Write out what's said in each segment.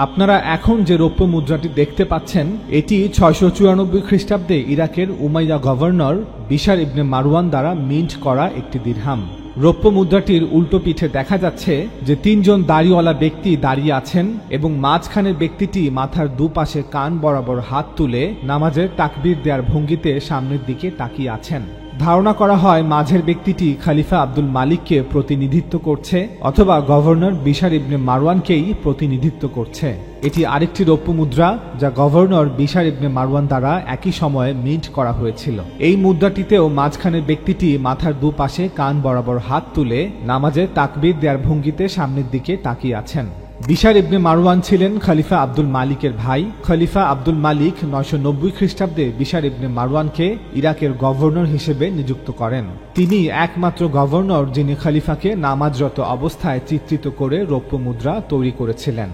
আপনারা এখন যে রৌপ্য মুদ্রাটি দেখতে পাচ্ছেন এটি 694 খ্রিস্টাব্দে ইরাকের উমাইয়া গভর্নর বিশার ইবনে মারওয়ান দ্বারা মিন্ট করা একটি দিরহাম। রৌপ্য মুদ্রাটির উল্টো পিঠে দেখা যাচ্ছে যে তিনজন দাড়িওয়ালা ব্যক্তি দাঁড়িয়ে আছেন এবং মাঝখানের ব্যক্তিটি মাথার দুপাশে কান বরাবর হাত তুলে নামাজের তাকবীর দেওয়ার ভঙ্গিতে সামনের দিকে তাকিয়ে আছেন। ধারণা করা হয় মাঝের ব্যক্তিটি খলিফা আব্দুল মালিককে প্রতিনিধিত্ব করছে অথবা গভর্নর বিশার ইবনে মারওয়ানকেই প্রতিনিধিত্ব করছে। এটি আরেকটি রৌপ্য মুদ্রা যা গভর্নর বিশার ইবনে মারওয়ান দ্বারা একই সময়ে মিন্ট করা হয়েছিল। এই মুদ্রাটিতেও মাঝখানের ব্যক্তিটি মাথার দুপাশে কান বরাবর হাত তুলে নামাজের তাকবীর দেওয়ার ভঙ্গিতে সামনের দিকে তাকিয়ে আছেন। বিশার ইবনে মারওয়ান ছিলেন খলিফা আব্দুল মালিকের ভাই। খলিফা আব্দুল মালিক 990 খ্রিস্টাব্দে বিশার ইবনে মারওয়ানকে ইরাকের গভর্নর হিসেবে নিযুক্ত করেন। তিনি একমাত্র গভর্নর যিনি খলিফাকে নামাজরত অবস্থায় চিত্রিত করে রৌপ্য মুদ্রা তৈরি করেছিলেন।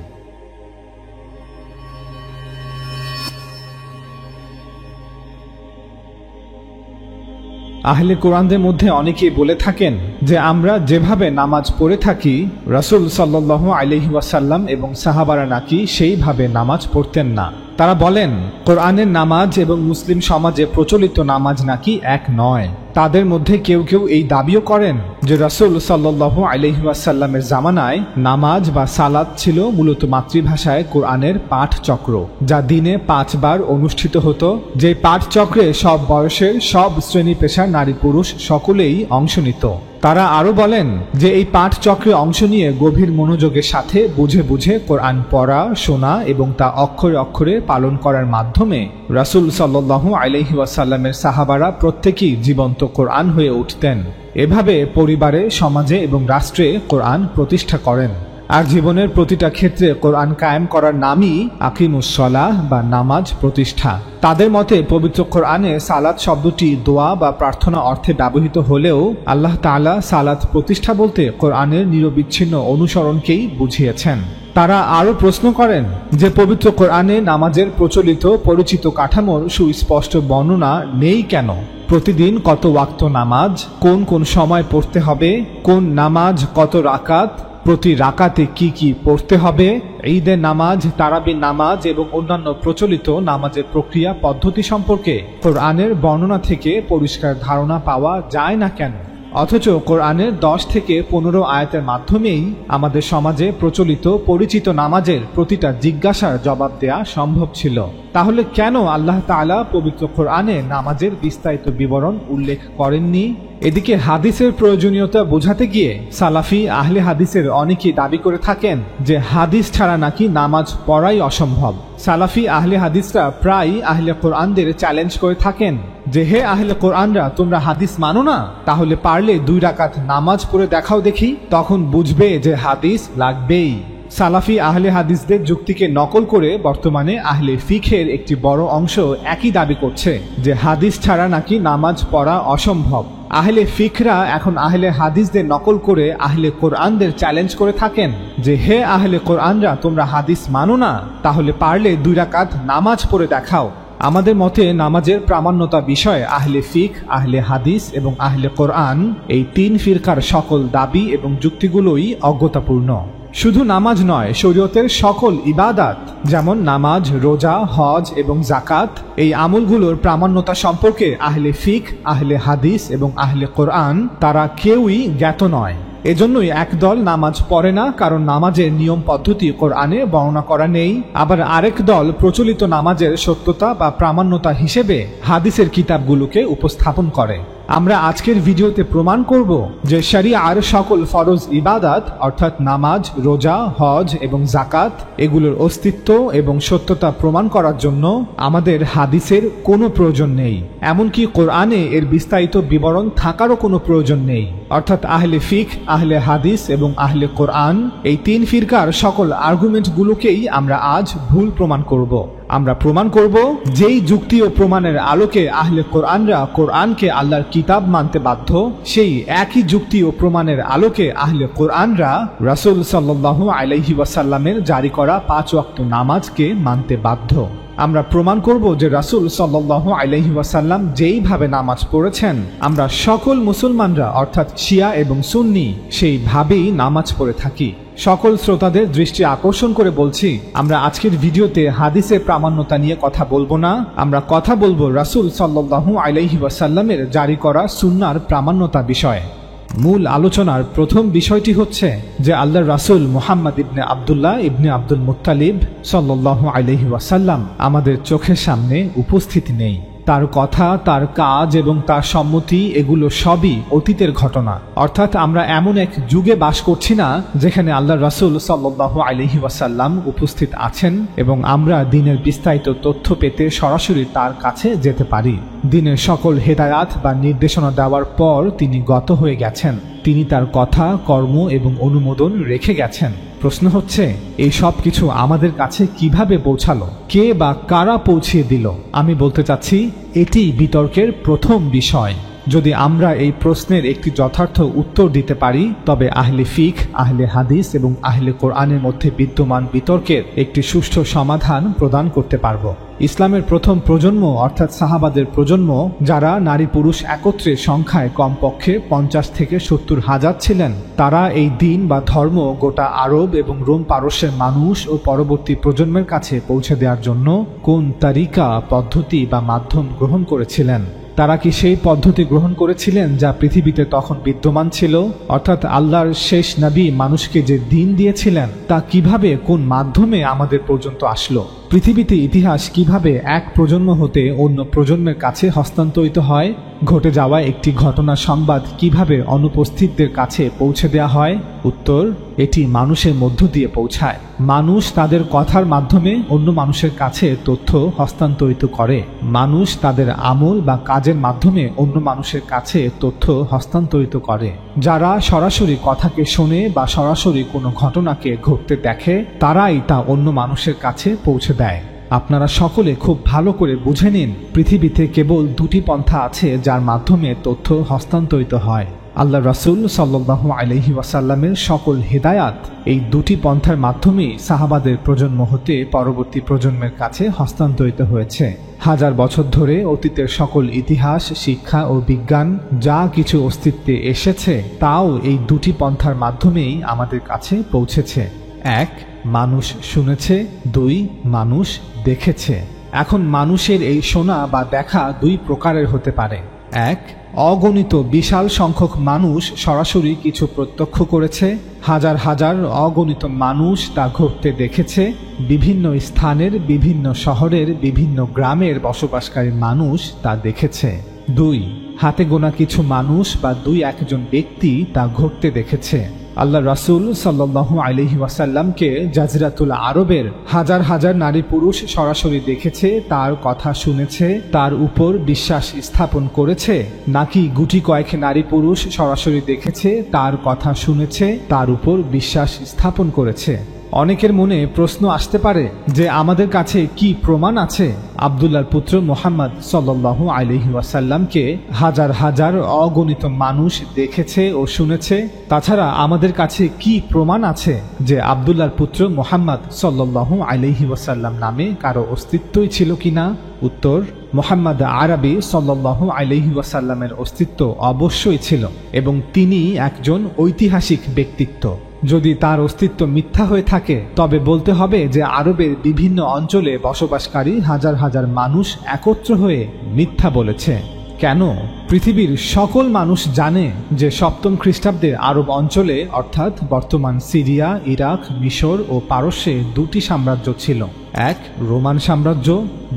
আহলে কোরআনদের মধ্যে অনেকেই বলে থাকেন যে আমরা যেভাবে নামাজ পড়ে থাকি রাসূল সাল্লাল্লাহু আলাইহি ওয়াসাল্লাম এবং সাহাবারা নাকি সেইভাবে নামাজ পড়তেন না। তারা বলেন কোরআনের নামাজ এবং মুসলিম সমাজে প্রচলিত নামাজ নাকি এক নয়। তাদের মধ্যে কেউ কেউ এই দাবিও করেন যে রাসূল সাল্লাল্লাহু আলাইহি ওয়াসাল্লামের জামানায় নামাজ বা সালাত ছিল মূলত মাতৃভাষায় কোরআনের পাঠ চক্র, যা দিনে 5 বার অনুষ্ঠিত হতো। যে পাঠ চক্রে সব বয়সের সব শ্রেণী পেশার নারী পুরুষ সকলেই অংশ নিত। তারা আরো বলেন যে এই পাঠ চক্রে অংশ নিয়ে গভীর মনোযোগের সাথে বুঝে বুঝে কোরআন পড়া, শোনা এবং তা অক্ষরে অক্ষরে পালন করার মাধ্যমে রাসূল সাল্লাল্লাহু আলাইহি ওয়াসাল্লামের সাহাবারা প্রত্যেকেই জীবন্ত কোরআন হয়ে উঠতেন। এভাবে পরিবারে, সমাজে এবং রাষ্ট্রে কোরআন প্রতিষ্ঠা করেন। আর জীবনের প্রতিটা ক্ষেত্রে কোরআন কায়েম করার নামই আকিমুস সালাহ বা নামাজ প্রতিষ্ঠা। তাদের মতে পবিত্র কোরআনে সালাত শব্দটি দোয়া বা প্রার্থনা অর্থে ব্যবহৃত হলেও আল্লাহ তাআলা সালাত প্রতিষ্ঠা বলতে কোরআনের নিরবিচ্ছিন্ন অনুসরণকেই বুঝিয়েছেন। তারা আরো প্রশ্ন করেন যে পবিত্র কোরআনে নামাজের প্রচলিত পরিচিত কাঠামোর সুস্পষ্ট বর্ণনা নেই কেন? প্রতিদিন কত ওয়াক্ত নামাজ, কোন কোন সময় পড়তে হবে, কোন নামাজ কত রাকাত, প্রতি রাকাতে কি কি পড়তে হবে, ঈদের নামাজ, তারাবির নামাজ এবং অন্যান্য প্রচলিত নামাজের প্রক্রিয়া পদ্ধতি সম্পর্কে কোরআনের বর্ণনা থেকে পরিষ্কার ধারণা পাওয়া যায় না কেন? অথচ কোরআনের 10 থেকে 15 আয়াতের মাধ্যমেই আমাদের সমাজে প্রচলিত পরিচিত নামাজের প্রতিটা জিজ্ঞাসার জবাব দেয়া সম্ভব ছিল। তাহলে কেন আল্লাহ তাআলা পবিত্র কোরআনে নামাজের বিস্তারিত বিবরণ উল্লেখ করেননি? এদিকে হাদিসের প্রয়োজনীয়তা বোঝাতে গিয়ে সালাফি আহলে হাদিসের অনেকেই দাবি করে থাকেন যে হাদিস ছাড়া নাকি নামাজ পড়াই অসম্ভব। সালাফি আহলে হাদিসরা প্রায় আহলে কোরআনদের চ্যালেঞ্জ করে থাকেন যে হে আহলে কোরআনরা, তোমরা হাদিস মানো না? তাহলে পারলে 2 রাকাত নামাজ পড়ে দেখাও দেখি, তখন বুঝবে যে হাদিস লাগবেই। সালাফি আহলে হাদিসদের যুক্তিকে নকল করে বর্তমানে আহলে ফিকহের একটি বড় অংশ একই দাবি করছে যে হাদিস ছাড়া নাকি নামাজ পড়া অসম্ভব। আহলে ফিকহরা এখন আহলে হাদিসদের নকল করে আহলে কোরআনদের চ্যালেঞ্জ করে থাকেন যে হে আহলে কোরআনরা, তোমরা হাদিস মানো না? তাহলে পারলে 2 রাকাত নামাজ পড়ে দেখাও। আমাদের মতে নামাজের প্রামাণ্যতা বিষয়ে আহলে ফিক, আহলে হাদিস এবং আহলে কোরআন এই 3 ফিরকার সকল দাবি এবং যুক্তিগুলোই অজ্ঞতাপূর্ণ। শুধু নামাজ নয়, শরীয়তের সকল ইবাদাত যেমন নামাজ, রোজা, হজ এবং যাকাত এই আমলগুলোর প্রামাণ্যতা সম্পর্কে আহলে ফিক, আহলে হাদিস এবং আহলে কোরআন তারা কেউই জ্ঞাত নয়। এজন্যই একদল নামাজ পড়ে না, কারণ নামাজের নিয়ম পদ্ধতি কোরআনে বর্ণনা করা নেই। আবার আরেক দল প্রচলিত নামাজের সত্যতা বা প্রামাণ্যতা হিসেবে হাদিসের কিতাবগুলোকে উপস্থাপন করে। আমরা আজকের ভিডিওতে প্রমাণ করব যে শরিয়ার সকল ফরজ ইবাদাত অর্থাৎ নামাজ, রোজা, হজ এবং যাকাত এগুলোর অস্তিত্ব এবং সত্যতা প্রমাণ করার জন্য আমাদের হাদিসের কোনো প্রয়োজন নেই। এমনকি কোরআনে এর বিস্তারিত বিবরণ থাকারও কোনো প্রয়োজন নেই। অর্থাৎ আহলে ফিক, আহলে হাদিস এবং আহলে কোরআন এই 3 ফিরকার সকল আর্গুমেন্টগুলোকেই আমরা আজ ভুল প্রমাণ করব। আমরা প্রমাণ করব যেই যুক্তি ও প্রমাণের আলোকে আহলে কোরআনরা কোরআনকে আল্লাহর কিতাব মানতে বাধ্য, সেই একই যুক্তি ও প্রমাণের আলোকে আহলে কোরআনরা রাসূল সাল্লাল্লাহু আলাইহি ওয়াসাল্লামের জারি করা 5 ওয়াক্ত নামাজকে মানতে বাধ্য। আমরা প্রমাণ করব যে রাসূল সাল্লাল্লাহু আলাইহি ওয়াসাল্লাম যেইভাবে নামাজ পড়েছেন আমরা সকল মুসলমানরা অর্থাৎ শিয়া এবং সুন্নি সেইভাবেই নামাজ পড়ে থাকি। সকল শ্রোতাদের দৃষ্টি আকর্ষণ করে বলছি, আমরা আজকের ভিডিওতে হাদিসের প্রামাণ্যতা নিয়ে কথা বলবো না। আমরা কথা বলবো রাসূল সাল্লাল্লাহু আলাইহি ওয়াসাল্লামের জারি করা সুন্নাহর প্রামাণ্যতা বিষয়ে। মূল আলোচনার প্রথম বিষয়টি হচ্ছে যে আল্লাহর রাসূল মুহাম্মদ ইবনে আব্দুল্লাহ ইবনে আব্দুল মুত্তালিব সাল্লাল্লাহু আলাইহি ওয়াসাল্লাম আমাদের চোখের সামনে উপস্থিত নেই। তার কথা, তার কাজ এবং তার সম্মতি এগুলো সবই অতীতের ঘটনা। অর্থাৎ আমরা এমন এক যুগে বাস করছি না যেখানে আল্লাহর রাসূল সাল্লাল্লাহু আলাইহি ওয়াসাল্লাম উপস্থিত আছেন এবং আমরা দ্বীনের বিস্তারিত তথ্য পেতে সরাসরি তার কাছে যেতে পারি। দ্বীনের সকল হেদায়াত বা নির্দেশনা দেওয়ার পর তিনি গত হয়ে গেছেন। তিনি তার কথা, কর্ম এবং অনুমোদন রেখে গেছেন। প্রশ্ন হচ্ছে, এই সব কিছু আমাদের কাছে কিভাবে পৌঁছালো, কে বা কারা পৌঁছিয়ে দিল? আমি বলতে চাচ্ছি এটি বিতর্কের প্রথম বিষয়। যদি আমরা এই প্রশ্নের একটি যথার্থ উত্তর দিতে পারি তবে আহলে ফিকহ, আহলে হাদিস এবং আহলে কোরআনের মধ্যে বিদ্যমান বিতর্কের একটি সুষ্ঠু সমাধান প্রদান করতে পারব। ইসলামের প্রথম প্রজন্ম অর্থাৎ সাহাবাদের প্রজন্ম, যারা নারী পুরুষ একত্রে সংখ্যায় কমপক্ষে 50 থেকে 70 হাজার ছিলেন, তারা এই দ্বীন বা ধর্ম গোটা আরব এবং রোম পারস্যের মানুষ ও পরবর্তী প্রজন্মের কাছে পৌঁছে দেওয়ার জন্য কোন তারিকা, পদ্ধতি বা মাধ্যম গ্রহণ করেছিলেন? তারা কি সেই পদ্ধতি গ্রহণ করেছিলেন যা পৃথিবীতে তখন বিদ্যমান ছিল? অর্থাৎ আল্লাহর শেষ নবী মানুষকে যে দ্বীন দিয়েছিলেন তা কিভাবে, কোন মাধ্যমে আমাদের পর্যন্ত আসলো? পৃথিবীতে ইতিহাস কিভাবে এক প্রজন্ম হতে অন্য প্রজন্মের কাছে হস্তান্তরিত হয়? ঘটে যাওয়া একটি ঘটনা সংবাদ কিভাবে অনুপস্থিতদের কাছে পৌঁছে দেওয়া হয়? উত্তর, এটি মানুষের মধ্য দিয়ে পৌঁছায়। মানুষ তাদের কথার মাধ্যমে অন্য মানুষের কাছে তথ্য হস্তান্তরিত করে। মানুষ তাদের আমল বা কাজের মাধ্যমে অন্য মানুষের কাছে তথ্য হস্তান্তরিত করে। যারা সরাসরি কথাকে শোনে বা সরাসরি কোনো ঘটনাকে ঘটতে দেখে, তারাই তা অন্য মানুষের কাছে পৌঁছে দেয়। আপনারা সকলে খুব ভালো করে বুঝে নিন, পৃথিবীতে কেবল দুটি পন্থা আছে যার মাধ্যমে তথ্য হস্তান্তরিত হয়। আল্লাহ রাসূল সাল্লাল্লাহু আলাইহি ওয়াসাল্লামের সকল হেদায়াত এই দুটি পন্থার মাধ্যমেই সাহাবাদের প্রজন্ম হতে পরবর্তী প্রজন্মের কাছে হস্তান্তরিত হয়েছে। হাজার বছর ধরে অতীতের সকল ইতিহাস, শিক্ষা ও বিজ্ঞান যা কিছু অস্তিত্বে এসেছে তাও এই দুটি পন্থার মাধ্যমেই আমাদের কাছে পৌঁছেছে। 1. মানুষ শুনেছে, 2. মানুষ দেখেছে। এখন মানুষের এই শোনা বা দেখা দুই প্রকারের হতে পারে। 1. অগণিত বিশাল সংখ্যক মানুষ সরাসরি কিছু প্রত্যক্ষ করেছে। হাজার হাজার অগণিত মানুষ তা ঘটতে দেখেছে। বিভিন্ন স্থানের, বিভিন্ন শহরের, বিভিন্ন গ্রামের বসবাসকারী মানুষ তা দেখেছে। 2. হাতে গোনা কিছু মানুষ বা 2-1 ব্যক্তি তা ঘটতে দেখেছে। আল্লাহ রাসূল সাল্লাল্লাহু আলাইহি ওয়াসাল্লামকে জাজিরাতুল আরবের হাজার হাজার নারী পুরুষ সরাসরি দেখেছে, তার কথা শুনেছে, তার উপর বিশ্বাস স্থাপন করেছে, নাকি গুটি কয়েক নারী পুরুষ সরাসরি দেখেছে, তার কথা শুনেছে, তার উপর বিশ্বাস স্থাপন করেছে? অনেকের মনে প্রশ্ন আসতে পারে যে আমাদের কাছে কি প্রমাণ আছে আব্দুল্লাহর পুত্র মুহাম্মদ সাল্লাল্লাহু আলাইহি ওয়াসাল্লামকে হাজার হাজার অগণিত মানুষ দেখেছে ও শুনেছে? তাছাড়া আমাদের কাছে কি প্রমাণ আছে যে আব্দুল্লাহর পুত্র মুহাম্মদ সাল্লাল্লাহু আলাইহি ওয়াসাল্লাম নামে কারো অস্তিত্বই ছিল কিনা? উত্তর, মুহাম্মদ আরবি সাল্লাল্লাহু আলাইহি ওয়াসাল্লামের অস্তিত্ব অবশ্যই ছিল এবং তিনি একজন ঐতিহাসিক ব্যক্তিত্ব। যদি তার অস্তিত্ব মিথ্যা হয়ে থাকে তবে বলতে হবে যে আরবের বিভিন্ন অঞ্চলে বসবাসকারী হাজার হাজার মানুষ একত্র হয়ে মিথ্যা বলেছে। কেন? পৃথিবীর সকল মানুষ জানে যে 7ম খ্রিস্টাব্দে আরব অঞ্চলে অর্থাৎ বর্তমান সিরিয়া, ইরাক, মিশর ও পারস্যে 2টি সাম্রাজ্য ছিল। 1. রোমান সাম্রাজ্য,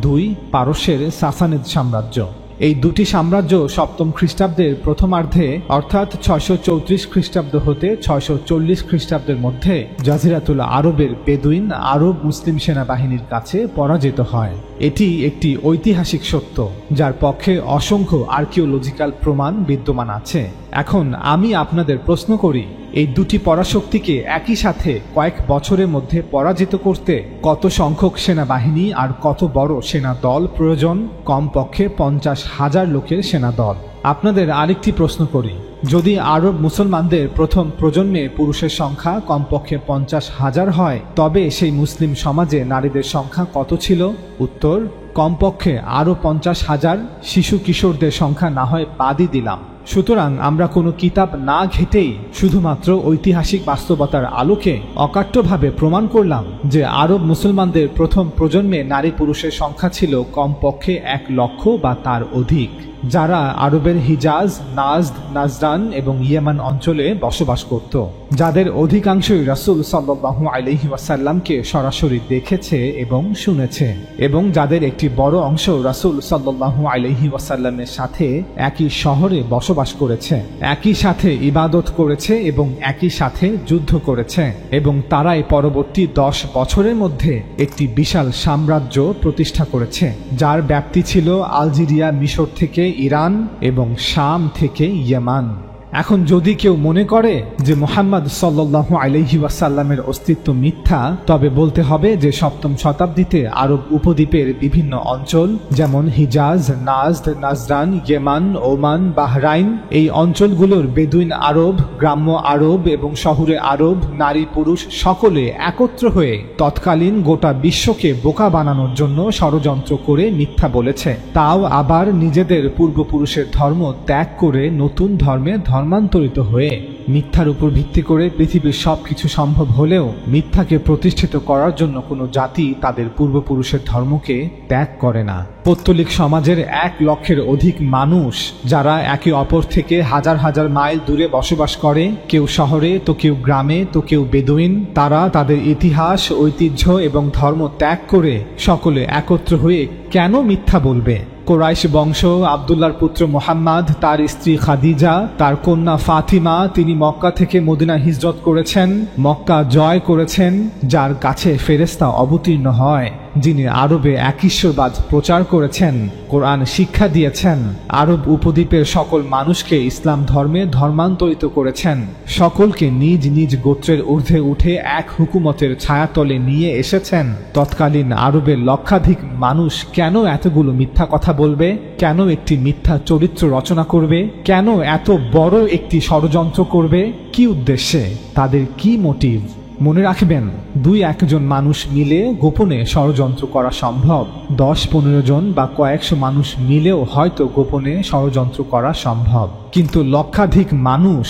2. পারস্যের সাসানিদ সাম্রাজ্য। এই 2টি সাম্রাজ্য 7ম খ্রিস্টাব্দের প্রথমার্ধে অর্থাৎ 634 খ্রিস্টাব্দ হতে 640 খ্রিস্টাব্দের মধ্যে জাজিরাতুল আরবের বেদুইন আরব মুসলিম সেনাবাহিনীর কাছে পরাজিত হয়। এটি একটি ঐতিহাসিক সত্য যার পক্ষে অসংখ্য আর্কিওলজিক্যাল প্রমাণ বিদ্যমান আছে। এখন আমি আপনাদের প্রশ্ন করি, এই দুটি পরাশক্তিকে একই সাথে কয়েক বছরের মধ্যে পরাজিত করতে কত সংখ্যক সেনাবাহিনী আর কত বড় সেনা দল প্রয়োজন? কমপক্ষে 50,000 লোকের সেনা দল। আপনাদের আরেকটি প্রশ্ন করি, যদি আরব মুসলমানদের প্রথম প্রজন্মে পুরুষের সংখ্যা কমপক্ষে 50,000 হয় তবে সেই মুসলিম সমাজে নারীদের সংখ্যা কত ছিল? উত্তর, কমপক্ষে আরও 50,000। শিশু কিশোরদের সংখ্যা না হয় বাদই দিলাম, সুতরাং আমরা কোনো কিতাব না ঘেঁটেই শুধুমাত্র ঐতিহাসিক বাস্তবতার আলোকে অকাট্যভাবে প্রমাণ করলাম যে আরব মুসলমানদের প্রথম প্রজন্মে নারী পুরুষের সংখ্যা ছিল কমপক্ষে 1 লক্ষ বা তার অধিক, যারা আরবের হিজাজ, নাজদ, নাজরান এবং ইয়েমান অঞ্চলে বসবাস করত, যাদের অধিকাংশই রাসূল সাল্লাল্লাহু আলাইহি ওয়াসাল্লামকে সরাসরি দেখেছে এবং শুনেছে, এবং যাদের একটি বড় অংশ রাসূল সাল্লাল্লাহু আলাইহি ওয়াসাল্লামের সাথে একই শহরে বসবাস করেছে, একই সাথে ইবাদত করেছে এবং একই সাথে যুদ্ধ করেছে, এবং তারাই পরবর্তী 10 বছরের মধ্যে একটি বিশাল সাম্রাজ্য প্রতিষ্ঠা করেছে, যার ব্যাপ্তি ছিল আলজেরিয়া, মিশর থেকে ইরান এবং শাম থেকে ইয়েমান। এখন যদি কেউ মনে করে যে মুহাম্মদ সাল্লাল্লাহু আলাইহি ওয়াসাল্লামের অস্তিত্ব মিথ্যা, তবে বলতে হবে যে 7ম শতাব্দীতে আরব উপদ্বীপের বিভিন্ন অঞ্চল যেমন হিজাজ, Najd, Najran, Yamam, Oman, Bahrain, এই অঞ্চলগুলোর বেদুইন আরব, গ্রাম্য আরব এবং শহুরে আরব নারী পুরুষ সকলে একত্র হয়ে তৎকালীন গোটা বিশ্বকে বোকা বানানোর জন্য ষড়যন্ত্র করে মিথ্যা বলেছে, তাও আবার নিজেদের পূর্বপুরুষের ধর্ম ত্যাগ করে নতুন ধর্মে ধর্মান্তরিত হয়ে। মিথ্যার উপর ভিত্তি করে পৃথিবীর সবকিছু সম্ভব হলেও মিথ্যাকে প্রতিষ্ঠিত করার জন্য কোনো জাতি তাদের পূর্বপুরুষের ধর্মকে ত্যাগ করে না। পৌত্তলিক সমাজের 1 লক্ষের অধিক মানুষ, যারা একে অপর থেকে হাজার হাজার মাইল দূরে বসবাস করে, কেউ শহরে তো কেউ গ্রামে তো কেউ বেদুইন, তারা তাদের ইতিহাস, ঐতিহ্য এবং ধর্ম ত্যাগ করে সকলে একত্র হয়ে কেন মিথ্যা বলবে? কোরাইশ বংশ, আব্দুল্লাহর পুত্র মুহাম্মদ, তার স্ত্রী খাদিজা, তার কন্যা ফাতিমা, তিনি মক্কা থেকে মদিনা হিজরত করেছেন, মক্কা জয় করেছেন, যার কাছে ফেরেশতা অবতীর্ণ হয়, যিনি আরবে একঈশ্বরবাদ প্রচার করেছেন, কোরআন শিক্ষা দিয়েছেন, আরব উপদ্বীপের সকল মানুষকে ইসলাম ধর্মে ধর্মান্তরিত করেছেন, সকলকে নিজ নিজ গোত্রের ঊর্ধ্বে উঠে এক হুকুমতের ছায়াতলে নিয়ে এসেছেন। তৎকালীন আরবের লক্ষাধিক মানুষ কেন এতগুলো মিথ্যা কথা বলবে? কেন একটি মিথ্যা চরিত্র রচনা করবে? কেন এত বড় একটি ষড়যন্ত্র করবে? কি উদ্দেশ্যে? তাদের কি মোটিভ? মনে রাখবেন, 2-1 মানুষ মিলে গোপনে ষড়যন্ত্র করা সম্ভব, 10-15 জন বা কয়েকশো মানুষ মিলেও হয়তো গোপনে ষড়যন্ত্র করা সম্ভব, কিন্তু লক্ষাধিক মানুষ,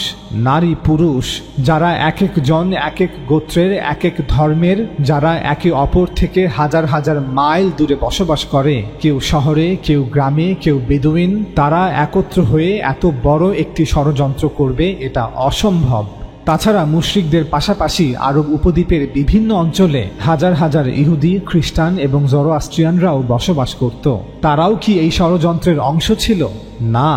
নারী পুরুষ, যারা এক একজন এক এক গোত্রের, এক এক ধর্মের, যারা একে অপর থেকে হাজার হাজার মাইল দূরে বসবাস করে, কেউ শহরে, কেউ গ্রামে, কেউ বেদুইন, তারা একত্র হয়ে এত বড় একটি ষড়যন্ত্র করবে, এটা অসম্ভব। তাছাড়া মুশরিকদের পাশাপাশি আরব উপদ্বীপের বিভিন্ন অঞ্চলে হাজার হাজার ইহুদি, খ্রিস্টান এবং জরোআস্ট্রিয়ানরাও বসবাস করত। তারাও কি এই ষড়যন্ত্রের অংশ ছিল? না।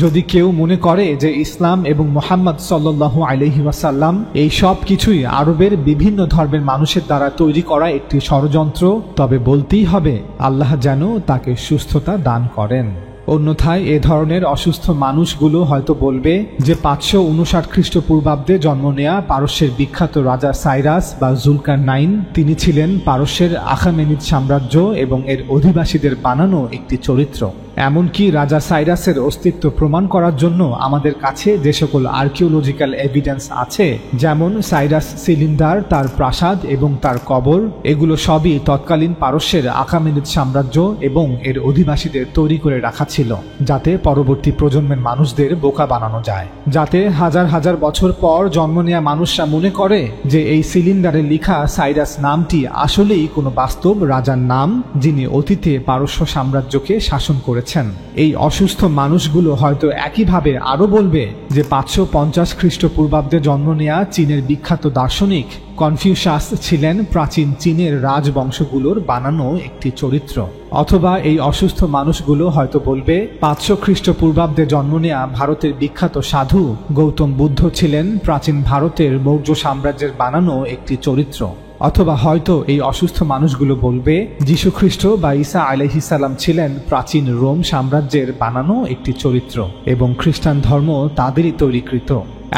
যদি কেউ মনে করে যে ইসলাম এবং মুহাম্মদ সাল্লাল্লাহু আলাইহি ওয়াসাল্লাম এই সব কিছুই আরবের বিভিন্ন ধর্মের মানুষের দ্বারা তৈরি করা একটি ষড়যন্ত্র, তবে বলতেই হবে আল্লাহ যেন তাকে সুস্থতা দান করেন। অন্যথায় এ ধরনের অসুস্থ মানুষগুলো হয়তো বলবে যে 559 খ্রিস্টপূর্বাব্দে জন্ম নেয়া পারস্যের বিখ্যাত রাজা সাইরাস বা জুলকারনাইন, তিনি ছিলেন পারস্যের আখামেনিদ সাম্রাজ্য এবং এর অধিবাসীদের বানানো একটি চরিত্র। এমনকি রাজা সাইরাসের অস্তিত্ব প্রমাণ করার জন্য আমাদের কাছে যে সকল আর্কিওলজিক্যাল এভিডেন্স আছে, যেমন সাইরাস সিলিন্ডার, তার প্রাসাদ এবং তার কবর, এগুলো সবই তৎকালীন পারস্যের আখামেনিদ সাম্রাজ্য এবং এর অধিবাসীদের তৈরি করে রাখা ছিল, যাতে পরবর্তী প্রজন্মের মানুষদের বোকা বানানো যায়, যাতে হাজার হাজার বছর পর জন্ম নেওয়া মানুষরা মনে করে যে এই সিলিন্ডারে লেখা সাইরাস নামটি আসলেই কোনো বাস্তব রাজার নাম, যিনি অতীতে পারস্য সাম্রাজ্যকে শাসন করেছেন। এই অসুস্থ মানুষগুলো হয়তো একইভাবে আরো বলবে যে 550 খ্রিস্টপূর্বাব্দে জন্ম নেয়া চীনের বিখ্যাত দার্শনিক কনফিউশাস ছিলেন প্রাচীন চীনের রাজবংশগুলোর বানানো একটি চরিত্র। অথবা এই অসুস্থ মানুষগুলো হয়তো বলবে 500 খ্রিস্টপূর্বাব্দে জন্ম নেয়া ভারতের বিখ্যাত সাধু গৌতম বুদ্ধ ছিলেন প্রাচীন ভারতের মৌর্য সাম্রাজ্যের বানানো একটি চরিত্র। অথবা হয়তো এই অসুস্থ মানুষগুলো বলবে যীশুখ্রিস্ট বা ঈসা আলাইহিস সালাম ছিলেন প্রাচীন রোম সাম্রাজ্যের বানানো একটি চরিত্র এবং খ্রিস্টান ধর্ম তাদেরই তৈরিকৃত।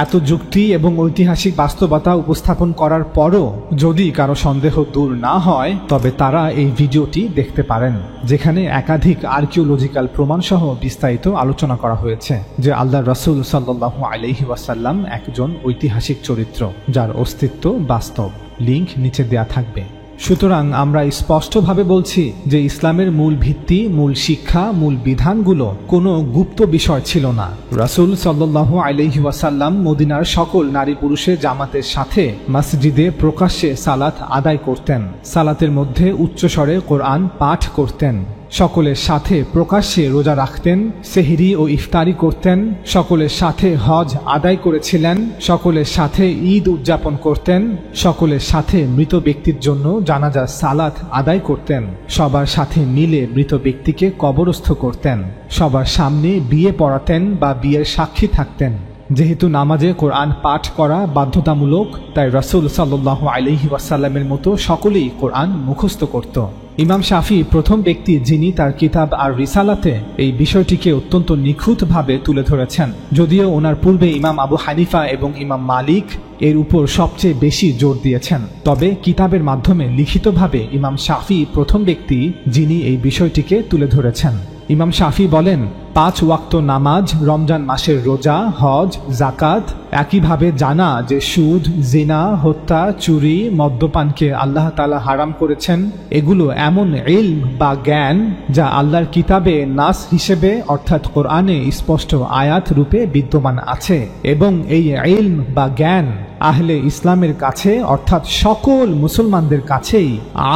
এত যুক্তি এবং ঐতিহাসিক বাস্তবতা উপস্থাপন করার পরও যদি কারো সন্দেহ দূর না হয়, তবে তারা এই ভিডিওটি দেখতে পারেন, যেখানে একাধিক আর্কিওলজিক্যাল প্রমাণসহ বিস্তারিত আলোচনা করা হয়েছে যে আল্লাহর রাসূল সাল্লাল্লাহু আলাইহি ওয়াসাল্লাম একজন ঐতিহাসিক চরিত্র যার অস্তিত্ব বাস্তব। লিংক নিচে দেয়া থাকবে। সুতরাং আমরা স্পষ্টভাবে বলছি যে ইসলামের মূল ভিত্তি, মূল শিক্ষা, মূল বিধানগুলো কোনো গুপ্ত বিষয় ছিল না। রাসূল সাল্লাল্লাহু আলাইহি ওয়াসাল্লাম মদিনার সকল নারী পুরুষের জামাতের সাথে মসজিদে প্রকাশ্যে সালাত আদায় করতেন। সালাতের মধ্যে উচ্চস্বরে কোরআন পাঠ করতেন। সকলের সাথে প্রকাশ্যে রোজা রাখতেন, সেহরি ও ইফতারি করতেন। সকলের সাথে হজ আদায় করেছিলেন। সকলের সাথে ঈদ উদযাপন করতেন। সকলের সাথে মৃত ব্যক্তির জন্য জানাজার সালাত আদায় করতেন। সবার সাথে মিলে মৃত ব্যক্তিকে কবরস্থ করতেন। সবার সামনে বিয়ে পড়াতেন বা বিয়ের সাক্ষী থাকতেন। যেহেতু নামাজে কোরআন পাঠ করা বাধ্যতামূলক, তাই রাসূল সাল্লাল্লাহু আলাইহি ওয়াসাল্লামের মতো সকলেই কোরআন মুখস্থ করত। ইমাম শাফি প্রথম ব্যক্তি যিনি তার কিতাব আর রিসালাতে এই বিষয়টিকে অত্যন্ত নিখুঁতভাবে তুলে ধরেছেন। যদিও ওনার পূর্বে ইমাম আবু হানিফা এবং ইমাম মালিক এর উপর সবচেয়ে বেশি জোর দিয়েছেন, তবে কিতাবের মাধ্যমে লিখিতভাবে ইমাম শাফি প্রথম ব্যক্তি যিনি এই বিষয়টিকে তুলে ধরেছেন। ইমাম শাফি বলেন, 5 ওয়াক্ত নামাজ, রমজান মাসের রোজা, হজ, জাকাত, একইভাবে জানা যে সুদ, জিনা, হত্যা, চুরি, মদ্যপানকে আল্লাহ তাআলা হারাম করেছেন, এগুলো এমন ইলম বা জ্ঞান যা আল্লাহর কিতাবে নাস হিসেবে অর্থাৎ কোরআনে স্পষ্ট আয়াত রূপে বিদ্যমান আছে, এবং এই ইলম বা জ্ঞান আহলে ইসলামের কাছে অর্থাৎ সকল মুসলমানদের কাছেই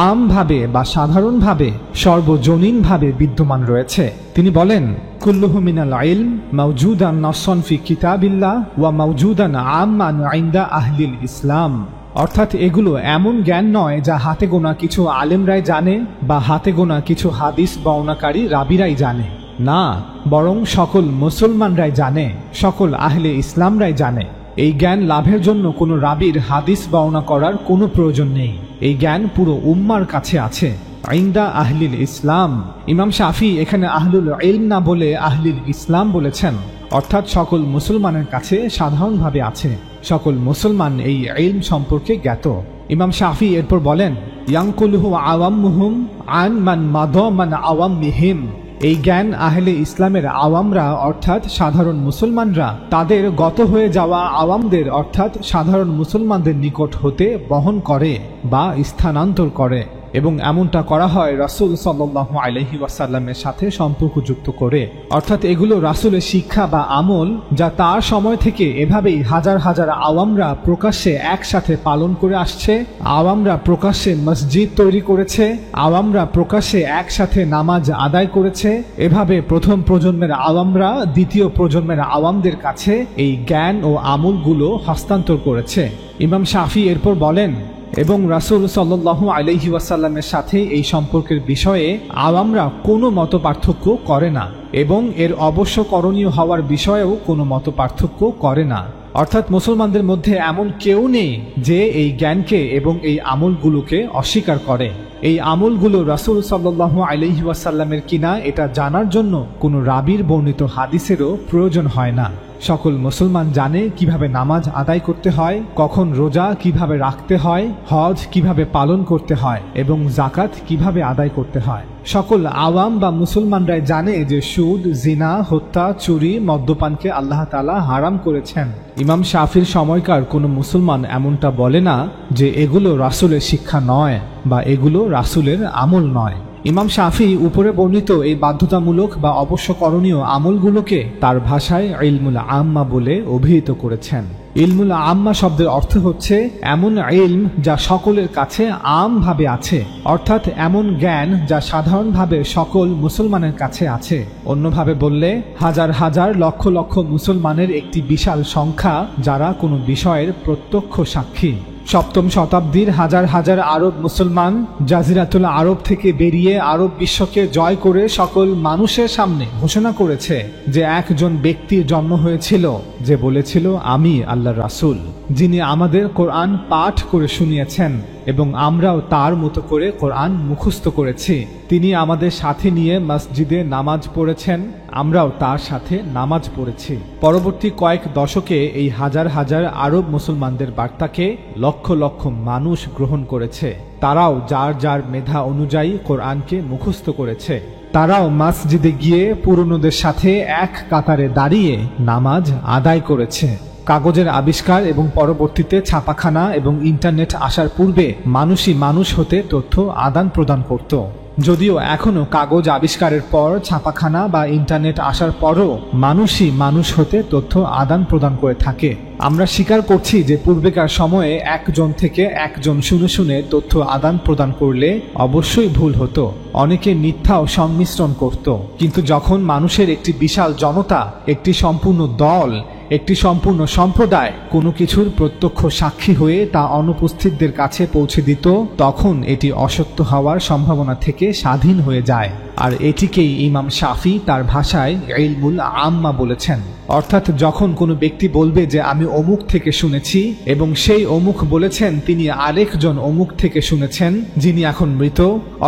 আমভাবে বা সাধারণভাবে সর্বজনীনভাবে বিদ্যমান রয়েছে। তিনি বলেন, কুল্লুহু মিনাল ইলম মাওজুদান নাসসান ফি কিতাবিল্লাহ ওয়া মাওজুদান আম্মান ইনদা আহলিল ইসলাম। অর্থাৎ এগুলো এমন জ্ঞান নয় যা হাতে গোনা কিছু আলেমরাই জানে বা হাতে গোনা কিছু হাদিস বর্ণনাকারী রাবিরাই জানে, না, বরং সকল মুসলমানরাই জানে, সকল আহলে ইসলামরাই জানে। এই জ্ঞান লাভের জন্য কোনো রাবির হাদিস বর্ণনা করার কোনো প্রয়োজন নেই। এই জ্ঞান পুরো উম্মার কাছে আছে। ইনদা আহলিল ইসলাম। ইমাম শাফি এখানে আহলুল ইলম না বলে আহলিল ইসলাম বলেছেন, অর্থাৎ সকল মুসলমানের কাছে সাধারণভাবে আছে। সকল মুসলমান এই ইলম সম্পর্কে জ্ঞাত। ইমাম শাফি এরপর বলেন, ইয়ানকুলুহু আওয়ামুহুম আন মান মাদা মান আওয়ামিহিম। এই জ্ঞান আহলে ইসলামের আওয়ামরা অর্থাৎ সাধারণ মুসলমানরা তাদের গত হয়ে যাওয়া আওয়ামদের অর্থাৎ সাধারণ মুসলমানদের নিকট হতে বহন করে বা স্থানান্তর করে, এবং এমনটা করা হয় রাসূল সাল্লাল্লাহু আলাইহি ওয়াসাল্লামের সাথে সম্পর্কযুক্ত করে। অর্থাৎ এগুলো রাসূলের শিক্ষা বা আমল যা তার সময় থেকে এভাবেই হাজার হাজার আওয়ামরা প্রকাশ্যে একসাথে পালন করে আসছে। আওয়ামরা প্রকাশ্যে মসজিদ তৈরি করেছে, আওয়ামরা প্রকাশ্যে একসাথে নামাজ আদায় করেছে। এভাবে প্রথম প্রজন্মের আওয়ামরা দ্বিতীয় প্রজন্মের আওয়ামদের কাছে এই জ্ঞান ও আমলগুলো হস্তান্তর করেছে। ইমাম শাফি এরপর বলেন, এবং রাসূল সাল্লাল্লাহু আলাইহি ওয়াসাল্লামের সাথে এই সম্পর্কের বিষয়ে আওয়ামরা কোনো মত পার্থক্য করে না, এবং এর অবশ্য করণীয় হওয়ার বিষয়েও কোনো মত পার্থক্য করে না। অর্থাৎ মুসলমানদের মধ্যে এমন কেউ নেই যে এই জ্ঞানকে এবং এই আমলগুলোকে অস্বীকার করে। এই আমলগুলো রাসূল সাল্লাল্লাহু আলাইহি ওয়াসাল্লামের কিনা এটা জানার জন্য কোনো রাবির বর্ণিত হাদিসেরও প্রয়োজন হয় না। সকল মুসলমান জানে কিভাবে নামাজ আদায় করতে হয়, কখন রোজা কিভাবে রাখতে হয়, হজ কিভাবে পালন করতে হয় এবং জাকাত কিভাবে আদায় করতে হয়। সকল আওয়াম বা মুসলমানরাই জানে যে সুদ, জিনা, হত্যা, চুরি, মদ্যপানকে আল্লাহ তাআলা হারাম করেছেন। ইমাম শাফির সময়কার কোনো মুসলমান এমনটা বলে না যে এগুলো রাসূলের শিক্ষা নয় বা এগুলো রাসূলের আমল নয়। ইমাম শাফি উপরে বর্ণিত এই বাধ্যতামূলক বা অবশ্য করণীয় আমলগুলোকে তার ভাষায় ইলমুল আম্মা বলে অভিহিত করেছেন। ইলমুল আম্মা শব্দের অর্থ হচ্ছে এমন ইলম যা সকলের কাছে আমভাবে আছে, অর্থাৎ এমন জ্ঞান যা সাধারণভাবে সকল মুসলমানের কাছে আছে। অন্যভাবে বললে হাজার হাজার লক্ষ লক্ষ মুসলমানের একটি বিশাল সংখ্যা যারা কোনো বিষয়ের প্রত্যক্ষ সাক্ষী। সপ্তম শতাব্দীর হাজার হাজার আরব মুসলমান জাজিরাতুল আরব থেকে বেরিয়ে আরব বিশ্বকে জয় করে সকল মানুষের সামনে ঘোষণা করেছে যে একজন ব্যক্তির জন্ম হয়েছিল যে বলেছিল, আমি আল্লাহর রাসূল, যিনি আমাদের কোরআন পাঠ করে শুনিয়েছেন এবং আমরাও তার মতো করে কোরআন মুখস্থ করেছি। তিনি আমাদের সাথে নিয়ে মসজিদে নামাজ পড়েছেন, আমরাও তার সাথে নামাজ পড়েছি। পরবর্তী কয়েক দশকে এই হাজার হাজার আরব মুসলমানদের বার্তাকে লক্ষ লক্ষ মানুষ গ্রহণ করেছে। তারাও যার যার মেধা অনুযায়ী কোরআনকে মুখস্থ করেছে। তারাও মসজিদে গিয়ে পুরনোদের সাথে এক কাতারে দাঁড়িয়ে নামাজ আদায় করেছে। কাগজের আবিষ্কার এবং পরবর্তীতে ছাপাখানা এবং ইন্টারনেট আসার পূর্বে মানুষই মানুষ হতে তথ্য আদান প্রদান করত। যদিও এখনও কাগজ আবিষ্কারের পর ছাপাখানা বা ইন্টারনেট আসার পরও মানুষই মানুষ হতে তথ্য আদান প্রদান করে থাকে। আমরা স্বীকার করছি যে পূর্বেকার সময়ে একজন থেকে একজন শুনে শুনে তথ্য আদান প্রদান করলে অবশ্যই ভুল হতো, অনেকে মিথ্যাও সংমিশ্রণ করত। কিন্তু যখন মানুষের একটি বিশাল জনতা, একটি সম্পূর্ণ দল, একটি সম্পূর্ণ সম্প্রদায় কোনো কিছুর প্রত্যক্ষ সাক্ষী হয়ে তা অনুপস্থিতদের কাছে পৌঁছে দিত, তখন এটি অসত্য হওয়ার সম্ভাবনা থেকে স্বাধীন হয়ে যায়। আর এটিকেই ইমাম শাফি তার ভাষায় ইলমুল আম্মা বলেছেন। অর্থাৎ যখন কোনো ব্যক্তি বলবে যে আমি অমুক থেকে শুনেছি এবং সেই অমুক বলেছেন তিনি আরেকজন অমুক থেকে শুনেছেন যিনি এখন মৃত,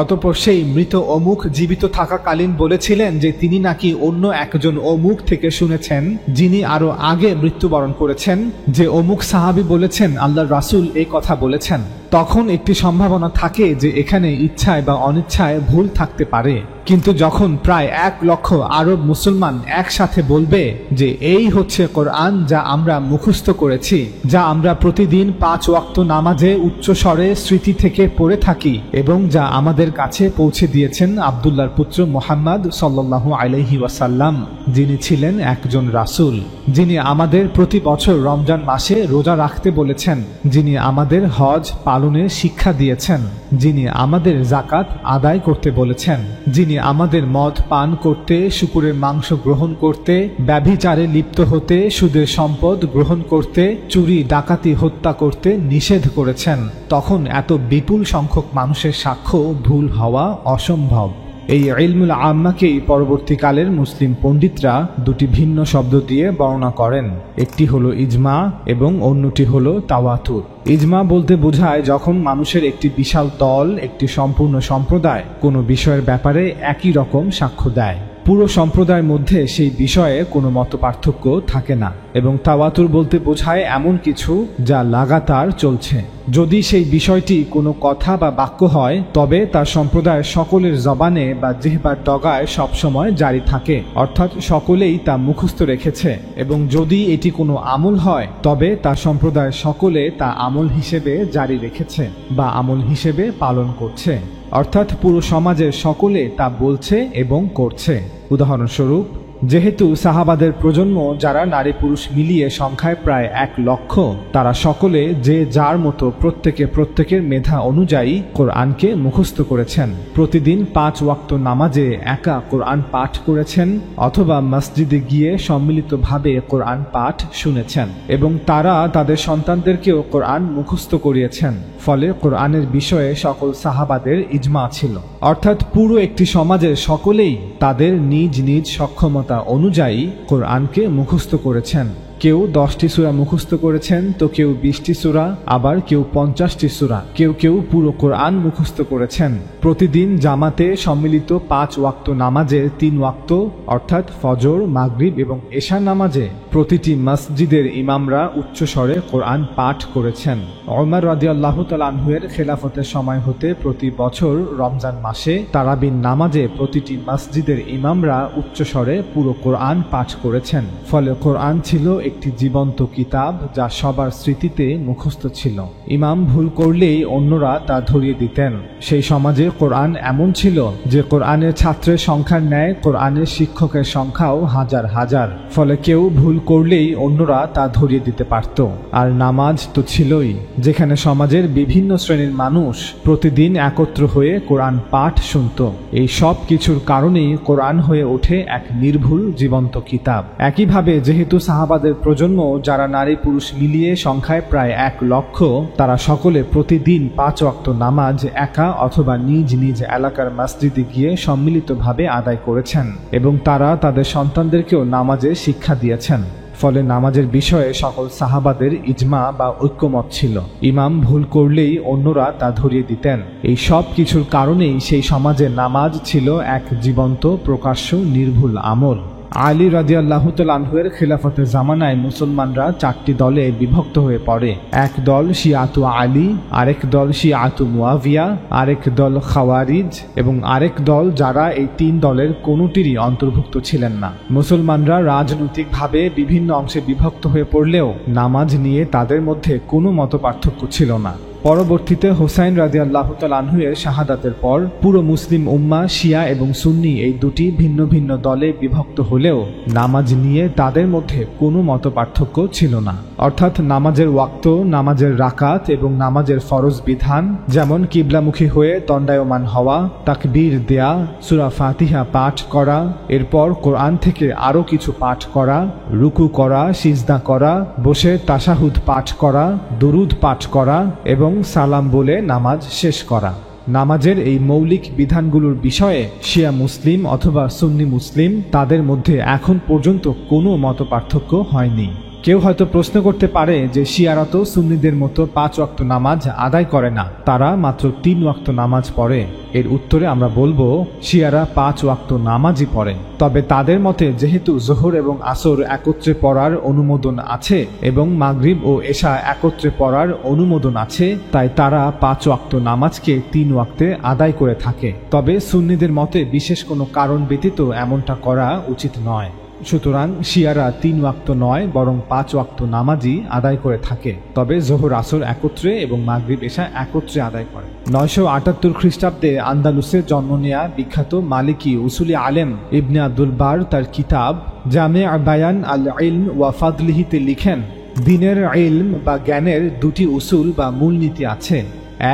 অতঃপর সেই মৃত অমুক জীবিত থাকাকালীন বলেছিলেন যে তিনি নাকি অন্য একজন অমুক থেকে শুনেছেন যিনি আরো আগে মৃত্যুবরণ করেছেন, যে অমুক সাহাবী বলেছেন আল্লাহর রাসূল এই কথা বলেছেন, তখন একটি সম্ভাবনা থাকে যে এখানে ইচ্ছায় বা অনিচ্ছায় ভুল থাকতে পারে। কিন্তু যখন প্রায় 1 লক্ষ আরব মুসলমান একসাথে বলবে যে এই হচ্ছে কোরআন যা আমরা মুখস্থ করেছি, যা আমরা প্রতিদিন 5 ওয়াক্ত নামাজে উচ্চ স্বরে স্মৃতি থেকে পড়ে থাকি এবং যা আমাদের কাছে পৌঁছে দিয়েছেন আব্দুল্লাহর পুত্র মুহাম্মদ সাল্লাল্লাহু আলাইহি ওয়াসাল্লাম, যিনি ছিলেন একজন রাসূল, যিনি আমাদের প্রতি বছর রমজান মাসে রোজা রাখতে বলেছেন, যিনি আমাদের হজ পালনের শিক্ষা দিয়েছেন, যিনি আমাদের যাকাত আদায় করতে বলেছেন, যিনি আমাদের মদ পান করতে, শূকরের মাংস গ্রহণ করতে, ব্যভিচারে লিপ্ত হতে, সুদের সম্পদ গ্রহণ করতে, চুরি ডাকাতি হত্যা করতে নিষেধ করেছেন, তখন এত বিপুল সংখ্যক মানুষের সাক্ষ্য ভুল হওয়া অসম্ভব। এই ইলমুল আম্মাকেই পরবর্তীকালের মুসলিম পণ্ডিতরা দুটি ভিন্ন শব্দ দিয়ে বর্ণনা করেন। একটি হলো ইজমা এবং অন্যটি হলো তাওয়াতুর। ইজমা বলতে বোঝায় যখন মানুষের একটি বিশাল দল, একটি সম্পূর্ণ সম্প্রদায় কোনো বিষয়ের ব্যাপারে একই রকম সাক্ষ্য দেয়, পুরো সম্প্রদায়ের মধ্যে সেই বিষয়ে কোনো মতপার্থক্য থাকে না। এবং তাওয়াতুর বলতে বোঝায় এমন কিছু যা লাগাতার চলছে। যদি সেই বিষয়টি কোনো কথা বা বাক্য হয় তবে তার সম্প্রদায়ের সকলের জবানে বা জিহ্বার ডগায় সবসময় জারি থাকে, অর্থাৎ সকলেই তা মুখস্থ রেখেছে। এবং যদি এটি কোনো আমল হয় তবে তার সম্প্রদায়ের সকলে তা আমল হিসেবে জারি রেখেছে বা আমল হিসেবে পালন করছে, অর্থাৎ পুরো সমাজের সকলে তা বলছে এবং করছে। উদাহরণস্বরূপ, যেহেতু সাহাবাদের প্রজন্ম যারা নারী পুরুষ মিলিয়ে সংখ্যায় প্রায় 1 লক্ষ, তারা সকলে যে যার মতো প্রত্যেকের মেধা অনুযায়ী কোরআনকে মুখস্থ করেছেন, প্রতিদিন 5 ওয়াক্ত নামাজে একা কোরআন পাঠ করেছেন অথবা মসজিদে গিয়ে সম্মিলিতভাবে কোরআন পাঠ শুনেছেন এবং তারা তাদের সন্তানদেরকেও কোরআন মুখস্থ করিয়েছেন। ফলে কোরআনের বিষয়ে সকল সাহাবাদের ইজমা ছিল, অর্থাৎ পুরো একটি সমাজের সকলেই তাদের নিজ নিজ সক্ষমতা অনুযায়ী কোরআনকে মুখস্থ করেছেন। কেউ 10টি সূরা মুখস্থ করেছেন, তো কেউ 20টি সূরা, আবার কেউ 50টি সূরা, কেউ পুরো কোরআন মুখস্থ করেছেন। প্রতিদিন জামাতে সম্মিলিত 5 ওয়াক্ত নামাজের 3 ওয়াক্ত অর্থাৎ ফজর, মাগরিব এবং এশা নামাজে প্রতিটি মসজিদের ইমামরা উচ্চস্বরে কোরআন পাঠ করেছেন। ওমর রাদিয়াল্লাহু তাআলা আনহু-এর খেলাফতের সময় হতে প্রতি বছর রমজান মাসে তারাবির নামাজে প্রতিটি মসজিদের ইমামরা উচ্চস্বরে পুরো কোরআন পাঠ করেছেন। ফলে কোরআন ছিল একটি জীবন্ত কিতাব যা সবার স্মৃতিতে মুখস্থ ছিল। ইমাম ভুল করলেই অন্যরা তা ধরিয়ে দিতেন। সেই সমাজে কোরআন এমন ছিল যে কোরআনের ছাত্রের সংখ্যার ন্যায় কোরআনের শিক্ষকের সংখ্যাও হাজার হাজার। ফলে কেউ ভুল করলেই অন্যরা তা ধরিয়ে দিতে পারত। আর নামাজ তো ছিলই, যেখানে সমাজের বিভিন্ন শ্রেণীর মানুষ প্রতিদিন একত্র হয়ে কোরআন পাঠ শুনত। এই সব কিছুর কারণেই কোরআন হয়ে ওঠে এক নির্ভুল জীবন্ত কিতাব। একইভাবে যেহেতু সাহাবাদের প্রজন্ম যারা নারী পুরুষ মিলিয়ে সংখ্যায় প্রায় 1 লক্ষ, তারা সকলে প্রতিদিন 5 ওয়াক্ত নামাজ একা অথবা নিজ নিজ এলাকার মসজিদে গিয়ে সম্মিলিতভাবে আদায় করেছেন এবং তারা তাদের সন্তানদেরকেও নামাজে শিক্ষা দিয়েছেন। ফলে নামাজের বিষয়ে সকল সাহাবাদের ইজমা বা ঐক্যমত ছিল। ইমাম ভুল করলেই অন্যরা তা ধরিয়ে দিতেন। এই সব কিছুর কারণেই সেই সমাজে নামাজ ছিল এক জীবন্ত প্রকাশ্য নির্ভুল আমল। আলী রাদিয়াল্লাহু তাআলা আনহুর খিলাফতের জামানায় মুসলমানরা 4টি দলে বিভক্ত হয়ে পড়ে। এক দল শিয়াতু আলী, আরেক দল শিয়াতু মুয়াবিয়া, আরেক দল খাওয়ারিজ এবং আরেক দল যারা এই 3 দলের কোনোটিরই অন্তর্ভুক্ত ছিলেন না। মুসলমানরা রাজনৈতিকভাবে বিভিন্ন অংশে বিভক্ত হয়ে পড়লেও নামাজ নিয়ে তাদের মধ্যে কোনো মতপার্থক্য ছিল না। পরবর্তীতে হোসাইন রাদিয়াল্লাহু তাআলা আনহু এর শাহাদাতের পর পুরো মুসলিম উম্মাহ শিয়া এবং সুন্নি এই দুটি ভিন্ন ভিন্ন দলে বিভক্ত হলেও নামাজ নিয়ে তাদের মধ্যে কোনো মতপার্থক্য ছিল না। অর্থাৎ নামাজের ওয়াক্ত, নামাজের রাকাত এবং নামাজের ফরজ বিধান, যেমন কিবলামুখী হয়ে দণ্ডায়মান হওয়া, তাকবীর দেয়া, সূরা ফাতিহা পাঠ করা, এরপর কোরআন থেকে আরও কিছু পাঠ করা, রুকু করা, সিজদা করা, বসে তাশাহুদ পাঠ করা, দুরুদ পাঠ করা এবং সালাম বলে নামাজ শেষ করা। নামাজের এই মৌলিক বিধানগুলোর বিষয়ে শিয়া মুসলিম অথবা সুন্নি মুসলিম তাদের মধ্যে এখন পর্যন্ত কোনো মতপার্থক্য হয়নি। কেউ হয়তো প্রশ্ন করতে পারে যে শিয়ারা তো সুন্নিদের মতো 5 ওয়াক্ত নামাজ আদায় করে না, তারা মাত্র 3 ওয়াক্ত নামাজ পড়ে। এর উত্তরে আমরা বলবো শিয়ারা 5 ওয়াক্ত নামাজই পড়ে, তবে তাদের মতে যেহেতু জোহর এবং আসর একত্রে পড়ার অনুমোদন আছে এবং মাগরিব ও এশা একত্রে পড়ার অনুমোদন আছে, তাই তারা 5 ওয়াক্ত নামাজকে 3 ওয়াক্তে আদায় করে থাকে। তবে সুন্নিদের মতে বিশেষ কোনো কারণ ব্যতীত এমনটা করা উচিত নয়। সুতরাং শিয়ারা 3 ওয়াক্ত নয় বরং 5 ওয়াক্ত নামাজই আদায় করে থাকে, তবে জোহর আসর একত্রে এবং মাগরিব এশা একত্রে আদায় করে। 978 খ্রিস্টাব্দে আন্দালুসে জন্ম নেয়া বিখ্যাত মালিকি উসুলি আলেম ইবনে আব্দুল বার তার কিতাব জামে বায়ান আল ইলম ওয়া ফাদলিহিতে লিখেন, দিনের ইলম বা জ্ঞানের 2টি উসুল বা মূলনীতি আছে।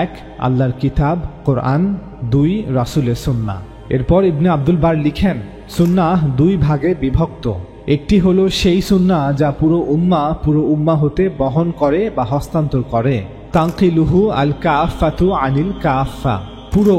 1 আল্লাহর কিতাব কোরআন, 2 রাসূলের সুন্নাহ। এরপর ইবনে আব্দুল বার লিখেন, সুন্নাহ 2 ভাগে বিভক্ত। একটি হলো সেই সুন্নাহ যা পুরো উম্মাহ হতে বহন করে বা হস্তান্তর করে, তানকিলুহু আল কাফাতু আনিল কাফা, পুরো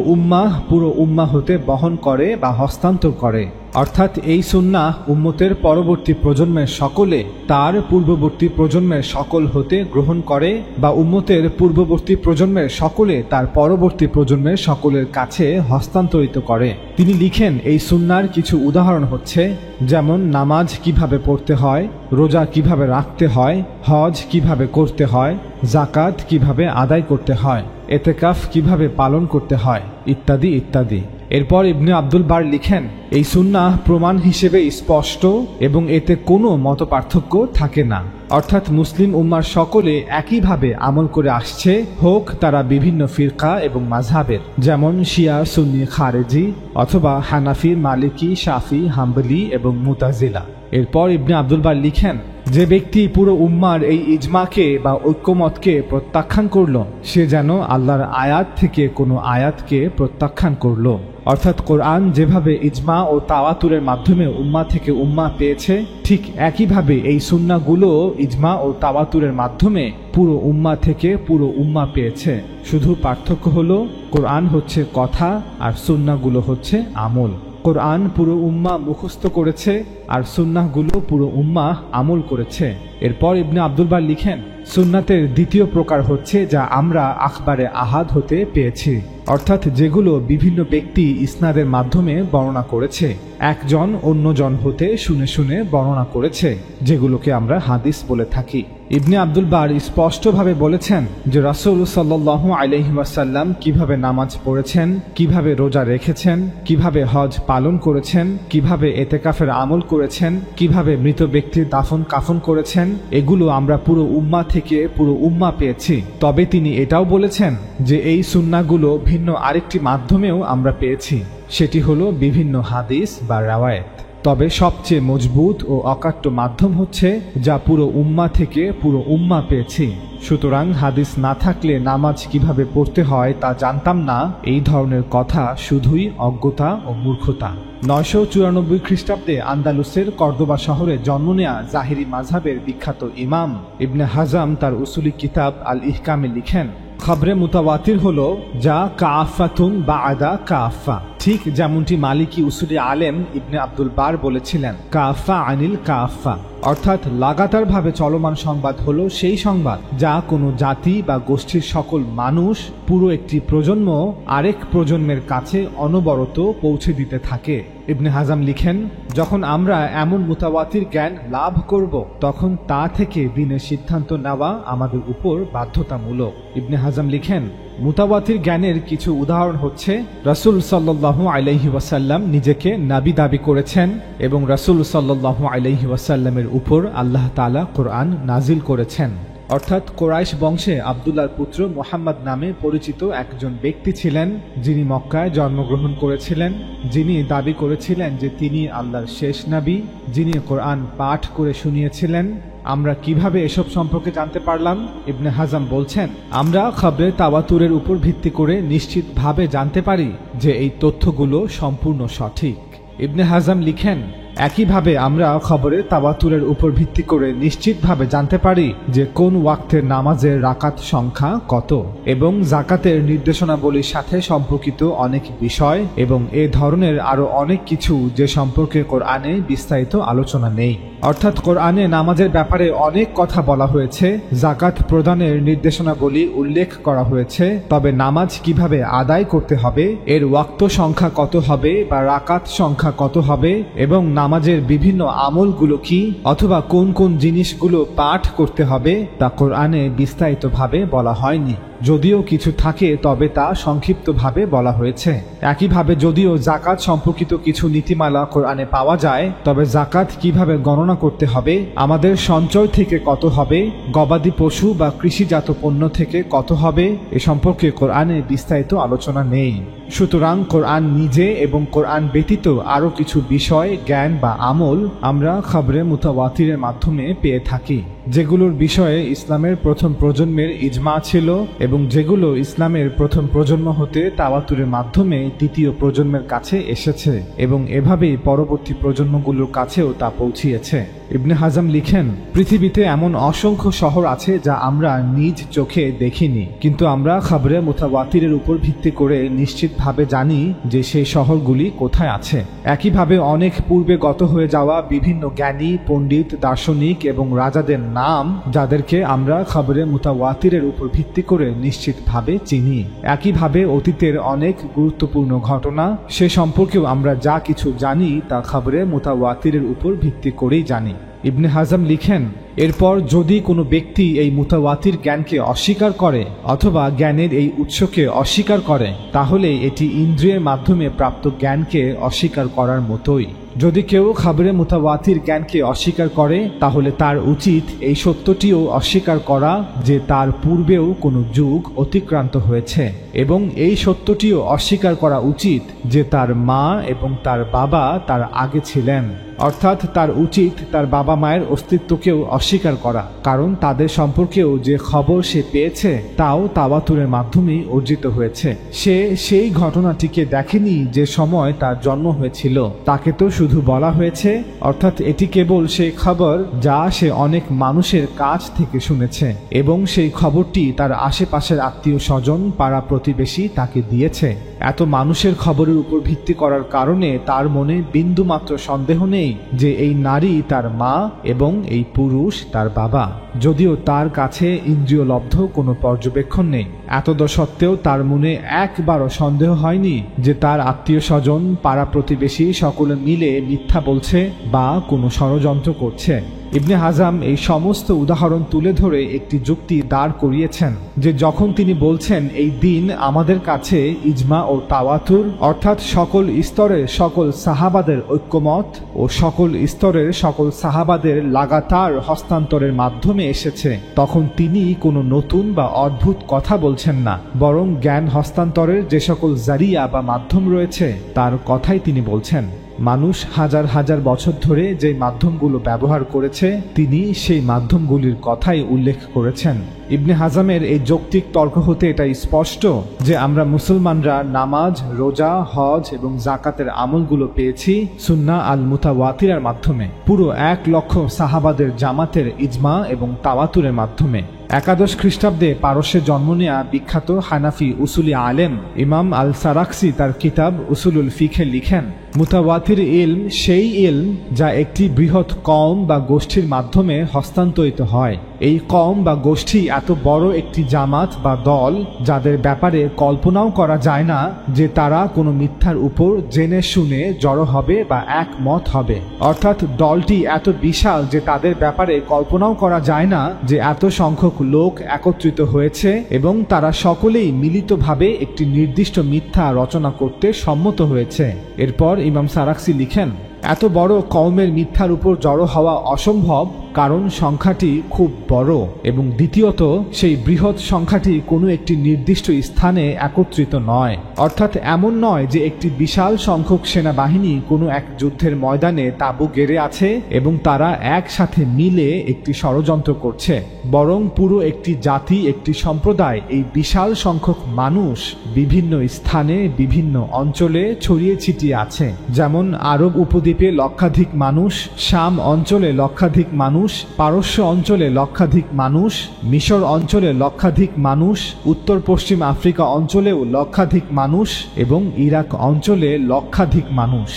উম্মাহ হতে বহন করে বা হস্তান্তর করে। অর্থাৎ এই সুন্নাহ উম্মতের পরবর্তী প্রজন্মের সকলে তার পূর্ববর্তী প্রজন্মের সকল হতে গ্রহণ করে বা উম্মতের পূর্ববর্তী প্রজন্মের সকলে তার পরবর্তী প্রজন্মের সকলের কাছে হস্তান্তরিত করে। তিনি লিখেন, এই সুন্নাহর কিছু উদাহরণ হচ্ছে, যেমন নামাজ কিভাবে পড়তে হয়, রোজা কিভাবে রাখতে হয়, হজ কিভাবে করতে হয়, যাকাত কিভাবে আদায় করতে হয়, এতেকাফ কিভাবে পালন করতে হয়, ইত্যাদি ইত্যাদি। এরপর ইবনে আব্দুল বার লিখেন, এই সুন্নাহ প্রমাণ হিসেবে স্পষ্ট এবং এতে কোনো মতপার্থক্য থাকে না। অর্থাৎ মুসলিম উম্মার সকলে একইভাবে আমল করে আসছে, হোক তারা বিভিন্ন ফিরকা এবং মাযহাবের, যেমন শিয়া, সুন্নি, খারেজি অথবা হানাফি, মালিকি, শাফি, হাম্বলি এবং মুতাজিলা। এরপর ইবনে আব্দুল বার লিখেন, যে ব্যক্তি পুরো উম্মার এই ইজমাকে বা ঐক্যমতকে প্রত্যাখ্যান করল, সে যেন আল্লাহর আয়াত থেকে কোনো আয়াতকে প্রত্যাখ্যান করল। অর্থাৎ কোরআন যেভাবে ইজমা ও তাওয়াতুরের মাধ্যমে উম্মাহ থেকে উম্মাহ পেয়েছে, ঠিক একইভাবে এই সুন্নাহগুলো ইজমা ও তাওয়াতুরের মাধ্যমে পুরো উম্মাহ থেকে পুরো উম্মাহ পেয়েছে। শুধু পার্থক্য হলো কোরআন হচ্ছে কথা আর সুন্নাহগুলো হচ্ছে আমল। কোরআন পুরো উম্মাহ মুখস্থ করেছে আর সুন্নাহগুলো পুরো উম্মাহ আমল করেছে। এরপর ইবনে আব্দুল বার লিখেন, সুন্নাতের দ্বিতীয় প্রকার হচ্ছে যা আমরা আখবারে আহাদ হতে পেয়েছি, অর্থাৎ যেগুলো বিভিন্ন ব্যক্তি ইসনাদের মাধ্যমে বর্ণনা করেছে, একজন অন্যজন হতে শুনে শুনে বর্ণনা করেছে, যেগুলোকে আমরা হাদিস বলে থাকি। ইবনে আব্দুল বার স্পষ্টভাবে বলেছেন যে রাসূল সাল্লাল্লাহু আলাইহি ওয়াসাল্লাম কিভাবে নামাজ পড়েছেন, কিভাবে রোজা রেখেছেন, কিভাবে হজ পালন করেছেন, কিভাবে এতেকাফের আমল করেছেন, কিভাবে মৃত ব্যক্তির দাফন কাফন করেছেন, এগুলো আমরা পুরো উম্মাহ থেকে পুরো উম্মাহ পেয়েছি। তবে তিনি এটাও বলেছেন যে এই সুন্নাহগুলো ভিন্ন আরেকটি মাধ্যমেও আমরা পেয়েছি, সেটি হলো বিভিন্ন হাদিস বা রাওয়ায়াত। তবে সবচেয়ে মজবুত ও অকাট্য মাধ্যম হচ্ছে যা পুরো উম্মাহ থেকে পুরো উম্মাহ পেয়েছি। সুতরাং হাদিস না থাকলে নামাজ কিভাবে পড়তে হয় তা জানতাম না, এই ধরনের কথা শুধুই অজ্ঞতা ও মূর্খতা। 994 খ্রিস্টাব্দে আন্দালুসের কর্দোবা শহরে জন্ম নেয়া জাহিরি মাযহাবের বিখ্যাত ইমাম ইবনে হাজাম তার উসুলি কিতাব আল ইহকামে লিখেন, খবরে মুতাওয়াতির হলো যা কাফাতুন বা'দা কাফা, ঠিক যেমনটি মালিকি উসুলি আলেম ইবনে আব্দুল বার বলেছিলেন, কাফা আনিল কাফা, অর্থাৎ লাগাতারভাবে চলমান সংবাদ হলো সেই সংবাদ যা কোনো জাতি বা গোষ্ঠীর সকল মানুষ পুরো একটি প্রজন্ম আরেক প্রজন্মের কাছে অনবরত পৌঁছে দিতে থাকে। ইবনে হাজাম লিখেন, যখন আমরা এমন মুতাওয়াতির জ্ঞান লাভ করব তখন তা থেকে দিনের সিদ্ধান্ত নেওয়া আমাদের উপর বাধ্যতামূলক। ইবনে হাজাম লিখেন, মুতাওয়াতির জ্ঞানের কিছু উদাহরণ হচ্ছে, রাসূল সাল্লাল্লাহু আলাইহি ওয়াসাল্লাম নিজেকে নবী দাবি করেছেন এবং রাসূল সাল্লাল্লাহু আলাইহি ওয়াসাল্লামের উপর আল্লাহ তাআলা কোরআন নাজিল করেছেন। অর্থাৎ কোরাইশ বংশে আব্দুল্লাহর পুত্র মুহাম্মদ নামে পরিচিত একজন ব্যক্তি ছিলেন, যিনি মক্কায় জন্মগ্রহণ করেছিলেন, যিনি দাবি করেছিলেন যে তিনি আল্লাহর শেষ নবী, যিনি কোরআন পাঠ করে শুনিয়েছিলেন। আমরা কিভাবে এসব সম্পর্কে জানতে পারলাম? ইবনে হাজাম বলছেন, আমরা খবরে তাওয়াতুরের উপর ভিত্তি করে নিশ্চিতভাবে জানতে পারি যে এই তথ্যগুলো সম্পূর্ণ সঠিক। ইবনে হাজাম লিখেন, একইভাবে আমরা খবরে তাওয়াতুরের উপর ভিত্তি করে নিশ্চিতভাবে জানতে পারি যে কোন ওয়াক্তের নামাজের রাকাত সংখ্যা কত, এবং জাকাতের নির্দেশনাবলীর সাথে সম্পর্কিত অনেক বিষয় এবং এ ধরনের আরো অনেক কিছু যে সম্পর্কে কোরআনে বিস্তারিত আলোচনা নেই। অর্থাৎ কোরআনে নামাজের ব্যাপারে অনেক কথা বলা হয়েছে, জাকাত প্রদানের নির্দেশনাবলী উল্লেখ করা হয়েছে, তবে নামাজ কিভাবে আদায় করতে হবে, এর ওয়াক্ত সংখ্যা কত হবে বা রাকাত সংখ্যা কত হবে, এবং নামাজের বিভিন্ন আমলগুলো কি অথবা কোন কোন জিনিসগুলো পাঠ করতে হবে তা কোরআনে বিস্তারিতভাবে বলা হয়নি। যদিও কিছু থাকে তবে তা সংক্ষিপ্তভাবে বলা হয়েছে। একইভাবে যদিও জাকাত সম্পর্কিত কিছু নীতিমালা কোরআনে পাওয়া যায়, তবে জাকাত কিভাবে গণনা করতে হবে, আমাদের সঞ্চয় থেকে কত হবে, গবাদি পশু বা কৃষিজাত পণ্য থেকে কত হবে, এ সম্পর্কে কোরআনে বিস্তারিত আলোচনা নেই। সুতরাং কোরআন নিজে এবং কোরআন ব্যতীত আরও কিছু বিষয়, জ্ঞান বা আমল আমরা খবরে মুতাওয়াতিরের মাধ্যমে পেয়ে থাকি, যেগুলোর বিষয়ে ইসলামের প্রথম প্রজন্মের ইজমা ছিল এবং যেগুলো ইসলামের প্রথম প্রজন্ম হতে তাওয়াতুরের মাধ্যমে দ্বিতীয় প্রজন্মের কাছে এসেছে এবং এভাবেই পরবর্তী প্রজন্মগুলোর কাছেও তা পৌঁছিয়েছে। ইবনে হাজাম লিখেন, পৃথিবীতে এমন অসংখ্য শহর আছে যা আমরা নিজ চোখে দেখিনি, কিন্তু আমরা খবরে মুতাওয়াতিরের উপর ভিত্তি করে নিশ্চিতভাবে জানি যে সেই শহরগুলি কোথায় আছে। একইভাবে অনেক পূর্বে গত হয়ে যাওয়া বিভিন্ন জ্ঞানী, পণ্ডিত, দার্শনিক এবং রাজাদের নাম, যাদেরকে আমরা খবরে মুতাওয়াতিরের উপর ভিত্তি করে নিশ্চিতভাবে চিনি। একইভাবে অতীতের অনেক গুরুত্বপূর্ণ ঘটনা, সে সম্পর্কেও আমরা যা কিছু জানি তা খবরে মুতাওয়াতিরের উপর ভিত্তি করেই জানি। ইবনে হাজাম লিখেন, এরপর যদি কোনো ব্যক্তি এই মুতাওয়াতির জ্ঞানকে অস্বীকার করে অথবা জ্ঞানের এই উৎসকে অস্বীকার করে, তাহলে এটি ইন্দ্রিয়ের মাধ্যমে প্রাপ্ত জ্ঞানকে অস্বীকার করার মতোই। যদি কেউ খবরে মুতাওয়াতির জ্ঞানকে অস্বীকার করে, তাহলে তার উচিত এই সত্যটিও অস্বীকার করা যে তার পূর্বেও কোনো যুগ অতিক্রান্ত হয়েছে, এবং এই সত্যটিও অস্বীকার করা উচিত যে তার মা এবং তার বাবা তার আগে ছিলেন। অর্থাৎ তার উচিত তার বাবা মায়ের অস্তিত্বকেও অস্বীকার করা, কারণ তাদের সম্পর্কেও যে খবর সে পেয়েছে তাও তাওয়াতুরের মাধ্যমেই অর্জিত হয়েছে। সে সেই ঘটনাটিকে দেখেনি যে সময় তার জন্ম হয়েছিল, তাকে তো শুধু বলা হয়েছে, অর্থাৎ এটি কেবল সেই খবর যা সে অনেক মানুষের কাছ থেকে শুনেছে এবং সেই খবরটি তার আশেপাশের আত্মীয় স্বজন, পাড়া প্রতিবেশী তাকে দিয়েছে। এত মানুষের খবরের উপর ভিত্তি করার কারণে তার মনে বিন্দুমাত্র সন্দেহ নেই যে এই নারী তার মা এবং এই পুরুষ তার বাবা, যদিও তার কাছে ইন্দ্রিয়লব্ধ কোনো পর্যবেক্ষণ নেই। এতদ সত্ত্বেও তার মনে একবারও সন্দেহ হয়নি যে তার আত্মীয় স্বজন, পাড়া প্রতিবেশী সকলে মিলে মিথ্যা বলছে বা কোনো ষড়যন্ত্র করছে। ইবনে হাজাম এই সমস্ত উদাহরণ তুলে ধরে একটি যুক্তি দাঁড় করিয়েছেন যে যখন তিনি বলছেন এই দিন আমাদের কাছে ইজমা ও তাওয়াতুর, অর্থাৎ সকল স্তরের সকল সাহাবাদের ঐক্যমত ও সকল স্তরের সকল সাহাবাদের লাগাতার হস্তান্তরের মাধ্যমে এসেছে, তখন তিনি কোনো নতুন বা অদ্ভুত কথা বলছেন না, বরং জ্ঞান হস্তান্তরের যে সকল জারিয়া বা মাধ্যম রয়েছে তার কথাই তিনি বলছেন। মানুষ হাজার হাজার বছর ধরে যে মাধ্যমগুলো ব্যবহার করেছে তিনি সেই মাধ্যমগুলির কথাই উল্লেখ করেছেন। ইবনে হাজামের এই যৌক্তিক তর্ক হতে এটাই স্পষ্ট যে আমরা মুসলমানরা নামাজ, রোজা, হজ এবং জাকাতের আমলগুলো পেয়েছি সুন্নাহ আল মুতাওয়াতিরের মাধ্যমে, পুরো 1 লক্ষ সাহাবাদের জামাতের ইজমা এবং তাওয়াতুরের মাধ্যমে। একাদশ খ্রিস্টাব্দে পারস্যে জন্ম নেয়া বিখ্যাত হানাফি উসুলি আলেম ইমাম আল সারাক্সি তার কিতাব উসুলুল ফিখে লিখেন, মুতাওয়াতির ইলম সেই ইলম যা একটি বৃহৎ কওম বা গোষ্ঠীর মাধ্যমে হস্তান্তরিত হয়। এই কওম বা গোষ্ঠী এত বড় একটি জামাত বা দল যাদের ব্যাপারে কল্পনাও করা যায় না যে তারা কোনো মিথ্যার উপর জেনে শুনে জড়ো হবে বা একমত হবে। অর্থাৎ দলটি এত বিশাল যে তাদের ব্যাপারে কল্পনাও করা যায় না যে এত সংখ্যক লোক একত্রিত হয়েছে এবং তারা সকলেই মিলিতভাবে একটি নির্দিষ্ট মিথ্যা রচনা করতে সম্মত হয়েছে। এরপর ইমাম সারাক্সি লিখেন, এত বড় কওমের মিথ্যার উপর জড়ো হওয়া অসম্ভব, কারণ সংখ্যাটি খুব বড় এবং দ্বিতীয়ত সেই বৃহৎ সংখ্যাটি কোনো একটি নির্দিষ্ট স্থানে একত্রিত নয়। অর্থাৎ এমন নয় যে একটি বিশাল সংখ্যক সেনাবাহিনী কোনো এক যুদ্ধের ময়দানে তাঁবু গেড়ে আছে এবং তারা একসাথে মিলে একটি ষড়যন্ত্র করছে, বরং পুরো একটি জাতি, একটি সম্প্রদায়, এই বিশাল সংখ্যক মানুষ বিভিন্ন স্থানে বিভিন্ন অঞ্চলে ছড়িয়ে ছিটিয়ে আছে। যেমন আরব উপদ্বীপে লক্ষাধিক মানুষ, শাম অঞ্চলে লক্ষাধিক মানুষ, পারস্য অঞ্চলে লক্ষাধিক মানুষ, মিশর অঞ্চলে লক্ষাধিক মানুষ, উত্তর পশ্চিম আফ্রিকা অঞ্চলেও লক্ষাধিক মানুষ এবং ইরাক অঞ্চলে লক্ষাধিক মানুষ।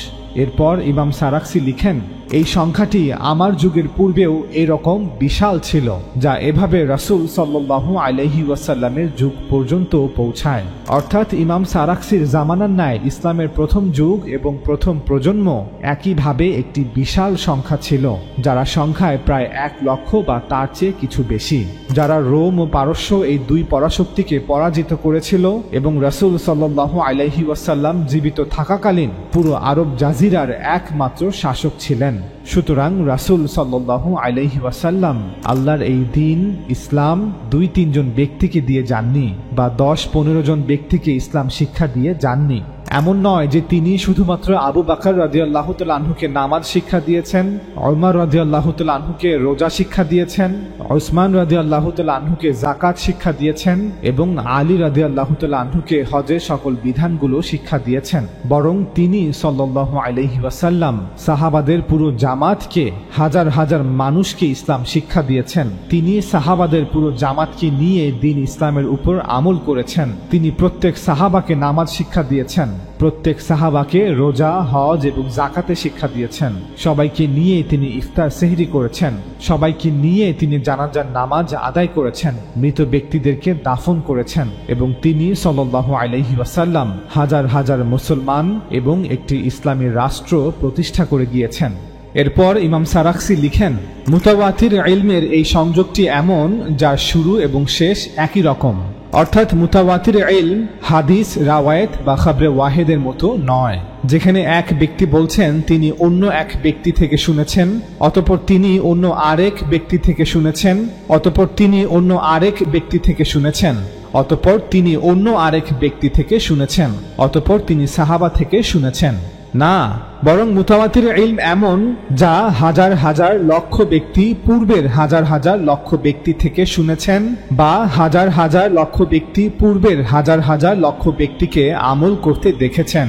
এরপর ইমাম সারাক্সি লিখেন, এই সংখ্যাটি আমার যুগের পূর্বেও এরকম বিশাল ছিল, যা এভাবে রাসূল সাল্লাল্লাহু আলাইহি ওয়াসাল্লামের যুগ পর্যন্ত পৌঁছায়। অর্থাৎ ইমাম সারাক্সির জামানার ন্যায় ইসলামের প্রথম যুগ এবং প্রথম প্রজন্ম একইভাবে একটি বিশাল সংখ্যা ছিল, যারা সংখ্যায় প্রায় 1 লক্ষ বা তার চেয়ে কিছু বেশি, যারা রোম ও পারস্য এই দুই পরাশক্তিকে পরাজিত করেছিল এবং রাসূল সাল্লাল্লাহু আলাইহি ওয়াসাল্লাম জীবিত থাকাকালীন পুরো আরব জাজিরার একমাত্র শাসক ছিলেন। সুতরাং রাসূল সাল্লাল্লাহু আলাইহি ওয়াসাল্লাম আল্লাহর এই দ্বীন ইসলাম 2-3 জন ব্যক্তিকে দিয়ে যাননি বা 10-15 জন ব্যক্তিকে ইসলাম শিক্ষা দিয়ে যাননি। এমন নয় যে তিনি শুধুমাত্র আবু বকর রাদিয়াল্লাহু তাআলা আনহুকে নামাজ শিক্ষা দিয়েছেন, ওমর রাদিয়াল্লাহু তাআলা আনহুকে রোজা শিক্ষা দিয়েছেন, উসমান রাদিয়াল্লাহু তাআলা আনহুকে যাকাত শিক্ষা দিয়েছেন এবং আলী রাদিয়াল্লাহু তাআলা আনহুকে হজের সকল বিধানগুলো শিক্ষা দিয়েছেন, বরং তিনি সাল্লাল্লাহু আলাইহি ওয়াসাল্লাম সাহাবাদের পুরো জামাতকে, হাজার হাজার মানুষকে ইসলাম শিক্ষা দিয়েছেন। তিনি সাহাবাদের পুরো জামাতকে নিয়ে দ্বীন ইসলামের উপর আমল করেছেন। তিনি প্রত্যেক সাহাবাকে নামাজ শিক্ষা দিয়েছেন, প্রত্যেক সাহাবাকে রোজা, হজ এবং যাকাতে শিক্ষা দিয়েছেন। সবাইকে নিয়ে তিনি ইফতার সেহরি করেছেন, সবাইকে নিয়ে তিনি জানাজার নামাজ আদায় করেছেন, মৃত ব্যক্তিদেরকে দাফন করেছেন এবং তিনি সাল্লাল্লাহু আলাইহি ওয়াসাল্লাম হাজার হাজার মুসলমান এবং একটি ইসলামী রাষ্ট্র প্রতিষ্ঠা করে গিয়েছেন। এরপর ইমাম সারাক্সি লিখেন, মুতাওয়াতির ইলমের এই সংযোগটি এমন যার শুরু এবং শেষ একই রকম। অর্থাৎ মুতাওয়াতির ইলম হাদিস, রাওয়ায়েত বা খবরে ওয়াহিদের মতো নয়, যেখানে এক ব্যক্তি বলছেন তিনি অন্য এক ব্যক্তি থেকে শুনেছেন, অতঃপর তিনি অন্য আরেক ব্যক্তি থেকে শুনেছেন, অতঃপর তিনি অন্য আরেক ব্যক্তি থেকে শুনেছেন, অতঃপর তিনি অন্য আরেক ব্যক্তি থেকে শুনেছেন, অতঃপর তিনি সাহাবা থেকে শুনেছেন। না, বরং মুতাওয়াতির ইলম এমন যা হাজার হাজার লক্ষ ব্যক্তি পূর্বের হাজার হাজার লক্ষ ব্যক্তি থেকে শুনেছেন বা হাজার হাজার লক্ষ ব্যক্তি পূর্বের হাজার হাজার লক্ষ ব্যক্তিকে আমল করতে দেখেছেন,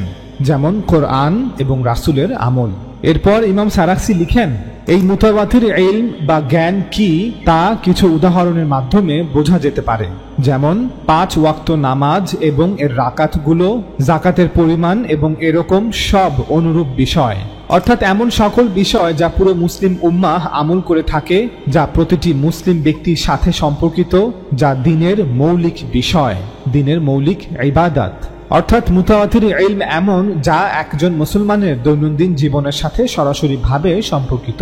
যেমন কোরআন এবং রাসূলের আমল। এরপর ইমাম সারাক্সি লিখেন, এই মুতাওয়াতির ইলম বা জ্ঞান কি তা কিছু উদাহরণের মাধ্যমে বোঝা যেতে পারে, যেমন 5 ওয়াক্ত নামাজ এবং এর রাকাতগুলো, যাকাতের পরিমাণ এবং এরকম সব অনুরূপ বিষয়। অর্থাৎ এমন সকল বিষয় যা পুরো মুসলিম উম্মাহ আমল করে থাকে, যা প্রতিটি মুসলিম ব্যক্তির সাথে সম্পর্কিত, যা দ্বীনের মৌলিক বিষয়, দ্বীনের মৌলিক ইবাদত। অর্থাৎ মুতাওয়াতির ইলম এমন যা একজন মুসলমানের দৈনন্দিন জীবনের সাথে সরাসরি ভাবে সম্পর্কিত।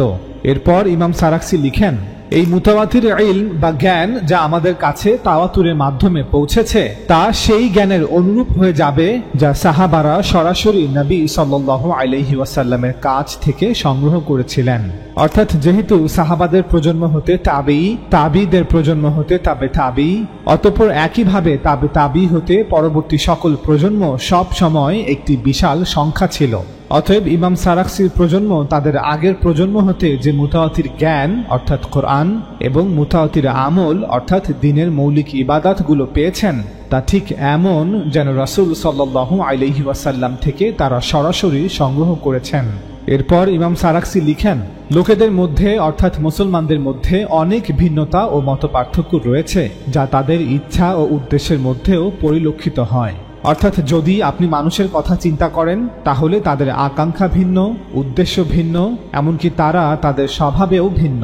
এরপর ইমাম সারাক্সি লিখেন, এই মুতাওয়াতির ইলম বা জ্ঞান যা আমাদের কাছে তাওয়াতুরের মাধ্যমে পৌঁছেছে তা সেই জ্ঞানের অনুরূপ হয়ে যাবে যা সাহাবারা সরাসরি নবী সাল্লাল্লাহু আলাইহি ওয়াসাল্লামের কাছ থেকে সংগ্রহ করেছিলেন। অর্থাৎ যেহেতু সাহাবাদের প্রজন্ম হতে তাবেঈ, তাবেঈদের প্রজন্ম হতে তাবে তাবেঈ, অতঃপর একইভাবে তাবে তাবেঈ হতে পরবর্তী সকল প্রজন্ম সব সময় একটি বিশাল সংখ্যা ছিল। অতএব ইমাম সারাক্সির প্রজন্ম তাদের আগের প্রজন্ম হতে যে মুতাওয়াতির জ্ঞান অর্থাৎ কোরআন এবং মুতাওয়াতির আমল অর্থাৎ দ্বীনের মৌলিক ইবাদতগুলো পেয়েছেন, তা ঠিক এমন যেন রাসূল সাল্লাল্লাহু আলাইহি ওয়াসাল্লাম থেকে তারা সরাসরি সংগ্রহ করেছেন। এরপর ইমাম সারাক্সি লিখেন, লোকেদের মধ্যে অর্থাৎ মুসলমানদের মধ্যে অনেক ভিন্নতা ও মতপার্থক্য রয়েছে, যা তাদের ইচ্ছা ও উদ্দেশ্যের মধ্যেও পরিলক্ষিত হয়। অর্থাৎ যদি আপনি মানুষের কথা চিন্তা করেন তাহলে তাদের আকাঙ্ক্ষা ভিন্ন, উদ্দেশ্য ভিন্ন, এমনকি তারা তাদের স্বভাবেও ভিন্ন।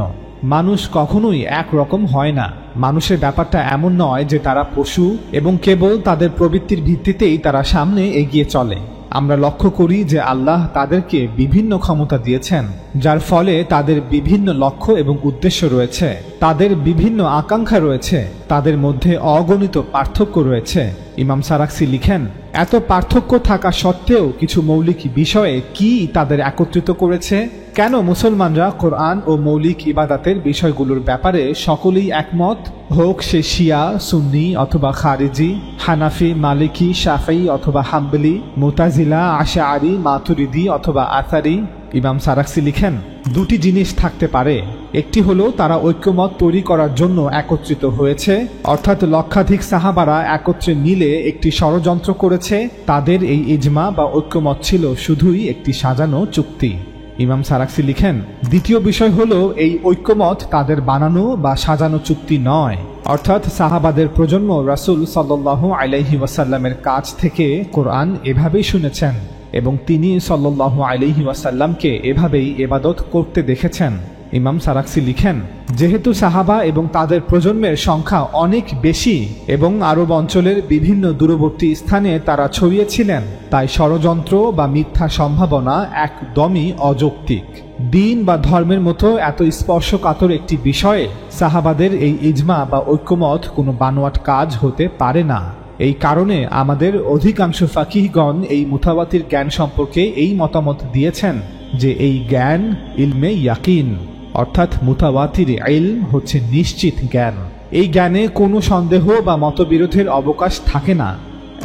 মানুষ কখনোই একরকম হয় না। মানুষের ব্যাপারটা এমন নয় যে তারা পশু এবং কেবল তাদের প্রবৃত্তির ভিত্তিতেই তারা সামনে এগিয়ে চলে। আমরা লক্ষ্য করি যে আল্লাহ তাদেরকে বিভিন্ন ক্ষমতা দিয়েছেন, যার ফলে তাদের বিভিন্ন লক্ষ্য এবং উদ্দেশ্য রয়েছে, তাদের বিভিন্ন আকাঙ্ক্ষা রয়েছে, তাদের মধ্যে অগণিত পার্থক্য রয়েছে। ইমাম সারাক্সি লিখেন, এত পার্থক্য থাকা সত্ত্বেও কিছু মৌলিক বিষয়ে কি তাদের একত্রিত করেছে? কেন মুসলমানরা কোরআন ও মৌলিক ইবাদাতের বিষয়গুলোর ব্যাপারে সকলেই একমত, হোক সে শিয়া, সুন্নি অথবা খারিজি, হানাফি, মালিকি, শাফেঈ অথবা হাম্বলি, মুতাজিলা, আশআরি, মাতুরিদি অথবা আসারি? ইমাম সারাক্সি লিখেন, দুটি জিনিস থাকতে পারে। একটি হলো তারা ঐক্যমত তৈরি করার জন্য একত্রিত হয়েছে, অর্থাৎ লক্ষাধিক সাহাবারা একত্রে মিলে একটি ষড়যন্ত্র করেছে। তাদের এই ইজমা বা ঐক্যমত ছিল শুধুই একটি সাজানো চুক্তি। ইমাম সারাক্সি লিখেন, দ্বিতীয় বিষয় হলো এই ঐক্যমত তাদের বানানো বা সাজানো চুক্তি নয়, অর্থাৎ সাহাবাদের প্রজন্ম রাসূল সাল্লাল্লাহু আলাইহি ওয়াসাল্লামের কাছ থেকে কোরআন এভাবেই শুনেছেন এবং তিনি সাল্লাল্লাহু আলাইহি ওয়াসাল্লামকে এভাবেই ইবাদত করতে দেখেছেন। ইমাম সারাক্সি লিখেন, যেহেতু সাহাবা এবং তাদের প্রজন্মের সংখ্যা অনেক বেশি এবং আরব অঞ্চলের বিভিন্ন দূরবর্তী স্থানে তারা ছড়িয়েছিলেন, তাই ষড়যন্ত্র বা মিথ্যা সম্ভাবনা একদমই অযৌক্তিক। দিন বা ধর্মের মতো এত স্পর্শকাতর একটি বিষয়ে সাহাবাদের এই ইজমা বা ঐক্যমত কোনো বানোয়াট কাজ হতে পারে না। এই কারণে আমাদের অধিকাংশ ফাকিহগণ এই মুতাওয়াতির জ্ঞান সম্পর্কে এই মতামত দিয়েছেন যে এই জ্ঞান ইলমে ইয়াকিন, অর্থাৎ মুতাওয়াতির ইলম হচ্ছে নিশ্চিত জ্ঞান। এই জ্ঞানে কোনো সন্দেহ বা মতবিরোধের অবকাশ থাকে না।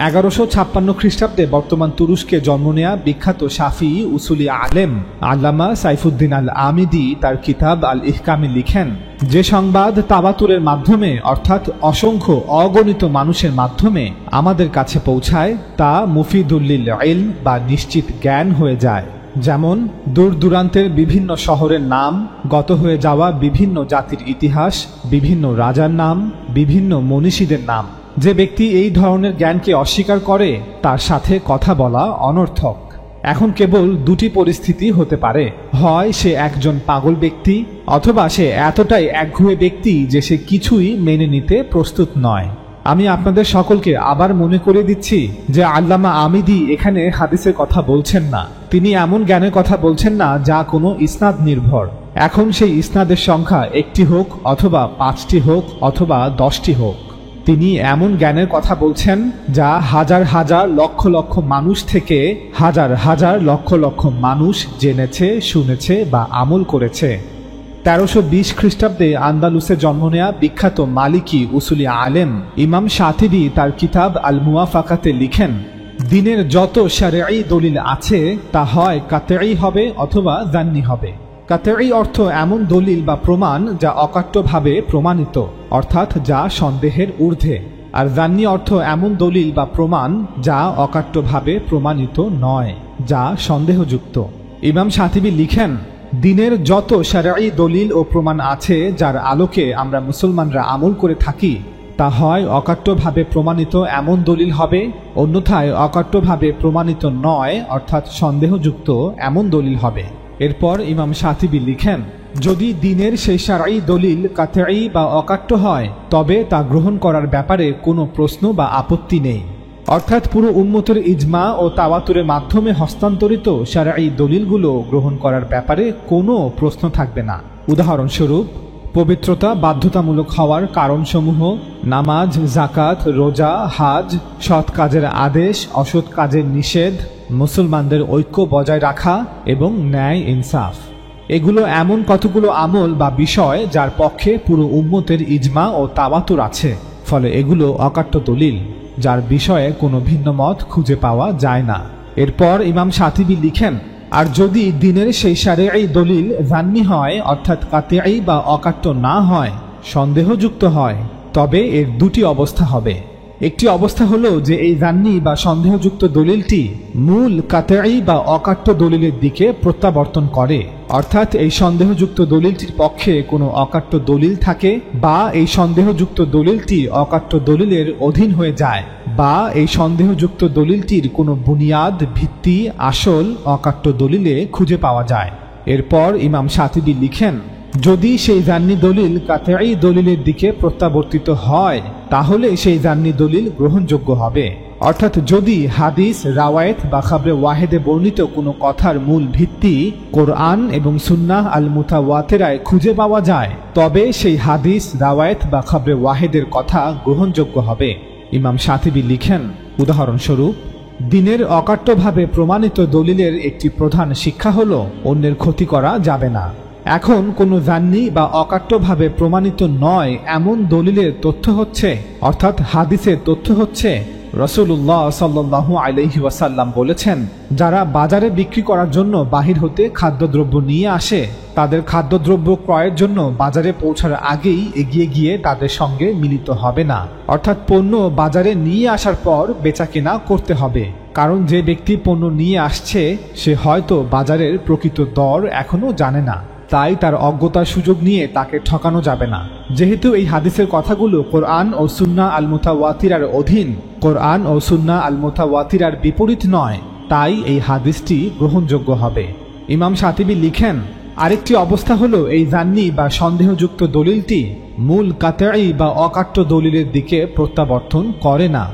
1156 খ্রিস্টাব্দে বর্তমান তুরস্কে জন্ম নেয়া বিখ্যাত শাফি উসুলি আলেম আল্লামা সাইফুদ্দিন আল আমিদি তার কিতাব আল ইহকামে লিখেন, যে সংবাদ তাওয়াতুরের মাধ্যমে অর্থাৎ অসংখ্য অগণিত মানুষের মাধ্যমে আমাদের কাছে পৌঁছায় তা মুফিদুল্লিল ইলম বা নিশ্চিত জ্ঞান হয়ে যায়। যেমন দূর দূরান্তের বিভিন্ন শহরের নাম, গত হয়ে যাওয়া বিভিন্ন জাতির ইতিহাস, বিভিন্ন রাজার নাম, বিভিন্ন মনীষীদের নাম। যে ব্যক্তি এই ধরনের জ্ঞানকে অস্বীকার করে তার সাথে কথা বলা অনর্থক। এখন কেবল দুটি পরিস্থিতি হতে পারে, হয় সে একজন পাগল ব্যক্তি অথবা সে এতটাই একঘুয়ে ব্যক্তি যে সে কিছুই মেনে নিতে প্রস্তুত নয়। আমি আপনাদের সকলকে আবার মনে করে দিচ্ছি যে আল্লামা আমিদি এখানে হাদিসের কথা বলছেন না, তিনি এমন জ্ঞানের কথা বলছেন না যা কোনো ইসনাদ নির্ভর। এখন সেই ইসনাদের সংখ্যা একটি হোক অথবা 5টি হোক অথবা 10টি হোক, তিনি এমন জ্ঞানের কথা বলছেন যা হাজার হাজার লক্ষ লক্ষ মানুষ থেকে হাজার হাজার লক্ষ লক্ষ মানুষ জেনেছে, শুনেছে বা আমল করেছে। 1320 খ্রিস্টাব্দে আন্দালুসে জন্ম নেয়া বিখ্যাত মালিকি উসুলি আলেম ইমাম শাতিবি তার কিতাব আল মুওয়াফাকাতে লিখেন, দিনের যত শারঈ দলিল আছে তা হয় কাতঈ হবে অথবা যান্নী হবে। কাতঈ অর্থ এমন দলিল বা প্রমাণ যা অকাট্যভাবে প্রমাণিত, অর্থাৎ যা সন্দেহের ঊর্ধ্বে। আর যান্নী অর্থ এমন দলিল বা প্রমাণ যা অকাট্যভাবে প্রমাণিত নয়, যা সন্দেহযুক্ত। ইমাম শাতিবি লিখেন, দিনের যত শারঈ দলিল ও প্রমাণ আছে যার আলোকে আমরা মুসলমানরা আমল করে থাকি তা হয় অকাট্যভাবে প্রমাণিত এমন দলিল হবে, অন্যথায় অকাট্যভাবে প্রমাণিত নয় অর্থাৎ সন্দেহযুক্ত এমন দলিল হবে। এরপর ইমাম শাতিবি লিখেন, যদি দিনের সেই শারঈ দলিল কাতঈ বা অকাট্য হয় তবে তা গ্রহণ করার ব্যাপারে কোনো প্রশ্ন বা আপত্তি নেই, অর্থাৎ পুরো উম্মতের ইজমা ও তাওয়াতুরের মাধ্যমে হস্তান্তরিত শারঈ দলিলগুলো গ্রহণ করার ব্যাপারে কোনো প্রশ্ন থাকবে না। উদাহরণস্বরূপ, পবিত্রতা বাধ্যতামূলক হওয়ার কারণসমূহ, নামাজ, যাকাত, রোজা, হাজ, সৎ কাজের আদেশ, অসৎ কাজের নিষেধ, মুসলমানদের ঐক্য বজায় রাখা এবং ন্যায় ইনসাফ, এগুলো এমন কতগুলো আমল বা বিষয় যার পক্ষে পুরো উম্মতের ইজমা ও তাওয়াতুর আছে, ফলে এগুলো অকাট্য দলিল যার বিষয়ে কোনো ভিন্ন মত খুঁজে পাওয়া যায় না। এরপর ইমাম শাতিবি লিখেন, আর যদি দিনের সেই শারঈ দলিল যান্নী হয় অর্থাৎ কাতঈ বা অকাট্য না হয়, সন্দেহযুক্ত হয়, তবে এর দুটি অবস্থা হবে। একটি অবস্থা হলো যে এই জান্নি বা সন্দেহযুক্ত দলিলটি মূল কাতঈ বা অকাট্য দলিলের দিকে প্রত্যাবর্তন করে, অর্থাৎ এই সন্দেহযুক্ত দলিলটির পক্ষে কোনো অকাট্য দলিল থাকে বা এই সন্দেহযুক্ত দলিলটি অকাট্য দলিলের অধীন হয়ে যায় বা এই সন্দেহযুক্ত দলিলটির কোনো বুনিয়াদ ভিত্তি আসল অকাট্য দলিলে খুঁজে পাওয়া যায়। এরপর ইমাম শাতিবী লিখেন, যদি সেই জান্নি দলিল কাতঈ দলিলের দিকে প্রত্যাবর্তিত হয় তাহলে সেই জান্নি দলিল গ্রহণযোগ্য হবে। অর্থাৎ যদি হাদিস, রাওয়ায়েত বা খাবরে ওয়াহেদে বর্ণিত কোনো কথার মূল ভিত্তি কোরআন এবং সুন্নাহ আল মুতাওয়াতিরায় খুঁজে পাওয়া যায় তবে সেই হাদিস, রাওয়ায়েত বা খাবরে ওয়াহেদের কথা গ্রহণযোগ্য হবে। ইমাম শাতিবী লিখেন, উদাহরণস্বরূপ, দ্বীনের অকাট্যভাবে প্রমাণিত দলিলের একটি প্রধান শিক্ষা হলো অন্যের ক্ষতি করা যাবে না। এখন কোনো জান্নি বা অকাট্যভাবে প্রমাণিত নয় এমন দলিলের তথ্য হচ্ছে, অর্থাৎ হাদিসের তথ্য হচ্ছে, রাসূলুল্লাহ সাল্লাল্লাহু আলাইহি ওয়াসাল্লাম বলেছেন, যারা বাজারে বিক্রি করার জন্য বাহির হতে খাদ্যদ্রব্য নিয়ে আসে তাদের খাদ্যদ্রব্য ক্রয়ের জন্য বাজারে পৌঁছার আগেই এগিয়ে গিয়ে তাদের সঙ্গে মিলিত হবে না। অর্থাৎ পণ্য বাজারে নিয়ে আসার পর বেচাকেনা করতে হবে, কারণ যে ব্যক্তি পণ্য নিয়ে আসছে সে হয়তো বাজারের প্রকৃত দর এখনো জানে না, তাই তার অজ্ঞতার সুযোগ নিয়ে তাকে ঠকানো যাবে না। যেহেতু এই হাদিসের কথাগুলো কোরআন ও সুন্নাহ আল মুতাওয়াতিরার অধীন, কোরআন ও সুন্নাহ আল মুতাওয়াতিরার বিপরীত নয়, তাই এই হাদিসটি গ্রহণযোগ্য হবে। ইমাম শাতিবী লিখেন, আরেকটি অবস্থা হলো এই জান্নি বা সন্দেহযুক্ত দলিলটি মূল কাতঈ বা অকাট্য দলিলের দিকে প্রত্যাবর্তন করে না।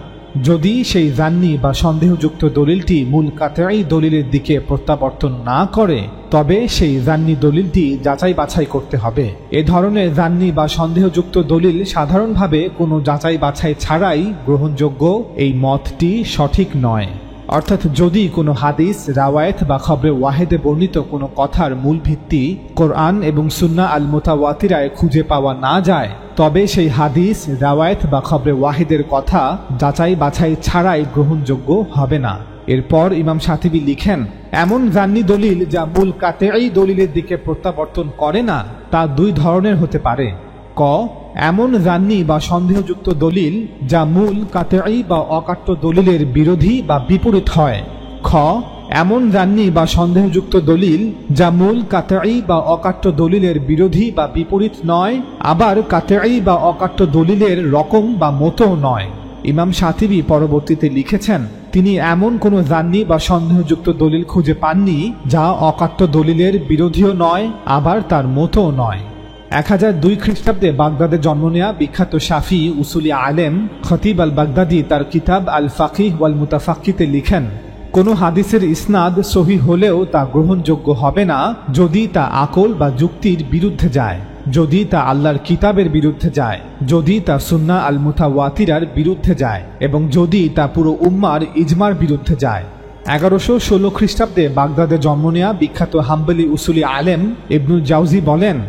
যদি সেই জান্নি বা সন্দেহযুক্ত দলিলটি মূল কাতঈ দলিলের দিকে প্রত্যাবর্তন না করে তবে সেই জান্নি দলিলটি যাচাই বাছাই করতে হবে। এ ধরনের জান্নি বা সন্দেহযুক্ত দলিল সাধারণভাবে কোনো যাচাই বাছাই ছাড়াই গ্রহণযোগ্য, এই মতটি সঠিক নয়। অর্থাৎ যদি কোনো হাদিস, রাওয়ায়েত বা খবরে ওয়াহেদে বর্ণিত কোনো কথার মূল ভিত্তি কোরআন এবং সুন্নাহ আল মুতাওয়াতিরায় খুঁজে পাওয়া না যায় তবে সেই হাদিস, রাওয়ায়েত বা খবরে ওয়াহেদের কথা যাচাই বাছাই ছাড়াই গ্রহণযোগ্য হবে না। এরপর ইমাম শাতিবী লিখেন, এমন জান্নি দলিল যা মূল কাতঈ দলিলের দিকে প্রত্যাবর্তন করে না তা দুই ধরনের হতে পারে। ক, এমন জান্নি বা সন্দেহযুক্ত দলিল যা মূল কাতঈ বা অকাট্য দলিলের বিরোধী বা বিপরীত হয়। খ, এমন জান্নি বা সন্দেহযুক্ত দলিল যা মূল কাতঈ বা অকাট্য দলিলের বিরোধী বা বিপরীত নয়, আবার কাতঈ বা অকাট্য দলিলের রকম বা মতো নয়। ইমাম শাতিবী পরবর্তীতে লিখেছেন, তিনি এমন কোনো জান্নি বা সন্দেহযুক্ত দলিল খুঁজে পাননি যা অকাট্য দলিলের বিরোধীও নয় আবার তার মতো নয়। 1002 খ্রিস্টাব্দে বাগদাদে জন্ম নেয়া বিখ্যাত শাফি উসুলি আলেম খতিব আল বাগদাদি তার কিতাব আল ফাকিহ ওয়াল মুতাফাক্কিতে লিখেন, কোনো হাদিসের ইসনাদ সহিহ হলেও তা গ্রহণযোগ্য হবে না যদি তা আকল বা যুক্তির বিরুদ্ধে যায়, যদি তা আল্লাহর কিতাবের বিরুদ্ধে যায়, যদি তা সুন্নাহ আল মুতাওয়াতিরার বিরুদ্ধে যায় এবং যদি তা পুরো উম্মার ইজমার বিরুদ্ধে যায়। 1116 খ্রিস্টাব্দে বাগদাদে জন্ম নেয়া বিখ্যাত হাম্বলি উসুলি আলেম ইবনুল জাওজি বলেন,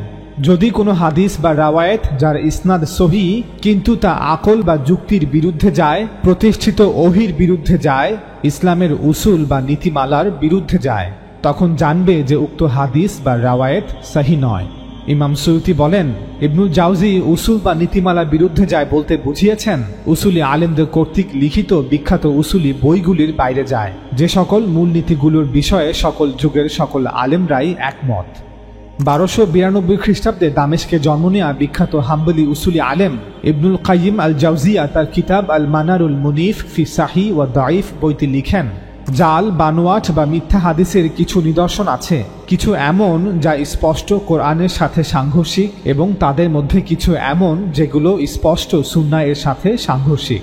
যদি কোনো হাদিস বা রাওয়ায়েত যার ইসনাদ সহিহ কিন্তু তা আকল বা যুক্তির বিরুদ্ধে যায়, প্রতিষ্ঠিত ওহীর বিরুদ্ধে যায়, ইসলামের উসুল বা নীতিমালার বিরুদ্ধে যায়, তখন জানবে যে উক্ত হাদিস বা রাওয়ায়েত সহিহ নয়। ইমাম সুয়ুতি বলেন, ইবনুল জাওজি উসুল বা নীতিমালার বিরুদ্ধে যায় বলতে বুঝিয়েছেন উসুলি আলেমদের কর্তৃক লিখিত বিখ্যাত উসুলি বইগুলির বাইরে যায়, যে সকল মূলনীতিগুলোর বিষয়ে সকল যুগের সকল আলেমরাই একমত। 1292 খ্রিস্টাব্দে দামেস্কে জন্ম নেয়া বিখ্যাত হাম্বলি উসুলি আলেম ইবনুল কাইয়িম আল জাওজিয়া তার কিতাব আল মানারুল মুনিফ ফি সাহিহ ওয়া দাঈফ বইতে লিখেন, জাল, বানোয়াট বা মিথ্যা হাদিসের কিছু নিদর্শন আছে, কিছু এমন যা স্পষ্ট কোরআনের সাথে সাংঘর্ষিক এবং তাদের মধ্যে কিছু এমন যেগুলো স্পষ্ট সুন্নাহ এর সাথে সাংঘর্ষিক।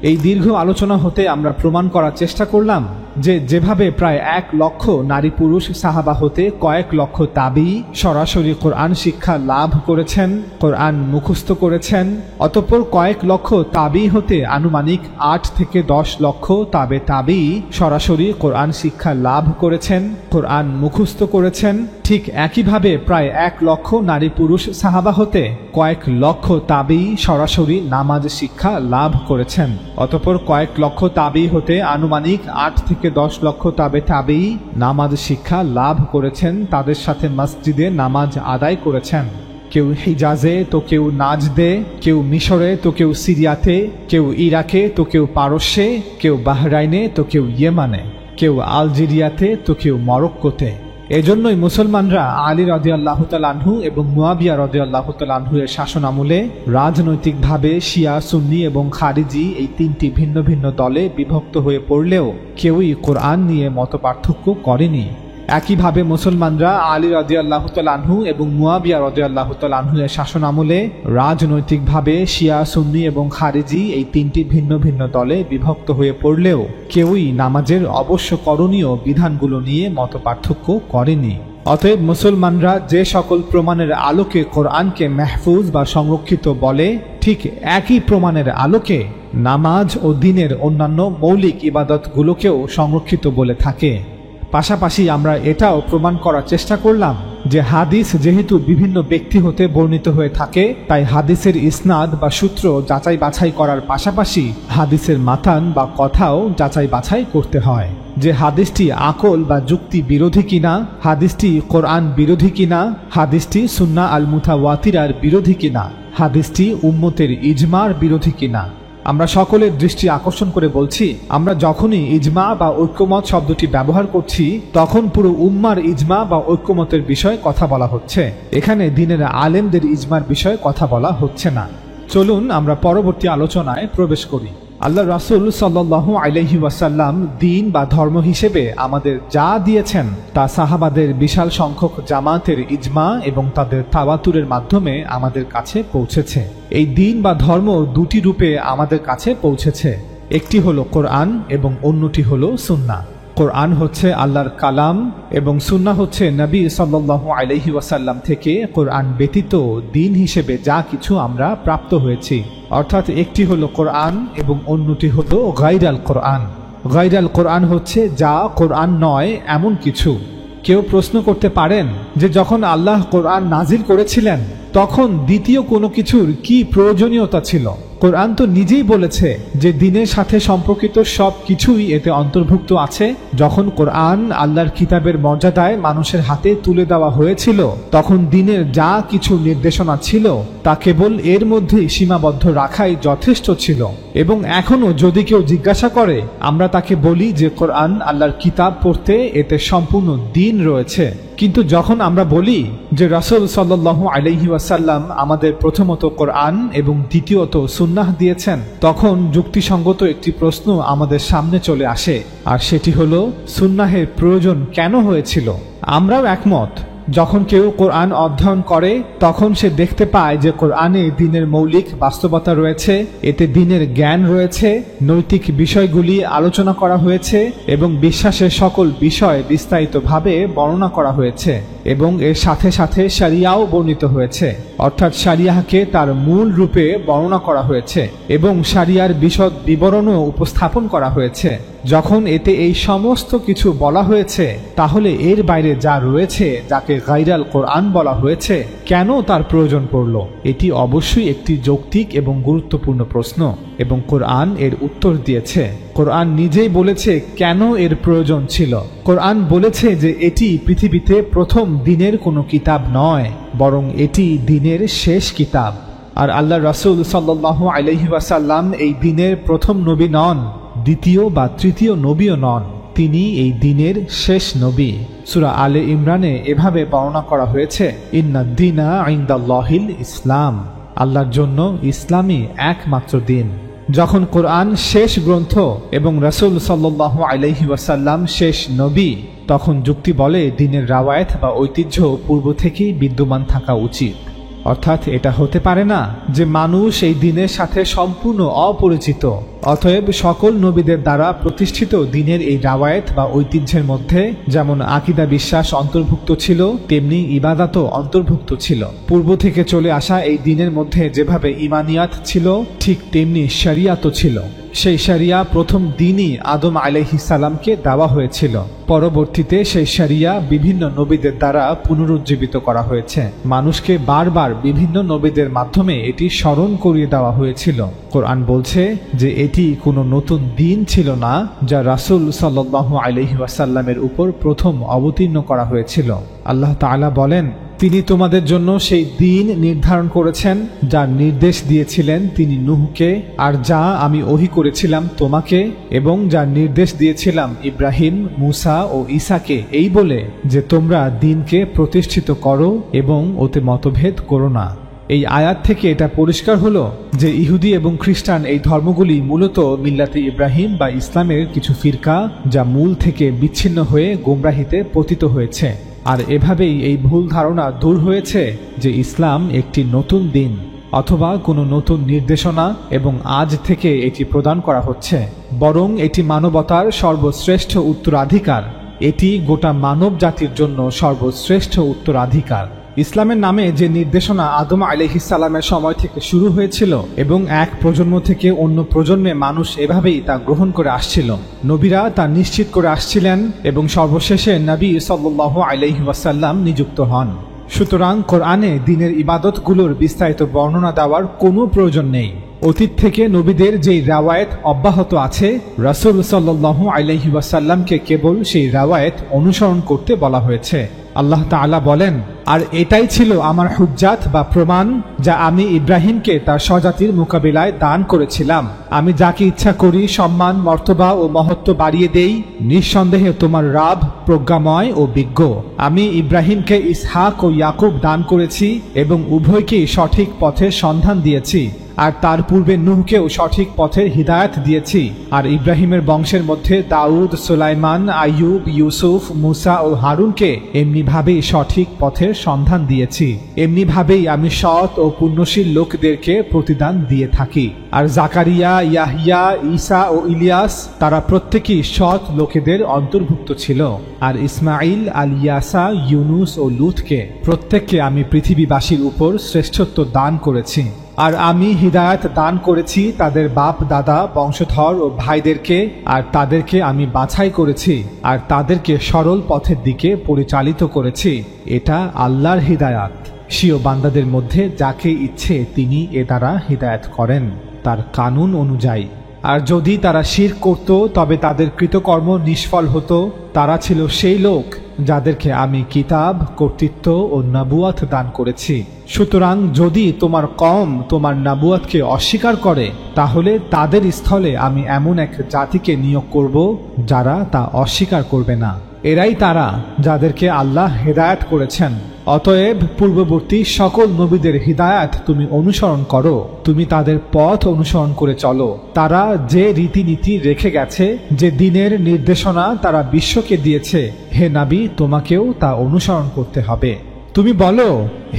এই দীর্ঘ আলোচনা হতে আমরা প্রমাণ করার চেষ্টা করলাম যে যেভাবে প্রায় 1 লক্ষ নারী পুরুষ সাহাবা হতে কয়েক লক্ষ তাবি সরাসরি কোরআন শিক্ষা লাভ করেছেন, কোরআন মুখস্থ করেছেন, অতঃপর কয়েক লক্ষ তাবি হতে আনুমানিক 8 থেকে 10 লক্ষ তাবি সরাসরি কোরআন শিক্ষা লাভ করেছেন, কোরআন মুখস্থ করেছেন, ঠিক একইভাবে প্রায় 1 লক্ষ নারী পুরুষ সাহাবা হতে কয়েক লক্ষ তাবি সরাসরি নামাজ শিক্ষা লাভ করেছেন, অতঃপর কয়েক লক্ষ তাবি হতে আনুমানিক 8 থেকে 10 লক্ষ তাবি নামাজ শিক্ষা লাভ করেছেন, তাদের সাথে মসজিদে নামাজ আদায় করেছেন। কেউ হিজাজে তো কেউ নাজদে, কেউ মিশরে তো কেউ সিরিয়াতে, কেউ ইরাকে তো কেউ পারস্যে, কেউ বাহরাইনে তো কেউ ইয়েমানে, কেউ আলজেরিয়াতে তো কেউ মরক্কোতে। এজন্যই মুসলমানরা আলী রাদিয়াল্লাহু তাআলা আনহু এবং মুয়াবিয়া রাদিয়াল্লাহু তাআলা আনহু এর শাসন আমলে রাজনৈতিকভাবে শিয়া, সুন্নি এবং খারিজি এই তিনটি ভিন্ন ভিন্ন দলে বিভক্ত হয়ে পড়লেও কেউই কোরআন নিয়ে মতপার্থক্য করেনি। একইভাবে মুসলমানরা আলী রাদিয়াল্লাহু তাআলা আনহু এবং মুয়াবিয়া রাদিয়াল্লাহু তাআলা আনহু এর শাসন আমলে রাজনৈতিকভাবে শিয়া, সুন্নি এবং খারিজি এই তিনটি ভিন্ন ভিন্ন দলে বিভক্ত হয়ে পড়লেও কেউই নামাজের অবশ্য করণীয় বিধানগুলো নিয়ে মতপার্থক্য করেনি। অতএব মুসলমানরা যে সকল প্রমাণের আলোকে কোরআনকে মাহফুজ বা সংরক্ষিত বলে, ঠিক একই প্রমাণের আলোকে নামাজ ও দ্বীনের অন্যান্য মৌলিক ইবাদতগুলোকেও সংরক্ষিত বলে থাকে। পাশাপাশি আমরা এটাও প্রমাণ করার চেষ্টা করলাম যে হাদিস যেহেতু বিভিন্ন ব্যক্তি হতে বর্ণিত হয়ে থাকে, তাই হাদিসের ইসনাদ বা সূত্র যাচাই বাছাই করার পাশাপাশি হাদিসের মাতান বা কথাও যাচাই বাছাই করতে হয়, যে হাদিসটি আকল বা যুক্তি বিরোধী কিনা, হাদিসটি কোরআন বিরোধী কিনা, হাদিসটি সুন্নাহ আল মুতাওয়াতিরার বিরোধী কিনা, হাদিসটি উম্মতের ইজমার বিরোধী কিনা। আমরা সকলের দৃষ্টি আকর্ষণ করে বলছি, আমরা যখনই ইজমা বা ঐক্যমত শব্দটি ব্যবহার করছি তখন পুরো উম্মার ইজমা বা ঐক্যমতের বিষয়ে কথা বলা হচ্ছে, এখানে দ্বীনের আলেমদের ইজমার বিষয়ে কথা বলা হচ্ছে না। চলুন আমরা পরবর্তী আলোচনায় প্রবেশ করি। আল্লাহ রাসূল সাল্লাল্লাহু আলাইহি ওয়াসাল্লাম দ্বীন বা ধর্ম হিসেবে আমাদের যা দিয়েছেন তা সাহাবাদের বিশাল সংখ্যক জামাতের ইজমা এবং তাদের তাওয়াতুরের মাধ্যমে আমাদের কাছে পৌঁছেছে। এই দ্বীন বা ধর্ম দুটি রূপে আমাদের কাছে পৌঁছেছে, একটি হলো কোরআন এবং অন্যটি হলো সুন্নাহ। কোরআন হচ্ছে আল্লাহর কালাম এবং সুন্নাহ হচ্ছে নবী সাল্লাল্লাহু আলাইহি ওয়াসাল্লাম থেকে কোরআন ব্যতীত দ্বীন হিসেবে যা কিছু আমরা প্রাপ্ত হয়েছি। অর্থাৎ একটি হলো কোরআন এবং অন্যটি হলো গায়রাল কোরআন। গায়রাল কোরআন হচ্ছে যা কোরআন নয় এমন কিছু। কেউ প্রশ্ন করতে পারেন যে যখন আল্লাহ কোরআন নাজিল করেছিলেন তখন দ্বিতীয় কোনো কিছুর কি প্রয়োজনীয়তা ছিল? কোরআন তো নিজেই বলেছে যে দ্বীনের সাথে সম্পর্কিত সব কিছুই এতে অন্তর্ভুক্ত আছে। যখন কোরআন আল্লাহর কিতাবের মর্যাদায় মানুষের হাতে তুলে দেওয়া হয়েছিল তখন দ্বীনের যা কিছু নির্দেশনা ছিল তা কেবল এর মধ্যেই সীমাবদ্ধ রাখাই যথেষ্ট ছিল। এবং এখনো যদি কেউ জিজ্ঞাসা করে আমরা তাকে বলি যে কোরআন আল্লাহর কিতাব পড়তে এতে সম্পূর্ণ দ্বীন রয়েছে। কিন্তু যখন আমরা বলি যে রাসূল সাল্লাল্লাহু আলাইহি ওয়াসাল্লাম আমাদের প্রথমত কোরআন এবং দ্বিতীয়ত সুন্নাহ দিয়েছেন, তখন যুক্তিসঙ্গত একটি প্রশ্ন আমাদের সামনে চলে আসে, আর সেটি হলো সুন্নাহের প্রয়োজন কেন হয়েছিল? আমরাও একমত। যখন কেউ কোরআন অধ্যয়ন করে তখন সে দেখতে পায় যে কোরআনে দ্বীনের মৌলিক বাস্তবতা রয়েছে, এতে দ্বীনের জ্ঞান রয়েছে, নৈতিক বিষয়গুলি আলোচনা করা হয়েছে এবং বিশ্বাসের সকল বিষয় বিস্তারিতভাবে বর্ণনা করা হয়েছে এবং এর সাথে সাথে শরিয়াও বর্ণিত হয়েছে। অর্থাৎ শরিয়াহকে তার মূল রূপে বর্ণনা করা হয়েছে এবং শরিয়ার বিশদ বিবরণও উপস্থাপন করা হয়েছে। যখন এতে এই সমস্ত কিছু বলা হয়েছে তাহলে এর বাইরে যা রয়েছে যাকে গায়রাল কোরআন বলা হয়েছে কেন তার প্রয়োজন পড়ল? এটি অবশ্যই একটি যৌক্তিক এবং গুরুত্বপূর্ণ প্রশ্ন এবং কোরআন এর উত্তর দিয়েছে। কোরআন নিজেই বলেছে কেন এর প্রয়োজন ছিল। কোরআন বলেছে যে এটি পৃথিবীতে প্রথম দ্বীনের কোনো কিতাব নয়, বরং এটি দ্বীনের শেষ কিতাব। আর আল্লাহ রাসূল সাল্লাল্লাহু আলাইহি ওয়াসাল্লাম এই দ্বীনের প্রথম নবী নন, দ্বিতীয় বা তৃতীয় নবীও নন, তিনি এই দ্বীনের শেষ নবী। সূরা আলে ইমরানে এভাবে বর্ণনা করা হয়েছে, ইন্নাদ দীনা ইনদাল্লাহিল ইসলাম, আল্লাহর জন্য ইসলামই একমাত্র দ্বীন। যখন কোরআন শেষ গ্রন্থ এবং রাসূল সাল্লাল্লাহু আলাইহি ওয়াসাল্লাম শেষ নবী, তখন যুক্তি বলে দ্বীনের রাওয়ায়াত বা ঐতিহ্য পূর্ব থেকেই বিদ্যমান থাকা উচিত। অর্থাৎ এটা হতে পারে না যে মানুষ এই দ্বীনের সাথে সম্পূর্ণ অপরিচিত। অতএব সকল নবীদের দ্বারা প্রতিষ্ঠিত দ্বীনের এই রাওয়ায়াত বা ঐতিহ্যের মধ্যে যেমন আকীদা বিশ্বাস অন্তর্ভুক্ত ছিল, তেমনি ইবাদতও অন্তর্ভুক্ত ছিল। পূর্ব থেকে চলে আসা এই দ্বীনের মধ্যে যেভাবে ঈমানিয়াত ছিল, ঠিক তেমনি শরিয়াতও ছিল। সেই শরিয়া প্রথম দিনই আদম আলাইহিস সালামকে দেওয়া হয়েছিল। পরবর্তীতে সেই শরিয়া বিভিন্ন নবীদের দ্বারা পুনরুজ্জীবিত করা হয়েছে। মানুষকে বারবার বিভিন্ন নবীদের মাধ্যমে এটি স্মরণ করিয়ে দেওয়া হয়েছিল। কোরআন বলছে যে এটি কোনো নতুন দিন ছিল না, যা রাসূল সাল্লাল্লাহু আলাইহি ওয়াসাল্লামের উপর প্রথম অবতীর্ণ করা হয়েছিল। আল্লাহ তাআলা বলেন, তিনি তোমাদের জন্য সেই দিন নির্ধারণ করেছেন যার নির্দেশ দিয়েছিলেন তিনি নূহকে, আর যা আমি ওহী করেছিলাম তোমাকে এবং যার নির্দেশ দিয়েছিলাম ইব্রাহিম, মূসা ও ঈসাকে, এই বলে যে তোমরা দ্বীনকে প্রতিষ্ঠিত করো এবং ওতে মতভেদ করো না। এই আয়াত থেকে এটা পরিষ্কার হলো যে ইহুদি এবং খ্রিস্টান এই ধর্মগুলি মূলত মিল্লাতে ইব্রাহিম বা ইসলামের কিছু ফিরকা, যা মূল থেকে বিচ্ছিন্ন হয়ে গোমরাহিতে পতিত হয়েছে। আর এভাবেই এই ভুল ধারণা দূর হয়েছে যে ইসলাম একটি নতুন দিন অথবা কোনো নতুন নির্দেশনা এবং আজ থেকে এটি প্রদান করা হচ্ছে, বরং এটি মানবতার সর্বশ্রেষ্ঠ উত্তরাধিকার। এটি গোটা মানব জাতির জন্য সর্বশ্রেষ্ঠ উত্তরাধিকার। ইসলামের নামে যে নির্দেশনা আদম আলাইহিস সালামের সময় থেকে শুরু হয়েছিল এবং এক প্রজন্ম থেকে অন্য প্রজন্মে মানুষ এভাবেই তা গ্রহণ করে আসছিল, নবীরা তা নিশ্চিত করে আসছিলেন এবং সর্বশেষে নবী সাল্লাল্লাহু আলাইহি ওয়াসাল্লাম নিযুক্ত হন। সুতরাং কোরআনে দ্বীনের ইবাদতগুলোর বিস্তারিত বর্ণনা দেওয়ার কোনো প্রয়োজন নেই। অতীত থেকে নবীদের যেই রাওয়ায়েত অব্যাহত আছে, রাসূল সাল্লাল্লাহু আলাইহি ওয়াসাল্লামকে কেবল সেই রাওয়ায়েত অনুসরণ করতে বলা হয়েছে। আল্লাহ তাআলা বলেন, আর এটাই ছিল আমার হুজ্জাত বা প্রমাণ যা আমি ইব্রাহিমকে তার স্বজাতির মোকাবিলায় দান করেছিলাম। আমি যাকে ইচ্ছা করি সম্মান, মর্তবা ও মহত্ব বাড়িয়ে দেই। নিঃসন্দেহে তোমার রব প্রজ্ঞাময় ও বিজ্ঞ। আমি ইব্রাহিমকে ইসহাক ও ইয়াকুব দান করেছি এবং উভয়কেই সঠিক পথের সন্ধান দিয়েছি, আর তার পূর্বে নূহকেও সঠিক পথের হিদায়াত দিয়েছি। আর ইব্রাহিমের বংশের মধ্যে দাউদ, সুলাইমান, আইয়ুব, ইউসুফ, মূসা ও হারুনকে এমনিভাবেই সঠিক পথের সন্ধান দিয়েছি। এমনিভাবেই আমি সৎ ও পুণ্যশীল লোকদেরকে প্রতিদান দিয়ে থাকি। আর জাকারিয়া, ইয়াহিয়া, ঈসা ও ইলিয়াস তারা প্রত্যেকেই সৎ লোকেদের অন্তর্ভুক্ত ছিল। আর ইসমাইল, আলিয়াসা, ইউনুস ও লূতকে প্রত্যেককে আমি পৃথিবীবাসীর উপর শ্রেষ্ঠত্ব দান করেছি। আর আমি হিদায়াত দান করেছি তাদের বাপ দাদা, বংশধর ও ভাইদেরকে, আর তাদেরকে আমি বাছাই করেছি আর তাদেরকে সরল পথের দিকে পরিচালিত করেছি। এটা আল্লাহর হিদায়াত। স্বীয় বান্দাদের মধ্যে যাকে ইচ্ছে তিনি এ দ্বারা হিদায়াত করেন তার কানুন অনুযায়ী। আর যদি তারা শিরক করত তবে তাদের কৃতকর্ম নিষ্ফল হতো। তারা ছিল সেই লোক যাদেরকে আমি কিতাব, কর্তৃত্ব ও নবুয়াত দান করেছি। সুতরাং যদি তোমার কওম তোমার নবুয়াতকে অস্বীকার করে, তাহলে তাদের স্থলে আমি এমন এক জাতিকে নিয়োগ করব যারা তা অস্বীকার করবে না। এরাই তারা যাদেরকে আল্লাহ হেদায়েত করেছেন। অতএব পূর্ববর্তী সকল নবীদের হিদায়াত তুমি অনুসরণ করো, তুমি তাদের পথ অনুসরণ করে চলো। তারা যে রীতিনীতি রেখে গেছে, যে দ্বীনের নির্দেশনা তারা বিশ্বকে দিয়েছে, হে নবী তোমাকেও তা অনুসরণ করতে হবে। তুমি বলো,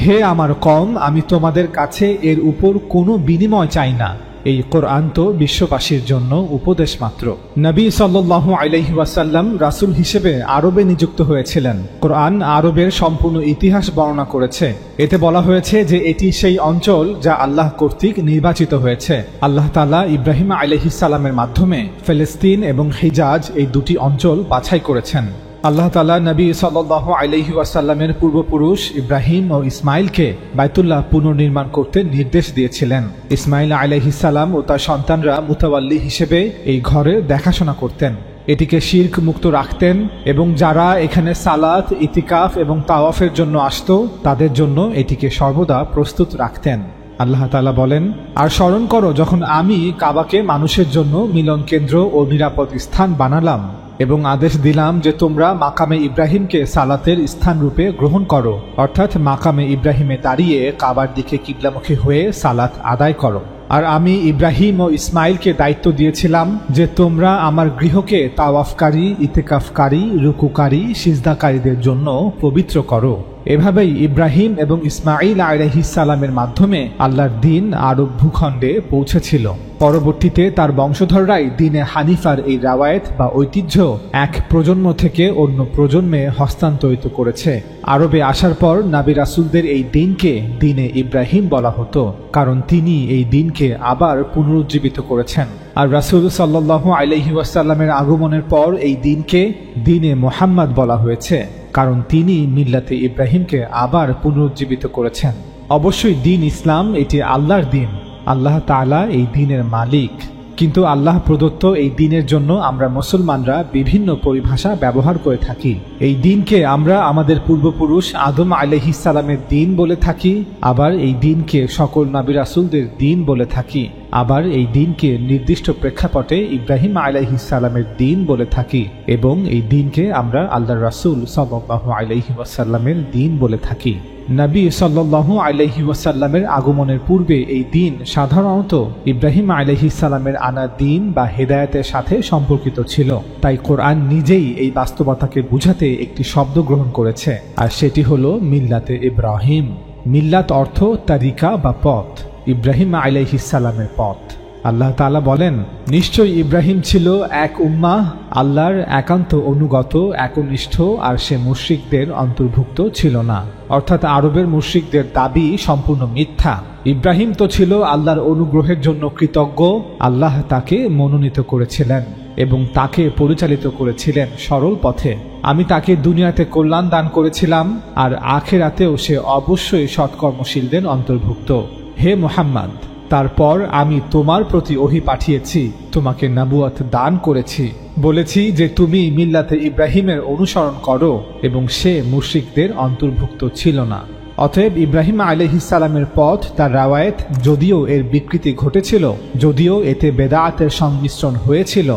হে আমার কওম, আমি তোমাদের কাছে এর উপর কোনো বিনিময় চাই না। এই কোরআন তো বিশ্ববাসীর জন্য উপদেশ মাত্র। নবী সাল্লাল্লাহু আলাইহি ওয়াসাল্লাম রাসূল হিসেবে আরবে নিযুক্ত হয়েছিলেন। কোরআন আরবের সম্পূর্ণ ইতিহাস বর্ণনা করেছে। এতে বলা হয়েছে যে এটি সেই অঞ্চল যা আল্লাহ কর্তৃক নির্বাচিত হয়েছে। আল্লাহ তাআলা ইব্রাহিম আলাইহিস সালামের মাধ্যমে ফিলিস্তিন এবং হিজাজ এই দুটি অঞ্চল বাছাই করেছেন। আল্লাহ তাআলা নবী সাল্লাল্লাহু আলাইহি ওয়াসাল্লামের পূর্বপুরুষ ইব্রাহিম ও ইসমাইলকে বাইতুল্লাহ পুনর্নির্মাণ করতে নির্দেশ দিয়েছিলেন। ইসমাইল আলাইহিস সালাম ও তার সন্তানরা মুতাওয়াল্লি হিসেবে এই ঘরের দেখাশোনা করতেন, এটিকে শিরক মুক্ত রাখতেন এবং যারা এখানে সালাত, ইতিকাফ এবং তাওয়াফের জন্য আসত তাদের জন্য এটিকে সর্বদা প্রস্তুত রাখতেন। আল্লাহ তাআলা বলেন, আর স্মরণ করো যখন আমি কাবাকে মানুষের জন্য মিলন কেন্দ্র ও নিরাপদ স্থান বানালাম এবং আদেশ দিলাম যে তোমরা মাকামে ইব্রাহিমকে সালাতের স্থান রূপে গ্রহণ করো, অর্থাৎ মাকামে ইব্রাহিমে দাঁড়িয়ে কাবার দিকে কিবলামুখী হয়ে সালাত আদায় করো। আর আমি ইব্রাহিম ও ইসমাইলকে দায়িত্ব দিয়েছিলাম যে তোমরা আমার গৃহকে তাওয়াফকারী, ইতিকাফকারী, রুকুকারী, সিজদাকারীদের জন্য পবিত্র করো। এভাবেই ইব্রাহিম এবং ইসমাইল আলাইহিস সালামের মাধ্যমে আল্লাহর দ্বীন আরব ভূখণ্ডে পৌঁছেছিল। পরবর্তীতে তার বংশধররাই দ্বীনে হানিফার এই রাওয়ায়েত বা ঐতিহ্য এক প্রজন্ম থেকে অন্য প্রজন্মে হস্তান্তরিত করেছে। আরবে আসার পর নবী রাসূলদের এই দ্বীনকে দ্বীনে ইব্রাহিম বলা হতো, কারণ তিনি এই দ্বীনকে আবার পুনরুজ্জীবিত করেছেন। আর রাসূল সাল্লাল্লাহু আলাইহি ওয়াসাল্লামের আগমনের পর এই দ্বীনকে দ্বীনে মুহাম্মদ বলা হয়েছে, কারণ তিনি মিল্লাতে ইব্রাহিমকে আবার পুনরুজ্জীবিত করেছেন। অবশ্যই দ্বীন ইসলাম এটি আল্লাহর দ্বীন। আল্লাহ তাআলা এই দ্বীনের মালিক। কিন্তু আল্লাহ প্রদত্ত এই দিনের জন্য আমরা মুসলমানরা বিভিন্ন পরিভাষা ব্যবহার করে থাকি। এই দিনকে আমরা আমাদের পূর্বপুরুষ আদম আলাইহিস সালামের দিন বলে থাকি, আবার এই দিনকে সকল নবী রাসূলদের দিন বলে থাকি, আবার এই দিনকে নির্দিষ্ট প্রেক্ষাপটে ইব্রাহিম আলাইহিস সালামের দিন বলে থাকি, এবং এই দিনকে আমরা আল্লাহর রাসূল সাল্লাল্লাহু আলাইহি ওয়াসাল্লামের দিন বলে থাকি। নবী সাল্লাল্লাহু আলাইহি ওয়াসাল্লামের আগমনের পূর্বে এই দিন সাধারণত ইব্রাহিম আলাইহিস সালামের আনা দিন বা হেদায়েতের সাথে সম্পর্কিত ছিল। তাই কোরআন নিজেই এই বাস্তবতাকে বুঝাতে একটি শব্দ গ্রহণ করেছে, আর সেটি হলো মিল্লাতে ইব্রাহিম। মিল্লাত অর্থ তারিকা বা পথ, ইব্রাহিম আলাইহিস সালামের পথ। আল্লাহ তাআলা বলেন, নিশ্চয় ইব্রাহিম ছিল এক উম্মাহ, আল্লাহর একান্ত অনুগত, একনিষ্ঠ, আর সে মুশরিকদের অন্তর্ভুক্ত ছিল না। অর্থাৎ আরবের মুশরিকদের দাবি সম্পূর্ণ মিথ্যা। ইব্রাহিম তো ছিল আল্লাহর অনুগ্রহের জন্য কৃতজ্ঞ। আল্লাহ তাকে মনোনীত করেছিলেন এবং তাকে পরিচালিত করেছিলেন সরল পথে। আমি তাকে দুনিয়াতে কল্যাণ দান করেছিলাম, আর আখিরাতেও সে অবশ্যই সৎকর্মশীলদের অন্তর্ভুক্ত। হে মুহাম্মদ, তারপর আমি তোমার প্রতি ওহী পাঠিয়েছি, তোমাকে নবুয়ত দান করেছি, বলেছি যে তুমি মিল্লাতে ইব্রাহিমের অনুসরণ করো, এবং সে মুশরিকদের অন্তর্ভুক্ত ছিল না। অতএব ইব্রাহিম আলাইহিস সালামের পথ, তার রাওয়ায়েত, যদিও এর বিকৃতি ঘটেছিল, যদিও এতে বেদাআতের সংমিশ্রণ হয়েছিল,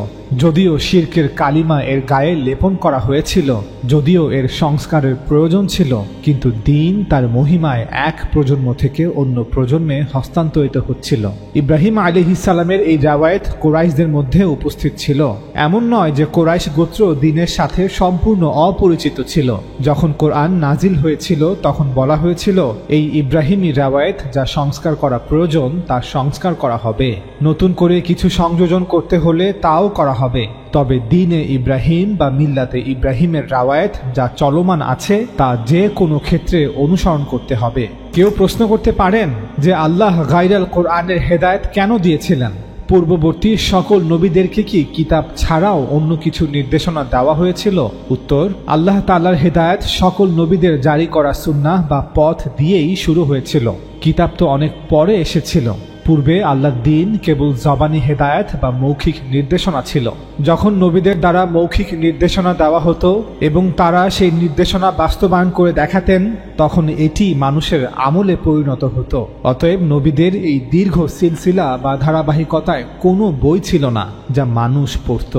যদিও শিরকের কালিমা এর গায়ে লেপন করা হয়েছিল, যদিও এর সংস্কারের প্রয়োজন ছিল, কিন্তু দিন তার মহিমায় এক প্রজন্ম থেকে অন্য প্রজন্মে হস্তান্তরিত হচ্ছিল। ইব্রাহিম আলাইহিস সালামের এই রাওয়ায়েত কুরাইশদের মধ্যে উপস্থিত ছিল। এমন নয় যে কুরাইশ গোত্র দিনের সাথে সম্পূর্ণ অপরিচিত ছিল। যখন কোরআন নাজিল হয়েছিল তখন বলা হয়েছিল, এই ইব্রাহিমী রাওয়ায়েত যা সংস্কার করা প্রয়োজন তা সংস্কার করা হবে, নতুন করে কিছু সংযোজন করতে হলে তাও করা হবে। তবে দিনে ইব্রাহিম বা মিল্লাতে ইব্রাহিমের রাওয়ায়েত যা চলমান আছে তা যে কোনো ক্ষেত্রে অনুসরণ করতে হবে। কেউ প্রশ্ন করতে পারেন যে আল্লাহ গায়রাল কোরআনের হেদায়েত কেন দিয়েছিলেন? পূর্ববর্তী সকল নবীদেরকে কি কিতাব ছাড়াও অন্য কিছু নির্দেশনা দেওয়া হয়েছিল? উত্তর, আল্লাহ তাআলার হেদায়েত সকল নবীদের জারি করা সুন্নাহ বা পথ দিয়েই শুরু হয়েছিল। কিতাব তো অনেক পরে এসেছিল। পূর্বে আল্লাহর দ্বীন কেবল জবানি হেদায়েত বা মৌখিক নির্দেশনা ছিল। যখন নবীদের দ্বারা মৌখিক নির্দেশনা দেওয়া হতো এবং তারা সেই নির্দেশনা বাস্তবায়ন করে দেখাতেন, তখন এটি মানুষের আমলে পরিণত হতো। অতএব নবীদের এই দীর্ঘ সিলসিলা বা ধারাবাহিকতায় কোনো বই ছিল না যা মানুষ পড়ত।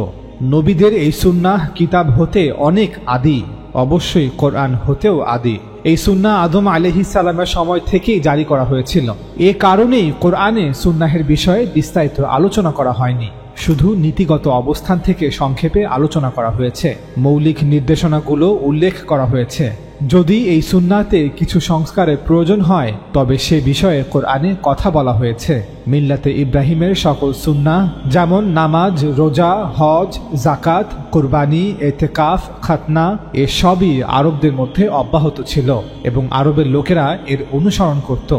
নবীদের এই সুন্নাহ কিতাব হতে অনেক আদি, অবশ্যই কোরআন হতেও আদি। এই সুন্নাহ আদম আলাইহিস সালামের সময় থেকেই জারি করা হয়েছিল। এ কারণেই কোরআনে সুন্নাহের বিষয়ে বিস্তারিত আলোচনা করা হয়নি, শুধু নীতিগত অবস্থান থেকে সংক্ষেপে আলোচনা করা হয়েছে। মৌলিক নির্দেশনাগুলো উল্লেখ করা হয়েছে। যদি এই সুন্নাতে কিছু সংস্কারের প্রয়োজন হয় তবে সে বিষয়ে কোরআনে কথা বলা হয়েছে। মিল্লাতে ইব্রাহিমের সকল সুন্নাহ, যেমন নামাজ, রোজা, হজ, জাকাত, কুরবানি, এতেকাফ, খাতনা, এসবই আরবদের মধ্যে অব্যাহত ছিল এবং আরবের লোকেরা এর অনুসরণ করত,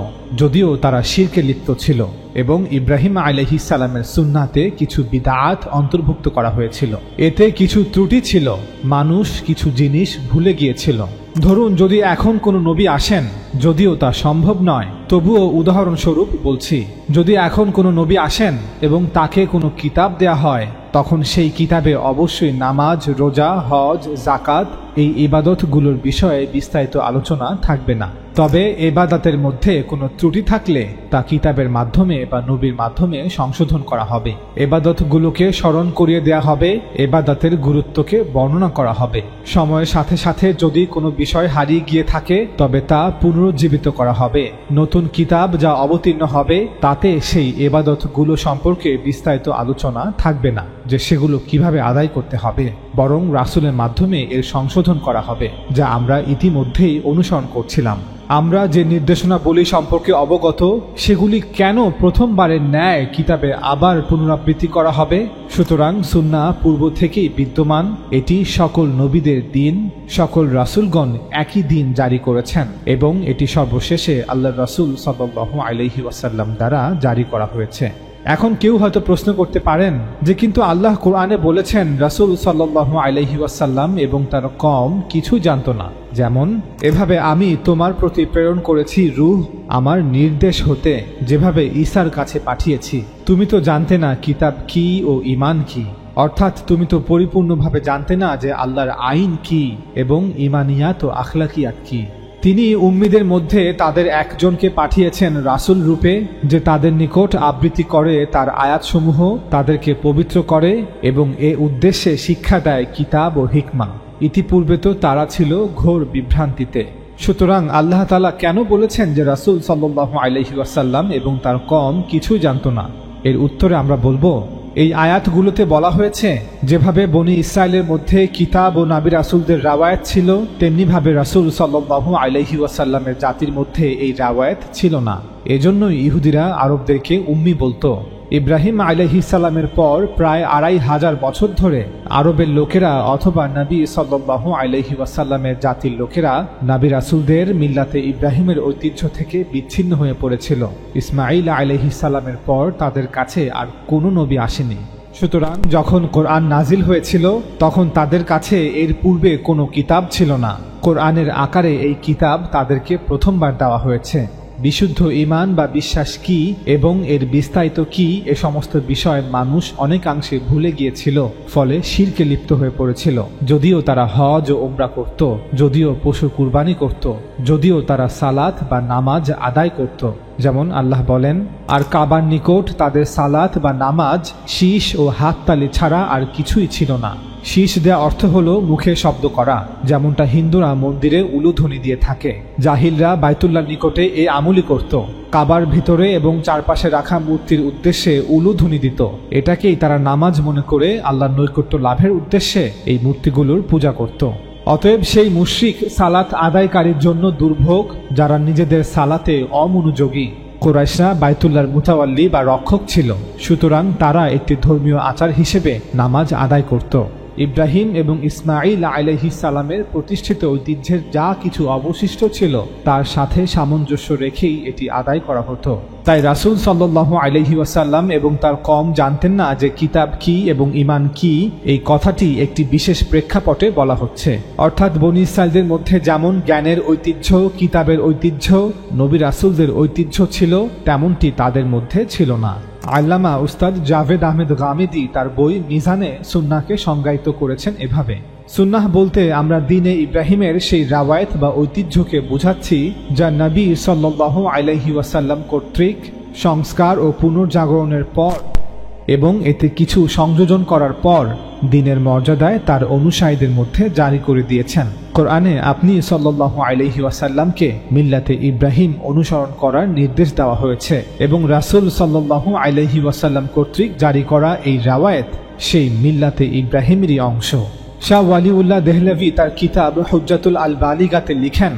যদিও তারা শিরকে লিপ্ত ছিল। এবং ইব্রাহিম আলাইহিস সালামের সুন্নাতে কিছু বিদআত অন্তর্ভুক্ত করা হয়েছিল। এতে কিছু ত্রুটি ছিল, মানুষ কিছু জিনিস ভুলে গিয়েছিল। ধরুন, যদি এখন কোনো নবী আসেন, যদিও তা সম্ভব নয়, তবুও উদাহরণস্বরূপ বলছি, যদি এখন কোনো নবী আসেন এবং তাকে কোনো কিতাব দেয়া হয়, তখন সেই কিতাবে অবশ্যই নামাজ, রোজা, হজ, জাকাত এই ইবাদতগুলোর বিষয়ে বিস্তারিত আলোচনা থাকবে না। তবে ইবাদতের মধ্যে কোনো ত্রুটি থাকলে তা কিতাবের মাধ্যমে বা নবীর মাধ্যমে সংশোধন করা হবে। ইবাদতগুলোকে স্মরণ করিয়ে দেয়া হবে, ইবাদতের গুরুত্বকে বর্ণনা করা হবে। সময়ের সাথে সাথে যদি কোনো বিষয় হারিয়ে গিয়ে থাকে তবে তা পুনরুজ্জীবিত করা হবে। নতুন কিতাব যা অবতীর্ণ হবে তাতে সেই ইবাদতগুলো সম্পর্কে বিস্তারিত আলোচনা থাকবে না, যে সেগুলো কিভাবে আদায় করতে হবে, বরং রাসূলের মাধ্যমে এর সংশোধন করা হবে, যা আমরা ইতিমধ্যেই অনুসরণ করছিলাম। আমরা যে নির্দেশনাবলী সম্পর্কে অবগত, সেগুলি কেন প্রথমবারের ন্যায় কিতাবে আবার পুনরাবৃত্তি করা হবে? সুতরাং সুন্নাহ পূর্ব থেকেই বিদ্যমান। এটি সকল নবীদের দিন, সকল রাসূলগণ একই দিন জারি করেছেন এবং এটি সর্বশেষে আল্লাহর রাসূল সাল্লাল্লাহু আলাইহি ওয়াসাল্লাম দ্বারা জারি করা হয়েছে। এখন কেউ হয়তো প্রশ্ন করতে পারেন যে কিন্তু আল্লাহ কোরআনে বলেছেন রাসূল সাল্লাল্লাহু আলাইহি ওয়াসাল্লাম এবং তার কওম কিছু জানতো না, যেমন এভাবে আমি তোমার প্রতি প্রেরণ করেছি রূহ আমার নির্দেশ হতে, যেভাবে ঈসার কাছে পাঠিয়েছি। তুমি তো জানতে না কিতাব কি ও ঈমান কি, অর্থাৎ তুমি তো পরিপূর্ণভাবে জানতে না যে আল্লাহর আইন কি এবং ঈমানিয়াত ও আখলাকিয়াত কি। তিনি উম্মীদের মধ্যে তাদের একজনকে পাঠিয়েছেন রাসূল রূপে, যে তাদের নিকট আবৃত্তি করে তার আয়াতসমূহ, তাদেরকে পবিত্র করে এবং এ উদ্দেশ্যে শিক্ষা দেয় কিতাব ও হিকমা। ইতিপূর্বে তো তারা ছিল ঘোর বিভ্রান্তিতে। সুতরাং আল্লাহ তাআলা কেন বলেছেন যে রাসূল সাল্লাল্লাহু আলাইহি ওয়াসাল্লাম এবং তার কওম কিছু জানতো না? এর উত্তরে আমরা বলবো, এই আয়াতগুলোতে বলা হয়েছে যেভাবে বনি ইসরায়েলের মধ্যে কিতাব ও নবী রাসূলদের রাওয়ায়াত ছিল, তেমনিভাবে রাসূল সাল্লাল্লাহু আলাইহি ওয়াসাল্লামের জাতির মধ্যে এই রাওয়ায়াত ছিল না। এজন্যই ইহুদিরা আরবদেরকে উম্মি বলতো। ইব্রাহিম আলাইহিস সালামের পর প্রায় ২৫০০ বছর ধরে আরবের লোকেরা অথবা নবী সাল্লাল্লাহু আলাইহি ওয়াসাল্লামের জাতির লোকেরা নবী রাসূলদের মিল্লাতে ইব্রাহিমের ঐতিহ্য থেকে বিচ্ছিন্ন হয়ে পড়েছিল। ইসমাঈল আলাইহিস সালামের পর তাদের কাছে আর কোনো নবী আসেনি। সুতরাং যখন কোরআন নাজিল হয়েছিল তখন তাদের কাছে এর পূর্বে কোনো কিতাব ছিল না। কোরআনের আকারে এই কিতাব তাদেরকে প্রথমবার দেওয়া হয়েছে। বিশুদ্ধ ঈমান বা বিশ্বাস কি এবং এর বিস্তারিত কি, এ সমস্ত বিষয় মানুষ অনেকাংশে ভুলে গিয়েছিল, ফলে শিরকে লিপ্ত হয়ে পড়েছিল। যদিও তারা হজ ও উমরা করত, যদিও পশু কুরবানি করত, যদিও তারা সালাত বা নামাজ আদায় করত, যেমন আল্লাহ বলেন, আর কাবার নিকট তাদের সালাত বা নামাজ শীষ ও হাততালি ছাড়া আর কিছুই ছিল না। শীষ দেয়া অর্থ হলো মুখে শব্দ করা, যেমনটা হিন্দুরা মন্দিরে উলুধ্বনি দিয়ে থাকে। জাহিলরা বাইতুল্লাহর নিকটে এই আমলই করত। কাবার ভিতরে এবং চারপাশে রাখা মূর্তির উদ্দেশ্যে উলুধ্বনি দিত। এটাকেই তারা নামাজ মনে করে আল্লাহর নৈকট্য লাভের উদ্দেশ্যে এই মূর্তিগুলোর পূজা করত। অতএব সেই মুশরিক সালাত আদায়কারীর জন্য দুর্ভোগ যারা নিজেদের সালাতে অমনোযোগী। কুরাইশরা বাইতুল্লাহর মুতাওয়াল্লি বা রক্ষক ছিল, সুতরাং তারা একটি ধর্মীয় আচার হিসেবে নামাজ আদায় করত। ইব্রাহিম এবং ইসমাঈল আলাইহিস সালামের প্রতিষ্ঠিত ঐতিহ্যের যা কিছু অবশিষ্ট ছিল তার সাথে সামঞ্জস্য রেখেই এটি আদায় করা হতো। তাই রাসূল সাল্লাল্লাহু আলাইহি ওয়াসাল্লাম এবং তার কওম জানতেন না যে কিতাব কি এবং ঈমান কি। এই কথাটি একটি বিশেষ প্রেক্ষাপটে বলা হচ্ছে, অর্থাৎ বনী ইসরায়েলদের মধ্যে যেমন জ্ঞানের ঐতিহ্য, কিতাবের ঐতিহ্য, নবী রাসূলদের ঐতিহ্য ছিল, তেমনটি তাদের মধ্যে ছিল না। আল্লামা উস্তাদ জাভেদ আহমেদ গামিদি তার বই মিজানে সুন্নাহকে সংজ্ঞায়িত করেছেন এভাবে: সুন্নাহ বলতে আমরা দ্বীনে ইব্রাহিমের সেই রাওয়ায়াত বা ঐতিহ্যকে বোঝাচ্ছি যা নবী সাল্লাল্লাহু আলাইহি ওয়াসাল্লাম কর্তৃক সংস্কার ও পুনর্জাগরণের পর এবং এতে কিছু সংযোজন করার পর দ্বীনের মর্যাদায় তার অনুসারীদের মধ্যে জারি করে দিয়েছেন। কোরআনে আপনি সাল্লাল্লাহু আলাইহি ওয়াসাল্লামকে মিল্লাতে ইব্রাহিম অনুসরণ করার নির্দেশ দেওয়া হয়েছে এবং রাসূল সাল্লাল্লাহু আলাইহি ওয়াসাল্লাম কর্তৃক জারি করা এই রাওয়ায়াত সেই মিল্লাতে ইব্রাহিমেরই অংশ। শাহ ওয়ালিউল্লাহ দেহলভী তার কিতাব হুজ্জাতুল আল বালিগাতে লিখেন,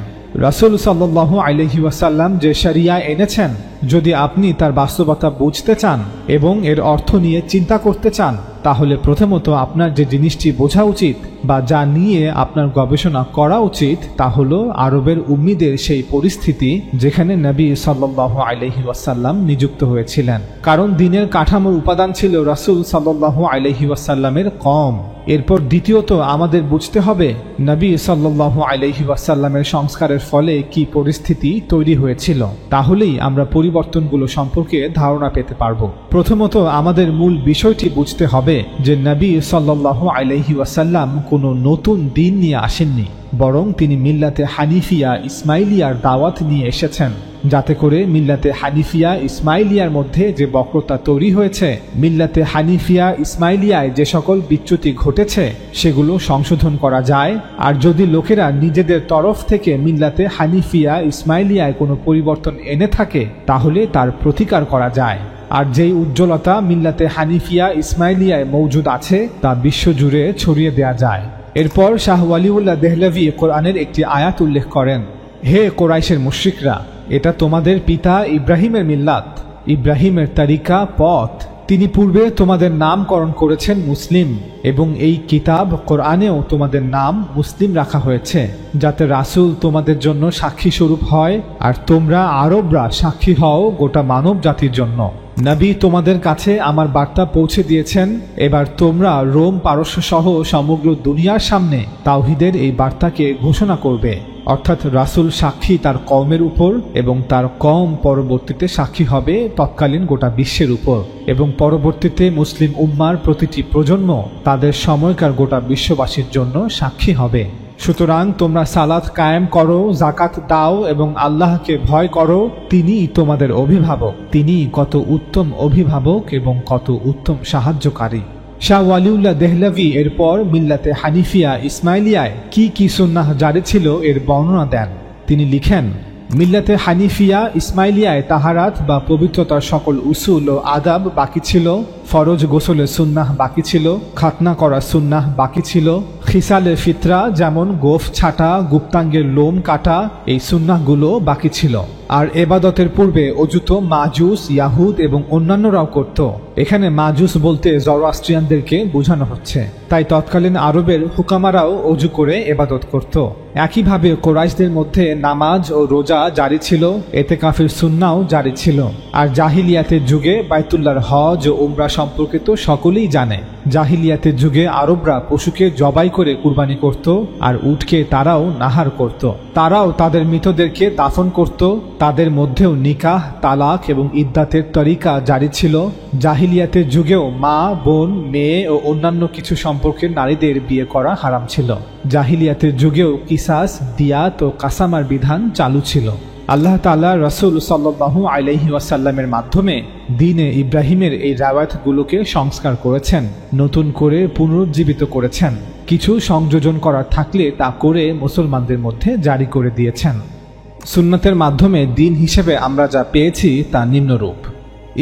রাসূল সাল্লাল্লাহু আলাইহি ওয়াসাল্লাম যে শরিয়া এনেছেন, যদি আপনি তার বাস্তবতা বুঝতে চান এবং এর অর্থ নিয়ে চিন্তা করতে চান, তাহলে প্রথমত আপনার যে জিনিসটি বোঝা উচিত বা যা নিয়ে আপনার গবেষণা করা উচিত তা হলো আরবের উম্মীদের সেই পরিস্থিতি যেখানে নবী সাল্লাল্লাহু আলাইহি ওয়াসাল্লাম নিযুক্ত হয়েছিলেন। কারণ দ্বীনের কাঠামোর উপাদান ছিল রাসূল সাল্লাল্লাহু আলাইহি ওয়াসাল্লামের কওম। এরপর দ্বিতীয়ত আমাদের বুঝতে হবে নবী সাল্লাল্লাহু আলাইহি ওয়াসাল্লামের সংস্কারের ফলে কি পরিস্থিতি তৈরি হয়েছিল, তাহলেই আমরা পরিবর্তনগুলো সম্পর্কে ধারণা পেতে পারব। প্রথমত আমাদের মূল বিষয়টি বুঝতে হবে যে নবী সাল্লাল্লাহু আলাইহি ওয়াসাল্লাম কোনো নতুন দ্বীন নিয়ে আসেননি, বরং তিনি মিল্লাতে হানিফিয়া ইসমাইলিয়ার দাওয়াত নিয়ে এসেছেন, যাতে করে মিল্লাতে হানিফিয়া ইসমাইলিয়ার মধ্যে যে বক্রতা তৈরি হয়েছে, মিল্লাতে হানিফিয়া ইসমাইলিয়ায় যে সকল বিচ্যুতি ঘটেছে সেগুলো সংশোধন করা যায়। আর যদি লোকেরা নিজেদের তরফ থেকে মিল্লাতে হানিফিয়া ইসমাইলিয়ায় কোনো পরিবর্তন এনে থাকে তাহলে তার প্রতিকার করা যায়। আর যেই উজ্জ্বলতা মিল্লাতে হানিফিয়া ইসমাইলিয়ায় মৌজুদ আছে তা বিশ্বজুড়ে ছড়িয়ে দেয়া যায়। এরপর শাহ ওয়ালিউল্লাহ দেহলভী কোরআনের একটি আয়াত উল্লেখ করেন, হে কোরাইশের মুশরিকরা, এটা তোমাদের পিতা ইব্রাহিমের মিল্লাত, ইব্রাহিমের তরিকা পথ। তিনি পূর্বে তোমাদের নামকরণ করেছেন মুসলিম এবং এই কিতাব কোরআনেও তোমাদের নাম মুসলিম রাখা হয়েছে, যাতে রাসূল তোমাদের জন্য সাক্ষী স্বরূপ হয় আর তোমরা আরবরা সাক্ষী হও গোটা মানব জাতির জন্য। নবী তোমাদের কাছে আমার বার্তা পৌঁছে দিয়েছেন, এবার তোমরা রোম পারস্য সহ সমগ্র দুনিয়ার সামনে তাওহীদের এই বার্তাকে ঘোষণা করবে। অর্থাৎ রাসূল সাক্ষী তার কওমের উপর এবং তার কওম পরবর্তীতে সাক্ষী হবে তৎকালীন গোটা বিশ্বের উপর, এবং পরবর্তীতে মুসলিম উম্মার প্রতিটি প্রজন্ম তাদের সময়কার গোটা বিশ্ববাসীর জন্য সাক্ষী হবে। সুতরাং তোমরা সালাত কায়েম করো, যাকাত দাও এবং আল্লাহকে ভয় করো, তিনিই তোমাদের অভিভাবক, তিনিই কত উত্তম অভিভাবক এবং কত উত্তম সাহায্যকারী। শাহ ওয়ালিউল্লাহ দেহলভী এরপর মিল্লাতে হানিফিয়া ইসমাইলিয়ায় কি সুন্নাহ জারি ছিল এর বর্ণনা দেন। তিনি লিখেন, মিল্লাতে হানিফিয়া ইসমাইলিয়ায় তাহারাত বা পবিত্রতার সকল উসুল ও আদাব বাকি ছিল, ফরজ গোসলের সুন্নাহ বাকি ছিল, খাতনা করা সুন্নাহ বাকি ছিল, খিসালের ফিতরা যেমন গোফ ছাটা, গুপ্তাঙ্গের লোম কাটা, এই সুন্নাহগুলো বাকি ছিল। আর এবাদতের পূর্বে অজু তো মাজুস, ইয়াহুদ এবং অন্যান্যরাও করত। এখানে মাজুস বলতে জরোআস্ট্রিয়ানদেরকে বোঝানো হচ্ছে। তাই তৎকালীন আরবের হুকামারাও অজু করে এবাদত করত। একইভাবে কোরাইশদের মধ্যে নামাজ ও রোজা জারি ছিল, এতেকাফের সুন্নাও জারি ছিল। আর জাহিলিয়াতের যুগে বাইতুল্লাহর হজ ও উমরা সম্পর্কে তো সকলেই জানে। জাহিলিয়াতের যুগে আরবরা পশুকে জবাই করে কুরবানি করত, আর উটকে তারাও নাহার করত। তারাও তাদের মৃতদেরকে দাফন করত। তাদের মধ্যেও নিকাহ, তালাক এবং ইদ্দাতের তরিকা জারি ছিল। জাহিলিয়াতের যুগেও মা, বোন, মেয়ে ও অন্যান্য কিছু সম্পর্কের নারীদের বিয়ে করা হারাম ছিল। জাহিলিয়াতের যুগেও কিসাস, দিয়াত ও কাসামার বিধান চালু ছিল। আল্লাহ তাআলা রাসূল সাল্লাল্লাহু আলাইহি ওয়াসাল্লামের মাধ্যমে দ্বীনে ইব্রাহিমের এই রাওয়ায়াতগুলোকে সংস্কার করেছেন, নতুন করে পুনরুজ্জীবিত করেছেন। কিছু সংযোজন করার থাকলে তা করে মুসলমানদের মধ্যে জারি করে দিয়েছেন। সুন্নাতের মাধ্যমে দ্বীন হিসেবে আমরা যা পেয়েছি তা নিম্নরূপ।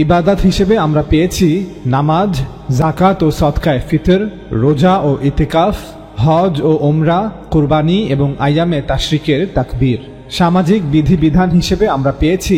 ইবাদত হিসেবে আমরা পেয়েছি নামাজ, যাকাত ও সদকায়ে ফিতর, রোজা ও ইতিকাফ, হজ ও ওমরা, কুরবানি এবং আইয়ামে তাশরিকের তাকবীর। সামাজিক বিধিবিধান হিসেবে আমরা পেয়েছি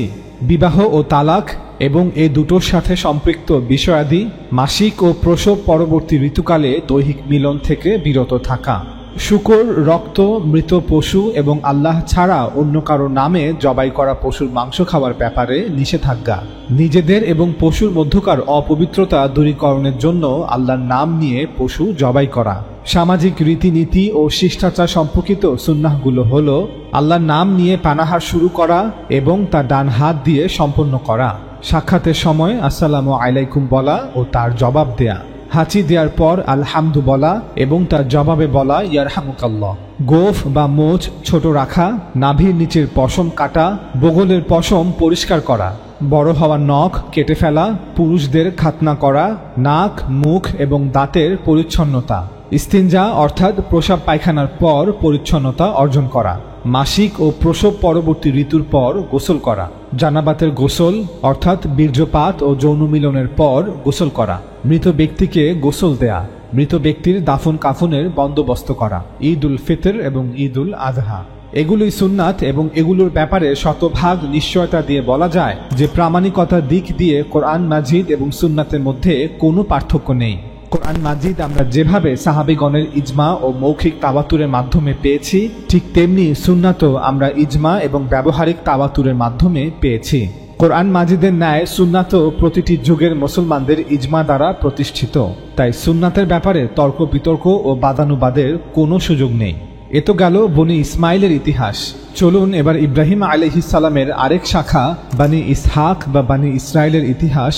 বিবাহ ও তালাক এবং এ দুটোর সাথে সম্পৃক্ত বিষয়াদি, মাসিক ও প্রসব পরবর্তী ঋতুকালে দৈহিক মিলন থেকে বিরত থাকা, শূকর, রক্ত, মৃত পশু এবং আল্লাহ ছাড়া অন্য কারো নামে জবাই করা পশুর মাংস খাওয়ার ব্যাপারে নিষেধাজ্ঞা, নিজেদের এবং পশুর মধ্যকার অপবিত্রতা দূরীকরণের জন্য আল্লাহর নাম নিয়ে পশু জবাই করা। সামাজিক রীতিনীতি ও শিষ্টাচার সম্পর্কিত সুন্নাহগুলো হল আল্লাহর নাম নিয়ে পানাহার শুরু করা এবং তা ডান হাত দিয়ে সম্পন্ন করা, সাক্ষাতের সময় আসসালামু আলাইকুম বলা ও তার জবাব দেয়া, হাঁচি দেওয়ার পর আলহামদু বলা এবং তার জবাবে বলা ইয়ারহামুকাল্লাহ, গোফ বা মোচ ছোট রাখা, নাভির নিচের পশম কাটা, বগলের পশম পরিষ্কার করা, বড় হওয়া নখ কেটে ফেলা, পুরুষদের খাতনা করা, নাক, মুখ এবং দাঁতের পরিচ্ছন্নতা, ইস্তিনজা অর্থাৎ প্রসাব পায়খানার পর পরিচ্ছন্নতা অর্জন করা, মাসিক ও প্রসব পরবর্তী ঋতুর পর গোসল করা, জানাবাতের গোসল অর্থাৎ বীর্যপাত ও যৌন মিলনের পর গোসল করা, মৃত ব্যক্তিকে গোসল দেয়া, মৃত ব্যক্তির দাফন কাফনের বন্দোবস্ত করা, ঈদ উল ফিতর এবং ঈদ উল আযহা। এগুলোই সুন্নাত এবং এগুলোর ব্যাপারে শতভাগ নিশ্চয়তা দিয়ে বলা যায় যে প্রামাণিকতার দিক দিয়ে কোরআন মাজিদ এবং সুন্নাতের মধ্যে কোনো পার্থক্য নেই। কোরআন মাজিদ আমরা যেভাবে সাহাবীগণের ইজমা ও মৌখিক তাওয়াতুরের মাধ্যমে পেয়েছি, ঠিক তেমনি সুন্নাতও আমরা ইজমা এবং ব্যবহারিক তাওয়াতুরের মাধ্যমে পেয়েছি। কোরআন মাজিদের ন্যায় সুন্নাতও প্রতিটি যুগের মুসলমানদের ইজমা দ্বারা প্রতিষ্ঠিত। তাই সুন্নাতের ব্যাপারে তর্ক বিতর্ক ও বাদানুবাদের কোনো সুযোগ নেই। এ তো গেল বনি ইসমাইলের ইতিহাস। চলুন এবার ইব্রাহিম আলাইহিস সালামের আরেক শাখা বানি ইসহাক বা বানি ইসরায়েলের ইতিহাস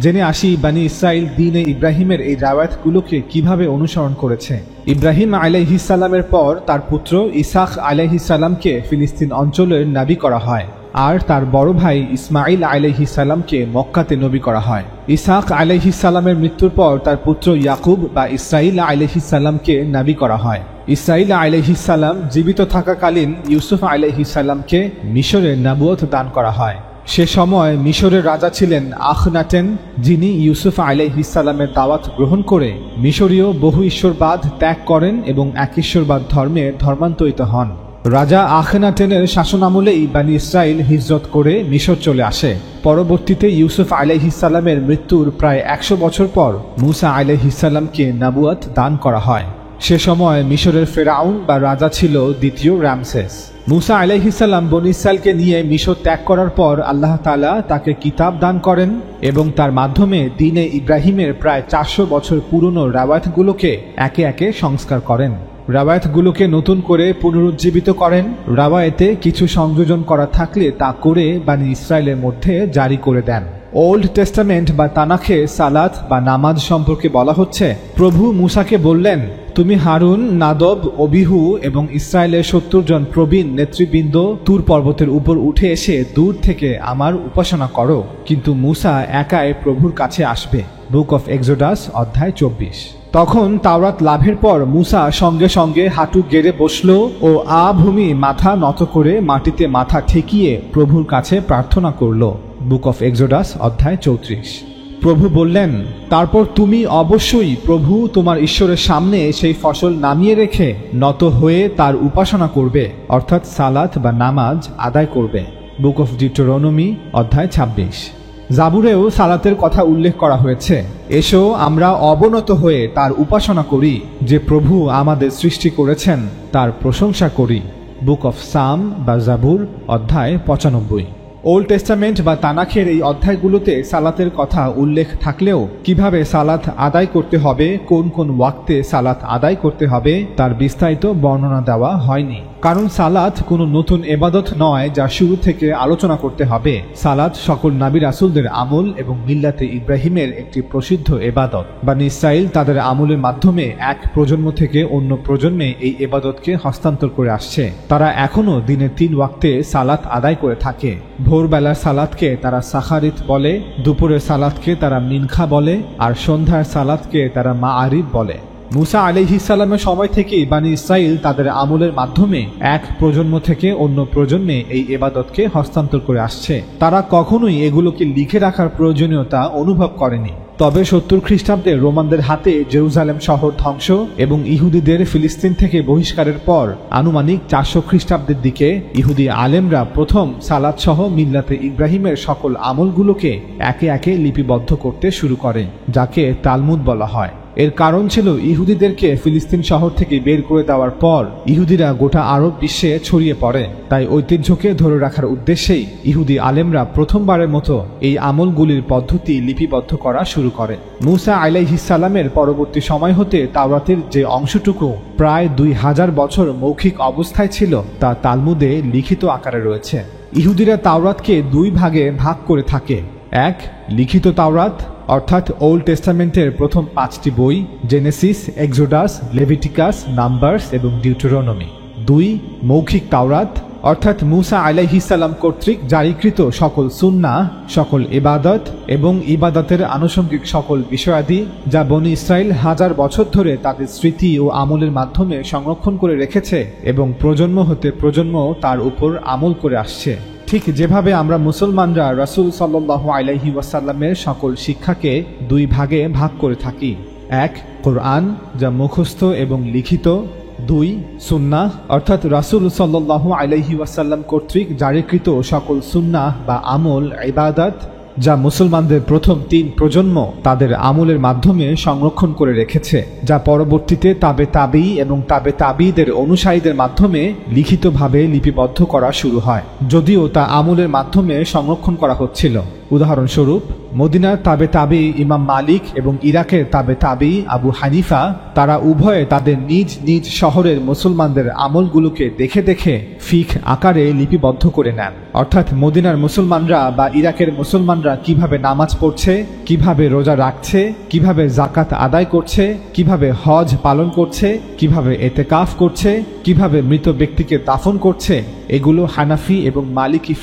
জেনে আসি বানি ইসরায়েল দ্বীনে ইব্রাহিমের এই রাওয়ায়াতগুলোকে কিভাবে অনুসরণ করেছে। ইব্রাহিম আলাইহিস সালামের পর তার পুত্র ইসহাক আলাইহিস সালামকে ফিলিস্তিন অঞ্চলের নবী করা হয়, আর তার বড় ভাই ইসমাইল আলাইহিস সালামকে মক্কাতে নবী করা হয়। ইসহাক আলাইহিস সালামের মৃত্যুর পর তার পুত্র ইয়াকুব বা ইসরাইল আলাইহিস সালামকে নবী করা হয়। ইসরাইল আলাইহিস সালাম জীবিত থাকাকালীন ইউসুফ আলাইহিস সালামকে মিশরের নবুয়ত দান করা হয়। সে সময় মিশরের রাজা ছিলেন আখনাটেন, যিনি ইউসুফ আলাইহিস সালামের দাওয়াত গ্রহণ করে মিশরীয় বহু ঈশ্বরবাদ ত্যাগ করেন এবং এক ঈশ্বরবাদ ধর্মে ধর্মান্তরিত হন। রাজা আখনাটেনের শাসনামলেই বানি ইসরাইল হিজরত করে মিশর চলে আসে। পরবর্তীতে ইউসুফ আলাইহিস সালামের মৃত্যুর প্রায় 100 বছর পর মুসা আলাইহিস সালামকে নবুয়ত দান করা হয়। সে সময় মিশরের ফেরাউন বা রাজা ছিল দ্বিতীয় রামসেস। মুসা আলাইহিস সালাম বনী ইসরাইলকে নিয়ে মিশর ত্যাগ করার পর আল্লাহ তাআলা তাকে কিতাব দান করেন এবং তার মাধ্যমে দ্বীনে ইব্রাহিমের প্রায় 400 বছর পুরনো রাওয়ায়াতগুলোকে একে একে সংস্কার করেন। রাওয়ায়াতগুলোকে নতুন করে পুনরুজ্জীবিত করেন। রাওয়ায়াতে কিছু সংযোজন করা থাকলে তা করে বনী ইসরাইলের মধ্যে জারি করে দেন। ওল্ড টেস্টামেন্ট বা তানাখে সালাত বা নামাজ সম্পর্কে বলা হচ্ছে, প্রভু মুসাকে বললেন, তুমি হারুন, নাদব, অবিহু এবং ইসরায়েলের 70 জন প্রবীণ নেতৃবৃন্দ তুর পর্বতের উপর উঠে এসে দূর থেকে আমার উপাসনা করো, কিন্তু মুসা একাই প্রভুর কাছে আসবে। বুক অফ এক্সোডাস অধ্যায় 24। তখন তাওরাত লাভের পর মুসা সঙ্গে সঙ্গে হাঁটু গেড়ে বসল ও ভূমি মাথা নত করে মাটিতে মাথা ঠেকিয়ে প্রভুর কাছে প্রার্থনা করল। বুক অফ এক্সোডাস অধ্যায় 34। প্রভু বললেন, তারপর তুমি অবশ্যই প্রভু তোমার ঈশ্বরের সামনে সেই ফসল নামিয়ে রেখে নত হয়ে তার উপাসনা করবে, অর্থাৎ সালাত বা নামাজ আদায় করবে। বুক অফ ডিউটেরোনমি অধ্যায় 26। জাবুরেও সালাতের কথা উল্লেখ করা হয়েছে, এসো আমরা অবনত হয়ে তার উপাসনা করি, যে প্রভু আমাদের সৃষ্টি করেছেন তার প্রশংসা করি। বুক অফ সাম বা জাবুর অধ্যায় 95। ওল্ড টেস্টামেন্ট বা তানাখের এই অধ্যায়গুলোতে সালাতের কথা উল্লেখ থাকলেও কিভাবে সালাত আদায় করতে হবে, কোন কোন ওয়াক্তে সালাত আদায় করতে হবে তার বিস্তারিত বর্ণনা দেওয়া হয়নি। কারণ সালাত কোনো নতুন এবাদত নয় যা শুরু থেকে আলোচনা করতে হবে। সালাত সকল নবী রাসূলদের আমল এবং মিল্লাতে ইব্রাহিমের একটি প্রসিদ্ধ এবাদত। বনী ইসরাইল তাদের আমলের মাধ্যমে এক প্রজন্ম থেকে অন্য প্রজন্মে এই এবাদতকে হস্তান্তর করে আসছে। তারা এখনও দিনে 3 ওয়াক্তে সালাত আদায় করে থাকে। ভোরবেলার সালাতকে তারা সাখারিত বলে, দুপুরের সালাতকে তারা মিনখা বলে, আর সন্ধ্যার সালাতকে তারা মাআরিব বলে। মুসা আলাইহিস সালামের সময় থেকেই বনী ইসরাইল তাদের আমলের মাধ্যমে এক প্রজন্ম থেকে অন্য প্রজন্মে এই ইবাদতকে হস্তান্তর করে আসছে। তারা কখনোই এগুলোকে লিখে রাখার প্রয়োজনীয়তা অনুভব করেনি। তবে 70 খ্রিস্টাব্দে রোমানদের হাতে জেরুজালেম শহর ধ্বংস এবং ইহুদিদের ফিলিস্তিন থেকে বহিষ্কারের পর আনুমানিক 400 খ্রিস্টাব্দের দিকে ইহুদি আলেমরা প্রথম সালাত সহ মিল্লাতে ইব্রাহিমের সকল আমলগুলোকে একে একে লিপিবদ্ধ করতে শুরু করে, যাকে তালমুদ বলা হয়। এর কারণ ছিল ইহুদিদেরকে ফিলিস্তিন শহর থেকে বের করে দেওয়ার পর ইহুদিরা গোটা আরব বিশ্বে ছড়িয়ে পড়ে। তাই ঐতিহ্যকে ধরে রাখার উদ্দেশ্যেই ইহুদি আলেমরা প্রথমবারের মতো এই আমলগুলির পদ্ধতি লিপিবদ্ধ করা শুরু করে। মুসা আলাইহিস সালামের পরবর্তী সময় হতে তাওরাতের যে অংশটুকু প্রায় 2000 বছর মৌখিক অবস্থায় ছিল তা তালমুদে লিখিত আকারে রয়েছে। ইহুদিরা তাওরাতকে 2 ভাগে ভাগ করে থাকে। 1. লিখিত তাওরাত, অর্থাৎ ওল্ড টেস্টামেন্টের প্রথম 5টি বই, জেনেসিস, এক্সোডাস, লেভিটিকাস, নাম্বারস এবং ডিউটেরোনমি। 2. মৌখিক তাওরাত, অর্থাৎ মুসা আলাইহিস সালাম কর্তৃক জারিকৃত সকল সুন্নাহ, সকল ইবাদত এবং ইবাদতের আনুষঙ্গিক সকল বিষয়াদি যা বনী ইসরাইল 1000 বছর ধরে তাদের স্মৃতি ও আমলের মাধ্যমে সংরক্ষণ করে রেখেছে এবং প্রজন্ম হতে প্রজন্ম তার উপর আমল করে আসছে। ঠিক যেভাবে আমরা মুসলমানরা রাসূল সাল্লাল্লাহু আলাইহি ওয়াসাল্লামের সকল শিক্ষাকে 2 ভাগে ভাগ করে থাকি। 1. কোরআন, যা মুখস্থ এবং লিখিত। 2. সুন্নাহ, অর্থাৎ রাসূল সাল্লাল্লাহু আলাইহি ওয়াসাল্লাম কর্তৃক জারিকৃত সকল সুন্নাহ বা আমল, ইবাদত যা মুসলমানদের প্রথম 3 প্রজন্ম তাদের আমলের মাধ্যমে সংরক্ষণ করে রেখেছে, যা পরবর্তীতে তাবে তাবী এবং তাবে তাবীদের অনুসারীদের মাধ্যমে লিখিতভাবে লিপিবদ্ধ করা শুরু হয়, যদিও তা আমলের মাধ্যমে সংরক্ষণ করা হচ্ছিল। উদাহরণস্বরূপ, মদিনার তাবে তাবী ইমাম মালিক এবং ইরাকের তাবে তাবী আবু হানিফা তারা উভয়ে তাদের নিজ নিজ শহরের মুসলমানদের আমলগুলোকে দেখে দেখে ফিক আকারে লিপিবদ্ধ করে নেন। অর্থাৎ মদিনার মুসলমানরা বা ইরাকের মুসলমানরা কিভাবে নামাজ পড়ছে, কিভাবে রোজা রাখছে, কিভাবে জাকাত আদায় করছে, কিভাবে হজ পালন করছে, কিভাবে এতেকাফ করছে, কিভাবে মৃত ব্যক্তিকে দাফন করছে, এগুলো হানাফি এবং মালিকি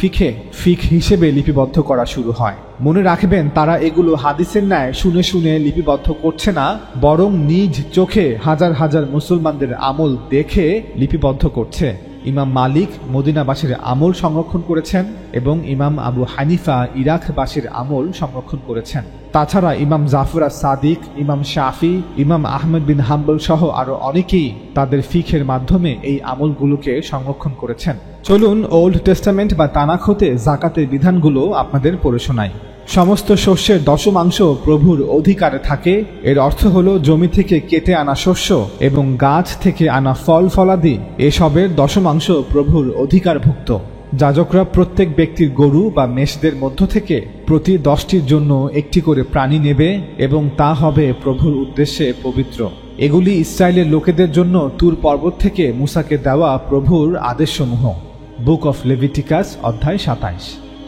ফিক হিসেবে লিপিবদ্ধ করা শুরু হয়। মনে রাখবেন, তারা এগুলো হাদিসের ন্যায় শুনে শুনে লিপিবদ্ধ করছে না, বরং নিজ চোখে হাজার হাজার মুসলমানদের আমল দেখে লিপিবদ্ধ করছে। ইমাম মালিক মদিনাবাসীর আমল সংরক্ষণ করেছেন এবং ইমাম আবু হানিফা ইরাকবাসীর আমল সংরক্ষণ করেছেন। তাছাড়া ইমাম জাফর আস-সাদিক, ইমাম শাফি, ইমাম আহমদ বিন হাম্বল সহ আরো অনেকেই তাদের ফিকহের মাধ্যমে এই আমলগুলোকে সংরক্ষণ করেছেন। চলুন ওল্ড টেস্টামেন্ট বা তানাখ হতে যাকাতের বিধানগুলো আপনাদের পড়ে শোনাই। সমস্ত শস্যের দশমাংশ প্রভুর অধিকারে থাকে। এর অর্থ হলো জমি থেকে কেটে আনা শস্য এবং গাছ থেকে আনা ফল ফলাদি এসবের দশমাংশ প্রভুর অধিকারভুক্ত। যাজকরা প্রত্যেক ব্যক্তির গরু বা মেষদের মধ্য থেকে প্রতি 10টির জন্য একটি করে প্রাণী নেবে এবং তা হবে প্রভুর উদ্দেশ্যে পবিত্র। এগুলি ইসরায়েলের লোকেদের জন্য তুর পর্বত থেকে মুসাকে দেওয়া প্রভুর আদেশসমূহ। বুক অফ লেভিটিকাস অধ্যায় 27।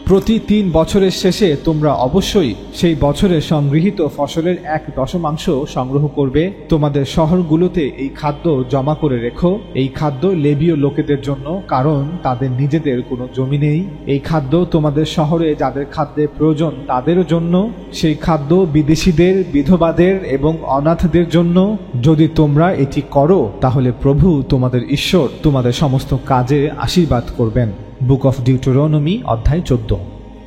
প্রতি 3 বছরের শেষে তোমরা অবশ্যই সেই বছরে সংগৃহীত ফসলের 1/10 সংগ্রহ করবে। তোমাদের শহরগুলোতে এই খাদ্য জমা করে রেখো। এই খাদ্য লেবীয় লোকেদের জন্য, কারণ তাদের নিজেদের কোনো জমি নেই। এই খাদ্য তোমাদের শহরে যাদের খাদ্যের প্রয়োজন তাদেরও জন্য। সেই খাদ্য বিদেশীদের, বিধবাদের এবং অনাথদের জন্য। যদি তোমরা এটি করো তাহলে প্রভু তোমাদের ঈশ্বর তোমাদের সমস্ত কাজে আশীর্বাদ করবেন। বুক অফ ডিউটেরোনমি অধ্যায় 14।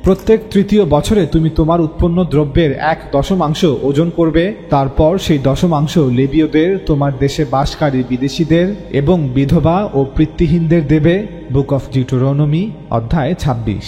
প্রত্যেক তৃতীয় বছরে তুমি তোমার উৎপন্ন দ্রব্যের 1/10 ওজন করবে। তারপর সেই দশমাংশ লেবীয়দের, তোমার দেশে বাসকারী বিদেশীদের এবং বিধবা ও পিতৃহীনদের দেবে। বুক অফ ডিউটেরোনমি অধ্যায় 26।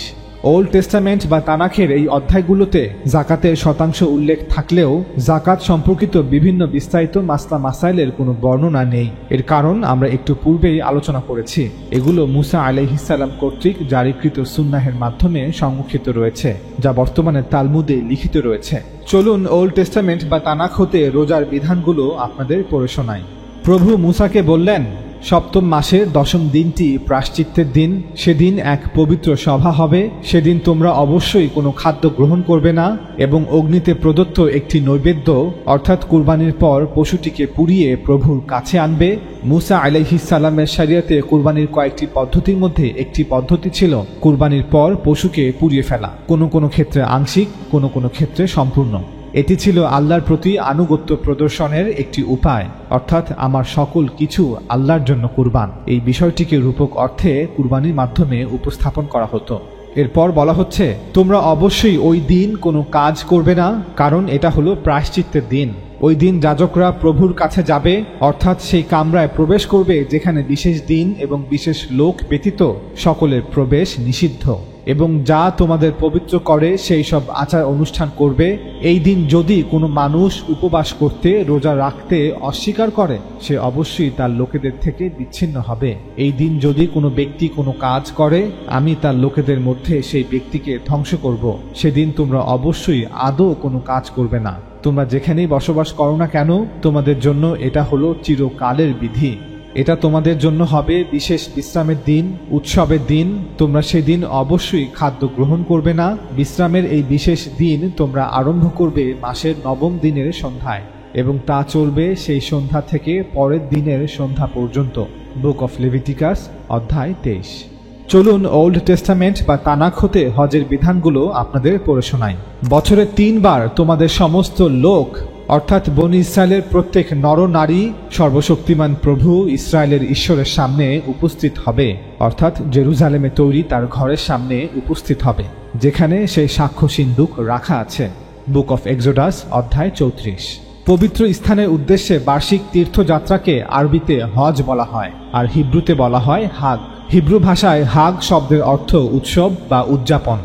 ওল্ড টেস্টামেন্ট বা তানাখের এই অধ্যায়গুলোতে জাকাতের শতাংশ উল্লেখ থাকলেও জাকাত সম্পর্কিত বিভিন্ন বিস্তারিত মাসলা মাসাইলের কোনো বর্ণনা নেই। এর কারণ আমরা একটু পূর্বেই আলোচনা করেছি। এগুলো মুসা আলাইহিস সালাম কর্তৃক জারিকৃত সুন্নাহের মাধ্যমে সংরক্ষিত রয়েছে, যা বর্তমানে তালমুদে লিখিত রয়েছে। চলুন ওল্ড টেস্টামেন্ট বা তানাখ হতে রোজার বিধানগুলো আপনাদের পড়ে শোনাই। প্রভু মুসাকে বললেন, সপ্তম মাসের 10ম দিনটি প্রায়শ্চিত্তের দিন। সেদিন এক পবিত্র সভা হবে। সেদিন তোমরা অবশ্যই কোনো খাদ্য গ্রহণ করবে না এবং অগ্নিতে প্রদত্ত একটি নৈবেদ্য অর্থাৎ কুরবানির পর পশুটিকে পুড়িয়ে প্রভুর কাছে আনবে। মুসা আলাইহিস সালামের শরিয়তে কুরবানির কয়েকটি পদ্ধতির মধ্যে একটি পদ্ধতি ছিল কুরবানির পর পশুকে পুড়িয়ে ফেলা, কোনো কোনো ক্ষেত্রে আংশিক, কোনো কোনো ক্ষেত্রে সম্পূর্ণ। এটি ছিল আল্লাহর প্রতি আনুগত্য প্রদর্শনের একটি উপায়, অর্থাৎ আমার সকল কিছু আল্লাহর জন্য কুরবান। এই বিষয়টিকে রূপক অর্থে কুরবানির মাধ্যমে উপস্থাপন করা হতো। এরপর বলা হচ্ছে, তোমরা অবশ্যই ওই দিন কোনো কাজ করবে না, কারণ এটা হলো প্রায়শ্চিত্তের দিন। ওই দিন যাজকরা প্রভুর কাছে যাবে, অর্থাৎ সেই কামরায় প্রবেশ করবে যেখানে বিশেষ দিন এবং বিশেষ লোক ব্যতীত সকলের প্রবেশ নিষিদ্ধ, এবং যা তোমাদের পবিত্র করে সেই সব আচার অনুষ্ঠান করবে। এই দিন যদি কোনো মানুষ উপবাস করতে, রোজা রাখতে অস্বীকার করে, সে অবশ্যই তার লোকেদের থেকে বিচ্ছিন্ন হবে। এই দিন যদি কোনো ব্যক্তি কোনো কাজ করে, আমি তার লোকেদের মধ্যে সেই ব্যক্তিকে ধ্বংস করব। সেদিন তোমরা অবশ্যই আদৌ কোনো কাজ করবে না। তোমরা যেখানেই বসবাস করো না কেন, তোমাদের জন্য এটা হলো চিরকালের বিধি। এটা তোমাদের জন্য হবে বিশেষ বিশ্রামের দিন, উৎসবের দিন। তোমরা সেদিন অবশ্যই খাদ্য গ্রহণ করবে না। বিশ্রামের এই বিশেষ দিন তোমরা আরম্ভ করবে মাসের 9ম দিনের সন্ধ্যায় এবং তা চলবে সেই সন্ধ্যা থেকে পরের দিনের সন্ধ্যা পর্যন্ত। বুক অফ লেভিটিকাস অধ্যায় 23। চলুন ওল্ড টেস্টামেন্ট বা তানাখ হতে হজের বিধানগুলো আপনাদের পড়ে শোনাই। বছরে 3 বার তোমাদের সমস্ত লোক, অর্থাৎ বনি ইসরায়েলের প্রত্যেক নর নারী সর্বশক্তিমান প্রভু ইসরায়েলের ঈশ্বরের সামনে উপস্থিত হবে, অর্থাৎ জেরুজালেমে তৈরি তার ঘরের সামনে উপস্থিত হবে, যেখানে সেই সাক্ষ্য সিন্দুক রাখা আছে। বুক অফ এক্সোডাস অধ্যায় 34। পবিত্র স্থানের উদ্দেশ্যে বার্ষিক তীর্থযাত্রাকে আরবিতে হজ বলা হয়, আর হিব্রুতে বলা হয় হাগ। হিব্রু ভাষায় হাগ শব্দের অর্থ উৎসব বা উদযাপন।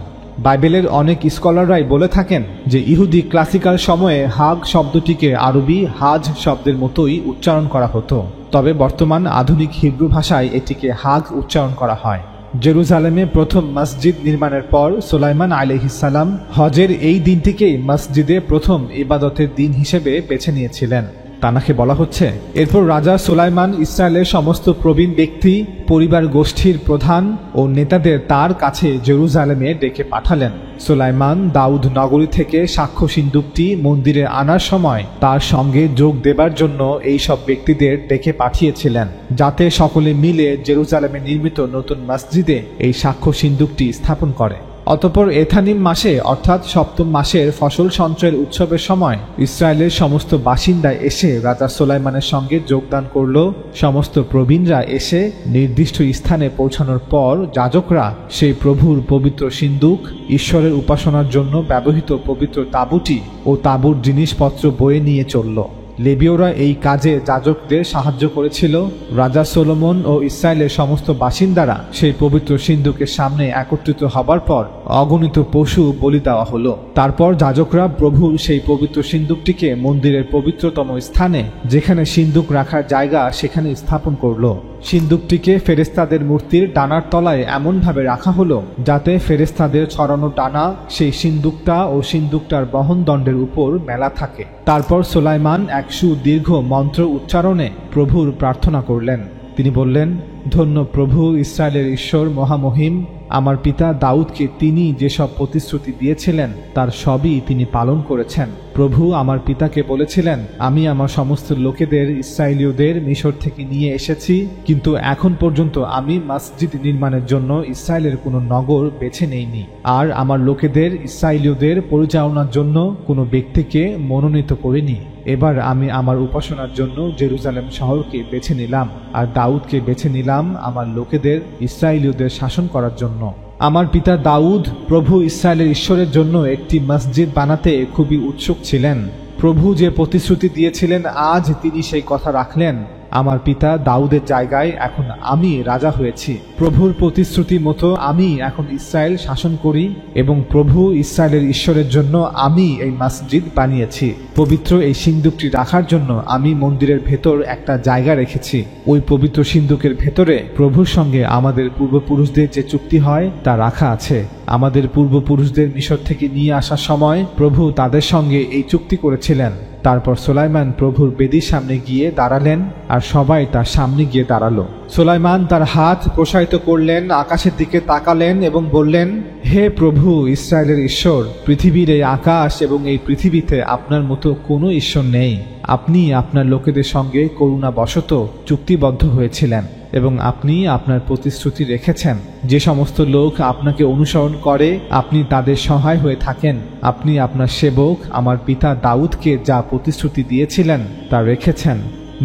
বাইবেলের অনেক স্কলাররাই বলে থাকেন যে ইহুদি ক্লাসিক্যাল সময়ে হাগ শব্দটিকে আরবি হাজ শব্দের মতোই উচ্চারণ করা হতো, তবে বর্তমান আধুনিক হিব্রু ভাষায় এটিকে হাগ উচ্চারণ করা হয়। জেরুজালেমে প্রথম মসজিদ নির্মাণের পর সুলাইমান আলাইহিস সালাম হজের এই দিনটিকেই মসজিদে প্রথম ইবাদতের দিন হিসেবে বেছে নিয়েছিলেন। তানাখে বলা হচ্ছে, এরপর রাজা সুলাইমান ইসরায়েলের সমস্ত প্রবীণ ব্যক্তি, পরিবার গোষ্ঠীর প্রধান ও নেতাদের তার কাছে জেরুজালেমে ডেকে পাঠালেন। সুলাইমান দাউদ নগরী থেকে সাক্ষ্য সিন্দুকটি মন্দিরে আনার সময় তার সঙ্গে যোগ দেবার জন্য এই সব ব্যক্তিদের ডেকে পাঠিয়েছিলেন, যাতে সকলে মিলে জেরুজালেমে নির্মিত নতুন মসজিদে এই সাক্ষ্য সিন্দুকটি স্থাপন করে। অতঃপর এথানিম মাসে অর্থাৎ সপ্তম মাসের ফসল সঞ্চয়ের উৎসবের সময় ইসরায়েলের সমস্ত বাসিন্দা এসে রাজা সুলাইমানের সঙ্গে যোগদান করল। সমস্ত প্রবীণরা এসে নির্দিষ্ট স্থানে পৌঁছানোর পর যাজকরা সেই প্রভুর পবিত্র সিন্দুক, ঈশ্বরের উপাসনার জন্য ব্যবহৃত পবিত্র তাঁবুটি ও তাঁবুর জিনিসপত্র বয়ে নিয়ে চলল। লেবীয়রা এই কাজে যাজকদের সাহায্য করেছিল। রাজা সলোমন ও ইসরায়েলের সমস্ত বাসিন্দারা সেই পবিত্র সিন্দুকের সামনে একত্রিত হবার পর অগণিত পশু বলি দেওয়া হলো। তারপর যাজকরা প্রভুর সেই পবিত্র সিন্দুকটিকে মন্দিরের পবিত্রতম স্থানে, যেখানে সিন্দুক রাখার জায়গা, সেখানে স্থাপন করল। সিন্দুকটিকে ফেরেশতাদের মূর্তির ডানার তলায় এমনভাবে রাখা হলো যাতে ফেরেশতাদের ছড়ানো ডানা সেই সিন্দুকটা ও সিন্দুকটার বহনদণ্ডের উপর মেলা থাকে। তারপর সুলাইমান এক সুদীর্ঘ মন্ত্র উচ্চারণে প্রভুর প্রার্থনা করলেন। তিনি বললেন, ধন্য প্রভু ইসরায়েলের ঈশ্বর মহামহিম, আমার পিতা দাউদকে তিনি যেসব প্রতিশ্রুতি দিয়েছিলেন তার সবই তিনি পালন করেছেন। প্রভু আমার পিতাকে বলেছিলেন, আমি আমার সমস্ত লোকেদের ইসরায়েলীয়দের মিশর থেকে নিয়ে এসেছি, কিন্তু এখন পর্যন্ত আমি মসজিদ নির্মাণের জন্য ইসরায়েলের কোনো নগর বেছে নেইনি, আর আমার লোকেদের ইসরায়েলীয়দের পরিচালনার জন্য কোনো ব্যক্তিকে মনোনীত করিনি। এবার আমি আমার উপাসনার জন্য জেরুজালেম শহরকে বেছে নিলাম, আর দাউদকে বেছে নিলাম আমার লোকেদের ইসরায়েলীয়দের শাসন করার জন্য। আমার পিতা দাউদ প্রভু ইসরায়েলের ঈশ্বরের জন্য একটি মসজিদ বানাতে খুবই উৎসুক ছিলেন। প্রভু যে প্রতিশ্রুতি দিয়েছিলেন আজ তিনি সেই কথা রাখলেন। আমার পিতা দাউদের জায়গায় এখন আমি রাজা হয়েছি। প্রভুর প্রতিশ্রুতি মতো আমি এখন ইসরায়েল শাসন করি এবং প্রভু ইসরায়েলের ঈশ্বরের জন্য আমি এই মসজিদ বানিয়েছি। পবিত্র এই সিন্দুকটি রাখার জন্য আমি মন্দিরের ভেতর একটা জায়গা রেখেছি। ওই পবিত্র সিন্দুকের ভেতরে প্রভুর সঙ্গে আমাদের পূর্বপুরুষদের যে চুক্তি হয় তা রাখা আছে। আমাদের পূর্বপুরুষদের মিশর থেকে নিয়ে আসার সময় প্রভু তাদের সঙ্গে এই চুক্তি করেছিলেন। তারপর সুলাইমান প্রভুর বেদির সামনে গিয়ে দাঁড়ালেন, আর সবাই তার সামনে গিয়ে দাঁড়ালো। সুলাইমান তার হাত প্রসারিত করলেন, আকাশের দিকে তাকালেন এবং বললেন, হে প্রভু ইসরায়েলের ঈশ্বর, পৃথিবীর এই আকাশ এবং এই পৃথিবীতে আপনার মতো কোনো ঈশ্বর নেই। আপনি আপনার লোকেদের সঙ্গে করুণাবশত চুক্তিবদ্ধ হয়েছিলেন এবং আপনি আপনার প্রতিশ্রুতি রেখেছেন। যে সমস্ত লোক আপনাকে অনুসরণ করে আপনি তাদের সহায় হয়ে থাকেন। আপনি আপনার সেবক আমার পিতা দাউদকে যা প্রতিশ্রুতি দিয়েছিলেন তা রেখেছেন।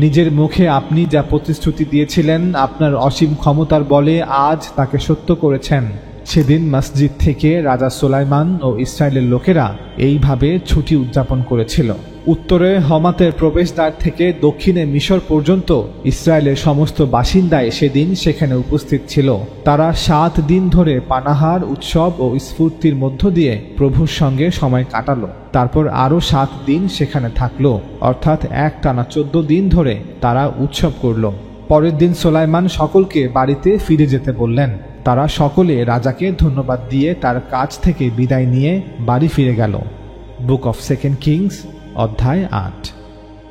নিজের মুখে আপনি যা প্রতিশ্রুতি দিয়েছিলেন আপনার অসীম ক্ষমতার বলে আজ তাকে সত্য করেছেন। সেদিন মসজিদ থেকে রাজা সুলাইমান ও ইসরায়েলের লোকেরা এইভাবে ছুটি উদযাপন করেছিল। উত্তরে হমাতের প্রবেশদ্বার থেকে দক্ষিণে মিশর পর্যন্ত ইসরায়েলের সমস্ত বাসিন্দাই সেদিন সেখানে উপস্থিত ছিল। তারা 7 দিন ধরে পানাহার, উৎসব ও স্ফূর্তির মধ্য দিয়ে প্রভুর সঙ্গে সময় কাটালো। তারপর আরও 7 দিন সেখানে থাকলো, অর্থাৎ একটানা 14 দিন ধরে তারা উৎসব করল। পরের দিন সুলাইমান সকলকে বাড়িতে ফিরে যেতে বললেন। তারা সকলে রাজাকে ধন্যবাদ দিয়ে তার কাজ থেকে বিদায় নিয়ে বাড়ি ফিরে গেল। বুক অফ সেকেন্ড কিংস অধ্যায় 8।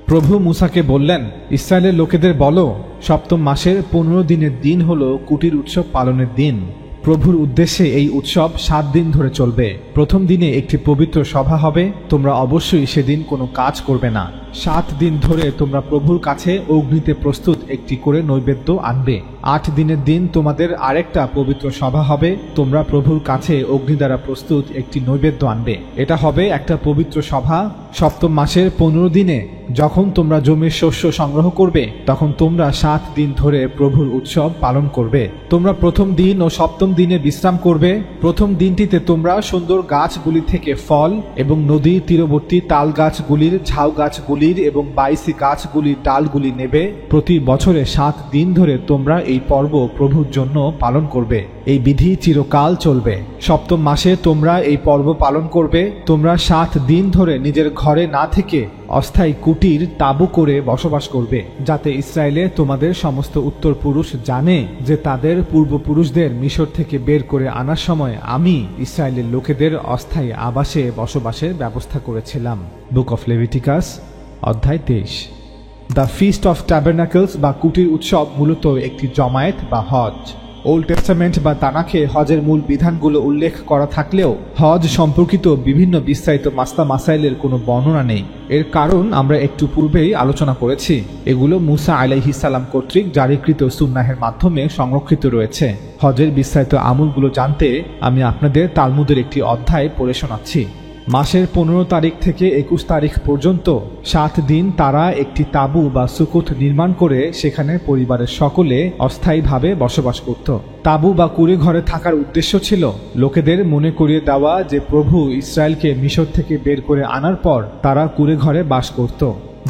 প্রভু মূসাকে বললেন, ইসরায়েলের লোকেদের বলো, সপ্তম মাসের 15 দিনের দিন হলো কুটির উৎসব পালনের দিন। প্রভুর উদ্দেশ্যে এই উৎসব 7 দিন ধরে চলবে। প্রথম দিনে একটি পবিত্র সভা হবে। তোমরা অবশ্যই সেদিন কোনো কাজ করবে না। 7 দিন ধরে তোমরা প্রভুর কাছে অগ্নিতে প্রস্তুত একটি করে নৈবেদ্য আনবে। 8 দিনের দিন তোমাদের আরেকটা পবিত্র সভা হবে। তোমরা প্রভুর কাছে অগ্নি দ্বারা প্রস্তুত একটি নৈবেদ্য আনবে। এটা হবে একটা পবিত্র সভা। সপ্তম মাসের 15 দিনে যখন তোমরা জমির শস্য সংগ্রহ করবে তখন তোমরা 7 দিন ধরে প্রভুর উৎসব পালন করবে। তোমরা প্রথম দিন ও সপ্তম দিনে বিশ্রাম করবে। প্রথম দিনটিতে তোমরা সুন্দর গাছগুলি থেকে ফল এবং নদীর তীরবর্তী তাল গাছগুলির, ঝাউ গাছগুলির এবং বাইসি গাছগুলির ডালগুলি নেবে। প্রতি বছরে 7 দিন ধরে তোমরা এই পর্ব প্রভুর জন্য পালন করবে। এই বিধি চিরকাল চলবে। সপ্তম মাসে তোমরা এই পর্ব পালন করবে। তোমরা 7 দিন ধরে নিজের ঘরে না থেকে অস্থায়ী কুটির তাঁবু করে বসবাস করবে, যাতে ইসরায়েলে তোমাদের সমস্ত উত্তরপুরুষ জানে যে তাদের পূর্বপুরুষদের মিশর থেকে বের করে আনার সময় আমি ইসরায়েলের লোকেদের অস্থায়ী আবাসে বসবাসের ব্যবস্থা করেছিলাম। বুক অফ লেভিটিকাস অধ্যায় 23। দ্য ফিস্ট অফ ট্যাবারনাকলস বা কুটির উৎসব মূলত একটি জমায়েত বা হজ। ওল্ড টেস্টামেন্ট বা তানাখে হজের মূল বিধানগুলো উল্লেখ করা থাকলেও হজ সম্পর্কিত বিভিন্ন বিস্তারিত মাসাইলের কোনো বর্ণনা নেই। এর কারণ আমরা একটু পূর্বেই আলোচনা করেছি। এগুলো মুসা আলাইহিস সালাম কর্তৃক জারিকৃত সুন্নাহের মাধ্যমে সংরক্ষিত রয়েছে। হজের বিস্তারিত আমলগুলো জানতে আমি আপনাদের তালমুদের একটি অধ্যায় পড়ে শোনাচ্ছি। মাসের 15 তারিখ থেকে 21 তারিখ পর্যন্ত 7 দিন তারা একটি তাঁবু বা সুকুত নির্মাণ করে সেখানে পরিবারের সকলে অস্থায়ীভাবে বসবাস করত। তাঁবু বা কুঁড়ে ঘরে থাকার উদ্দেশ্য ছিল লোকেদের মনে করিয়ে দেওয়া যে প্রভু ইসরায়েলকে মিশর থেকে বের করে আনার পর তারা কুঁড়ে ঘরে বাস করত।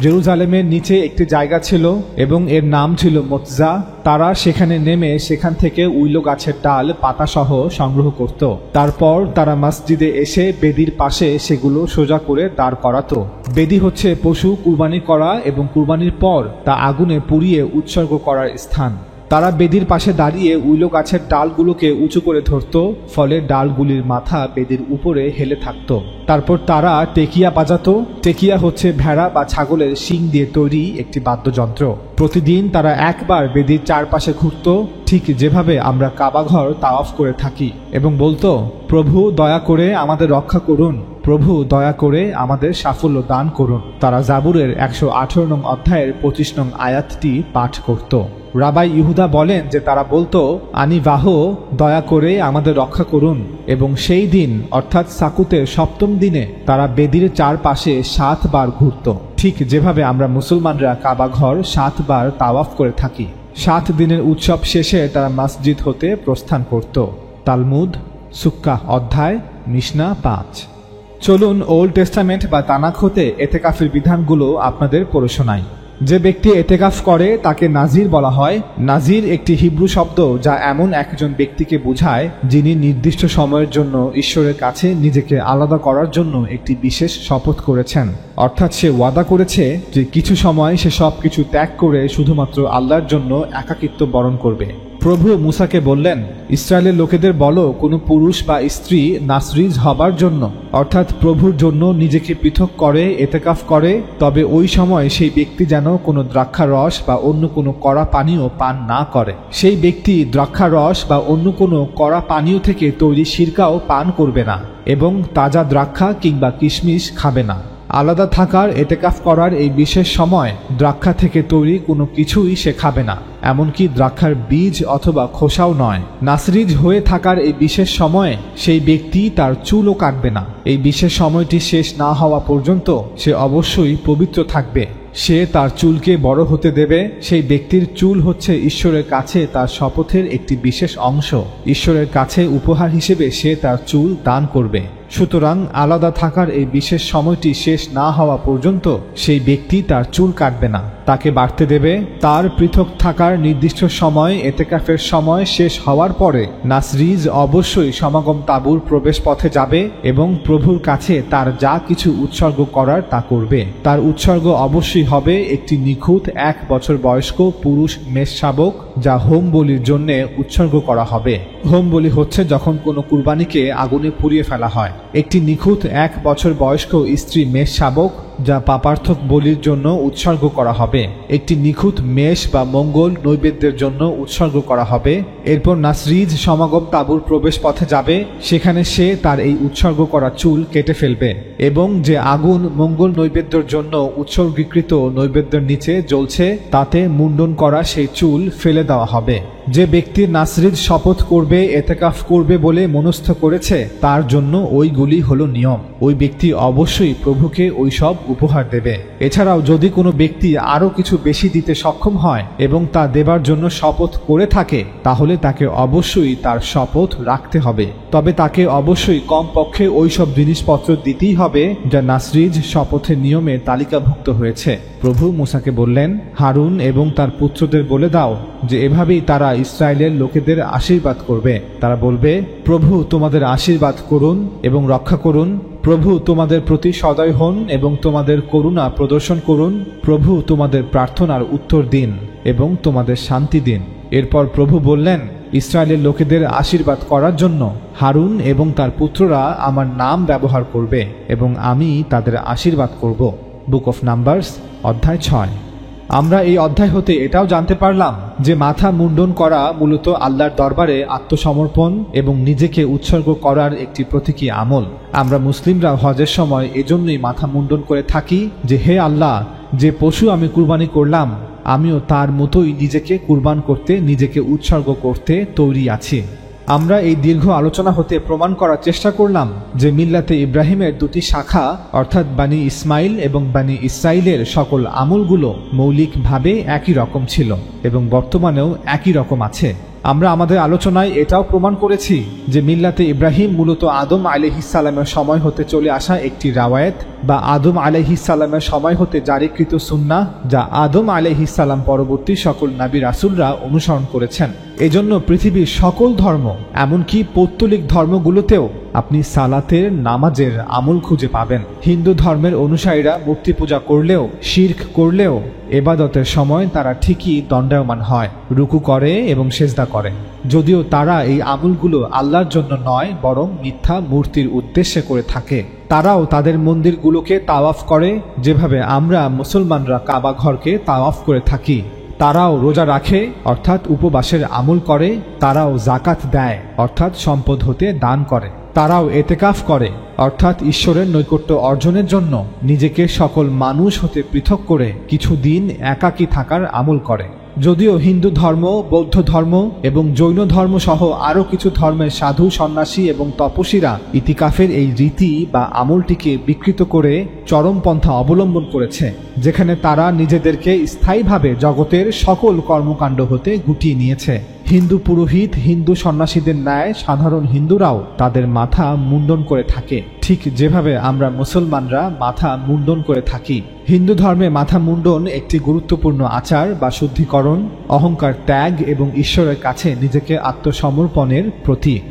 জেরুজালেমের নিচে একটি জায়গা ছিল এবং এর নাম ছিল মোৎজা। তারা সেখানে নেমে সেখান থেকে উইলো গাছের ডাল পাতাসহ সংগ্রহ করত। তারপর তারা মসজিদে এসে বেদির পাশে সেগুলো সোজা করে দাঁড় করাতো। বেদি হচ্ছে পশু কুরবানি করা এবং কুরবানির পর তা আগুনে পুড়িয়ে উৎসর্গ করার স্থান। তারা বেদির পাশে দাঁড়িয়ে উইলো গাছের ডালগুলোকে উঁচু করে ধরত, ফলে ডালগুলির মাথা বেদির উপরে হেলে থাকত। তারপর তারা টেকিয়া বাজাতো। টেকিয়া হচ্ছে ভেড়া বা ছাগলের শিং দিয়ে তৈরি একটি বাদ্যযন্ত্র। প্রতিদিন তারা একবার বেদির চারপাশে ঘুরত, ঠিক যেভাবে আমরা কাবাঘর তাওয়াফ করে থাকি, এবং বলতো, প্রভু দয়া করে আমাদের রক্ষা করুন, প্রভু দয়া করে আমাদের সাফল্য দান করুন। তারা জাবুরের 118 নং অধ্যায়ের 25 নং আয়াতটি পাঠ করত। রাবাই ইহুদা বলেন যে তারা বলতো, আনি বাহ, দয়া করে আমাদের রক্ষা করুন। এবং সেই দিন অর্থাৎ সাকুতের 7ম দিনে তারা বেদির চারপাশে 7 বার ঘুরত, ঠিক যেভাবে আমরা মুসলমানরা কাবাঘর 7 বার তাওয়াফ করে থাকি। 7 দিনের উৎসব শেষে তারা মসজিদ হতে প্রস্থান করত। তালমুদ সুক্কাহ অধ্যায় মিশনা 5। চলুন ওল্ড টেস্টামেন্ট বা তানাখ হতে এতেকাফের বিধানগুলো আপনাদের পড়ে শোনাই। যে ব্যক্তি এতেকাফ করে তাকে নাজির বলা হয়। নাজির একটি হিব্রু শব্দ যা এমন একজন ব্যক্তিকে বোঝায় যিনি নির্দিষ্ট সময়ের জন্য ঈশ্বরের কাছে নিজেকে আলাদা করার জন্য একটি বিশেষ শপথ করেছেন। অর্থাৎ সে ওয়াদা করেছে যে কিছু সময় সে সবকিছু ত্যাগ করে শুধুমাত্র আল্লাহর জন্য একাকিত্ব বরণ করবে। প্রভু মুসাকে বললেন, ইসরায়েলের লোকেদের বলো, কোনো পুরুষ বা স্ত্রী নাসরিজ হবার জন্য অর্থাৎ প্রভুর জন্য নিজেকে পৃথক করে এতেকাফ করে, তবে ওই সময় সেই ব্যক্তি যেন কোনো দ্রাক্ষা রস বা অন্য কোনো কড়া পানীয় পান না করে। সেই ব্যক্তি দ্রাক্ষা রস বা অন্য কোনো কড়া পানীয় থেকে তৈরি সিরকাও পান করবে না এবং তাজা দ্রাক্ষা কিংবা কিশমিশ খাবে না। আলাদা থাকার এতেকাফ করার এই বিশেষ সময় দ্রাক্ষা থেকে তৈরি কোনো কিছুই সে খাবে না, এমনকি দ্রাক্ষার বীজ অথবা খোসাও নয়। নাসরিজ হয়ে থাকার এই বিশেষ সময়ে সেই ব্যক্তি তার চুলও কাটবে না। এই বিশেষ সময়টি শেষ না হওয়া পর্যন্ত সে অবশ্যই পবিত্র থাকবে। সে তার চুলকে বড় হতে দেবে। সেই ব্যক্তির চুল হচ্ছে ঈশ্বরের কাছে তার শপথের একটি বিশেষ অংশ। ঈশ্বরের কাছে উপহার হিসেবে সে তার চুল দান করবে। সুতরাং আলাদা থাকার এই বিশেষ সময়টি শেষ না হওয়া পর্যন্ত সেই ব্যক্তি তার চুল কাটবে না, তাকে বাড়তে দেবে। তার পৃথক থাকার নির্দিষ্ট সময় এতেকাফের সময় শেষ হওয়ার পরে নাসরিজ অবশ্যই সমাগম তাঁবুর প্রবেশ পথে যাবে এবং প্রভুর কাছে তার যা কিছু উৎসর্গ করার তা করবে। তার উৎসর্গ অবশ্যই হবে একটি নিখুঁত 1 বছর বয়স্ক পুরুষ মেষ শাবক, যা হোম বলির জন্য উৎসর্গ করা হবে। হোম বলি হচ্ছে যখন কোনো কুরবানিকে আগুনে পুড়িয়ে ফেলা হয়। একটি নিখুঁত 1 বছর বয়স্ক স্ত্রী মেষ শাবক, যা পাপার্থক বলির জন্য উৎসর্গ করা হবে। একটি নিখুঁত মেষ বা মঙ্গল নৈবেদ্যের জন্য উৎসর্গ করা হবে। এরপর নাসরিজ সমাগম তাঁবুর প্রবেশ পথে যাবে। সেখানে সে তার এই উৎসর্গ করা চুল কেটে ফেলবে এবং যে আগুন মঙ্গল নৈবেদ্যের জন্য উৎসর্গীকৃত নৈবেদ্যের নিচে জ্বলছে তাতে মুন্ডন করা সেই চুল ফেলে দেওয়া হবে। যে ব্যক্তি নাসরিজ শপথ করবে, এতেকাফ করবে বলে মনস্থ করেছে, তার জন্য ওইগুলি হলো নিয়ম। ওই ব্যক্তি অবশ্যই প্রভুকে ওই সব উপহার দেবে। এছাড়াও যদি কোনো ব্যক্তি আরো কিছু বেশি দিতে সক্ষম হয় এবং তা দেবার জন্য শপথ করে থাকে, তাহলে তাকে অবশ্যই তার শপথ রাখতে হবে। তবে তাকে অবশ্যই কমপক্ষে ওই সব জিনিসপত্র দিতেই হবে যা নাসরিজ শপথের নিয়মে তালিকাভুক্ত হয়েছে। প্রভু মুসাকে বললেন, হারুন এবং তার পুত্রদের বলে দাও যে এভাবেই তারা ইসরায়েলের লোকেদের আশীর্বাদ করবে। তারা বলবে, প্রভু তোমাদের আশীর্বাদ করুন এবং রক্ষা করুন। প্রভু তোমাদের প্রতি সদয় হন এবং তোমাদের করুণা প্রদর্শন করুন। প্রভু তোমাদের প্রার্থনার উত্তর দিন এবং তোমাদের শান্তি দিন। এরপর প্রভু বললেন, ইসরায়েলের লোকেদের আশীর্বাদ করার জন্য হারুন এবং তার পুত্ররা আমার নাম ব্যবহার করবে এবং আমি তাদের আশীর্বাদ করব। বুক অফ নাম্বারস অধ্যায় 6। আমরা এই অধ্যায় হতে এটাও জানতে পারলাম যে মাথা মুন্ডন করা মূলত আল্লাহর দরবারে আত্মসমর্পণ এবং নিজেকে উৎসর্গ করার একটি প্রতীকী আমল। আমরা মুসলিমরা হজের সময় এজন্যই মাথা মুন্ডন করে থাকি যে হে আল্লাহ, যে পশু আমি কুরবানি করলাম আমিও তার মতোই নিজেকে কুরবান করতে, নিজেকে উৎসর্গ করতে তৈরি আছি। আমরা এই দীর্ঘ আলোচনা হতে প্রমাণ করার চেষ্টা করলাম যে মিল্লাতে ইব্রাহিমের দুটি শাখা অর্থাৎ বানি ইসমাইল এবং বানি ইসরাইলের সকল আমলগুলো মৌলিকভাবে একই রকম ছিল এবং বর্তমানেও একই রকম আছে। আমরা আমাদের আলোচনায় এটাও প্রমাণ করেছি যে মিল্লাতে ইব্রাহিম মূলত আদম আলাইহিসসালামের সময় হতে চলে আসা একটি রাওয়ায়াত বা আদম আলাইহিসসালামের সময় হতে জারিকৃত সুন্নাহ, যা আদম আলাইহিসসালাম পরবর্তী সকল নবী রাসূলরা অনুসরণ করেছেন। এজন্য পৃথিবীর সকল ধর্ম, এমনকি পৌত্তলিক ধর্মগুলোতেও আপনি সালাতের, নামাজের আমল খুঁজে পাবেন। হিন্দু ধর্মের অনুসারীরা মূর্তি পূজা করলেও, শিরক করলেও এবাদতের সময় তারা ঠিকই দণ্ডায়মান হয়, রুকু করে এবং সেজদা করে, যদিও তারা এই আমলগুলো আল্লাহর জন্য নয় বরং মিথ্যা মূর্তির উদ্দেশ্যে করে থাকে। তারাও তাদের মন্দিরগুলোকে তাওয়াফ করে যেভাবে আমরা মুসলমানরা কাবা ঘরকে তাওয়াফ করে থাকি। তারাও রোজা রাখে অর্থাৎ উপবাসের আমল করে, তারাও জাকাত দেয় অর্থাৎ সম্পদ হতে দান করে, তারাও এতেকাফ করে অর্থাৎ ঈশ্বরের নৈকট্য অর্জনের জন্য নিজেকে সকল মানুষ হতে পৃথক করে কিছুদিন একাকী থাকার আমল করে। যদিও হিন্দু ধর্ম, বৌদ্ধ ধর্ম এবং জৈন ধর্ম সহ আরও কিছু ধর্মের সাধু, সন্ন্যাসী এবং তপস্বীরা ইতিকাফের এই রীতি বা আমলটিকে বিকৃত করে চরমপন্থা অবলম্বন করেছে, যেখানে তারা নিজেদেরকে স্থায়ীভাবে জগতের সকল কর্মকাণ্ড হতে গুটিয়ে নিয়েছে। হিন্দু পুরোহিত, হিন্দু সন্ন্যাসীদের ন্যায় সাধারণ হিন্দুরাও তাদের মাথা মুন্ডন করে থাকে, ঠিক যেভাবে আমরা মুসলমানরা মাথা মুন্ডন করে থাকি। হিন্দু ধর্মে মাথা মুন্ডন একটি গুরুত্বপূর্ণ আচার বা শুদ্ধিকরণ, অহংকার ত্যাগ এবং ঈশ্বরের কাছে নিজেকে আত্মসমর্পণের প্রতীক।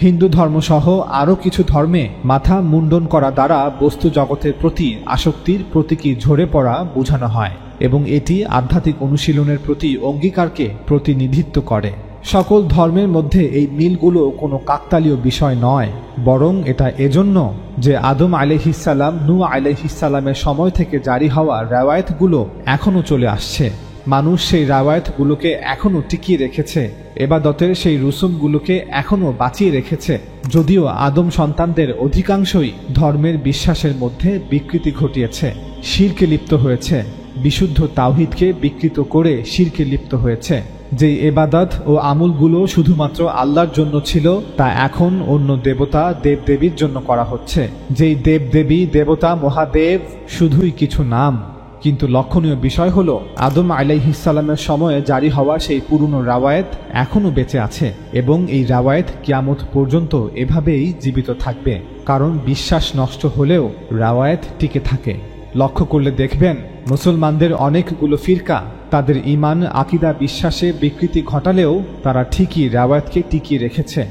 হিন্দু ধর্মসহ আরও কিছু ধর্মে মাথা মুন্ডন করা দ্বারা বস্তু জগতের প্রতি আসক্তির প্রতীকী ঝরে পড়া বোঝানো হয় এবং এটি আধ্যাত্মিক অনুশীলনের প্রতি অঙ্গীকারকে প্রতিনিধিত্ব করে। সকল ধর্মের মধ্যে এই মিলগুলো কোনো কাকতালীয় বিষয় নয়, বরং এটা এজন্য যে আদম আলাইহিসসালাম, নূহ আলাইহিসসালামের সময় থেকে জারি হওয়া রাওয়ায়াতগুলো এখনও চলে আসছে। মানুষ সেই রাওয়ায়াতগুলোকে এখনও টিকিয়ে রেখেছে, এবাদতের সেই রুসুমগুলোকে এখনও বাঁচিয়ে রেখেছে। যদিও আদম সন্তানদের অধিকাংশই ধর্মের বিশ্বাসের মধ্যে বিকৃতি ঘটিয়েছে, শিরকে লিপ্ত হয়েছে, বিশুদ্ধ তাওহীদকে বিকৃত করে শিরকে লিপ্ত হয়েছে। যেই এবাদত ও আমলগুলো শুধুমাত্র আল্লাহর জন্য ছিল তা এখন অন্য দেবতা, দেবদেবীর জন্য করা হচ্ছে। যেই দেবদেবী, দেবতা, মহাদেব শুধুই কিছু নাম, কিন্তু লক্ষণীয় বিষয় হলো আদম আলাইহিসসালামের সময়ে জারি হওয়া সেই পুরনো রাওয়ায়াত এখনও বেঁচে আছে এবং এই রাওয়ায়াত কিয়ামত পর্যন্ত এভাবেই জীবিত থাকবে, কারণ বিশ্বাস নষ্ট হলেও রাওয়ায়াত টিকে থাকে। লক্ষ্য করলে দেখবেন মুসলমানদের অনেকগুলো ফিরকা তাদের ঈমান, আকীদা, বিশ্বাসে বিকৃতি ঘটালেও তারা ঠিকই রাওয়ায়াতকে টিকিয়ে রেখেছে।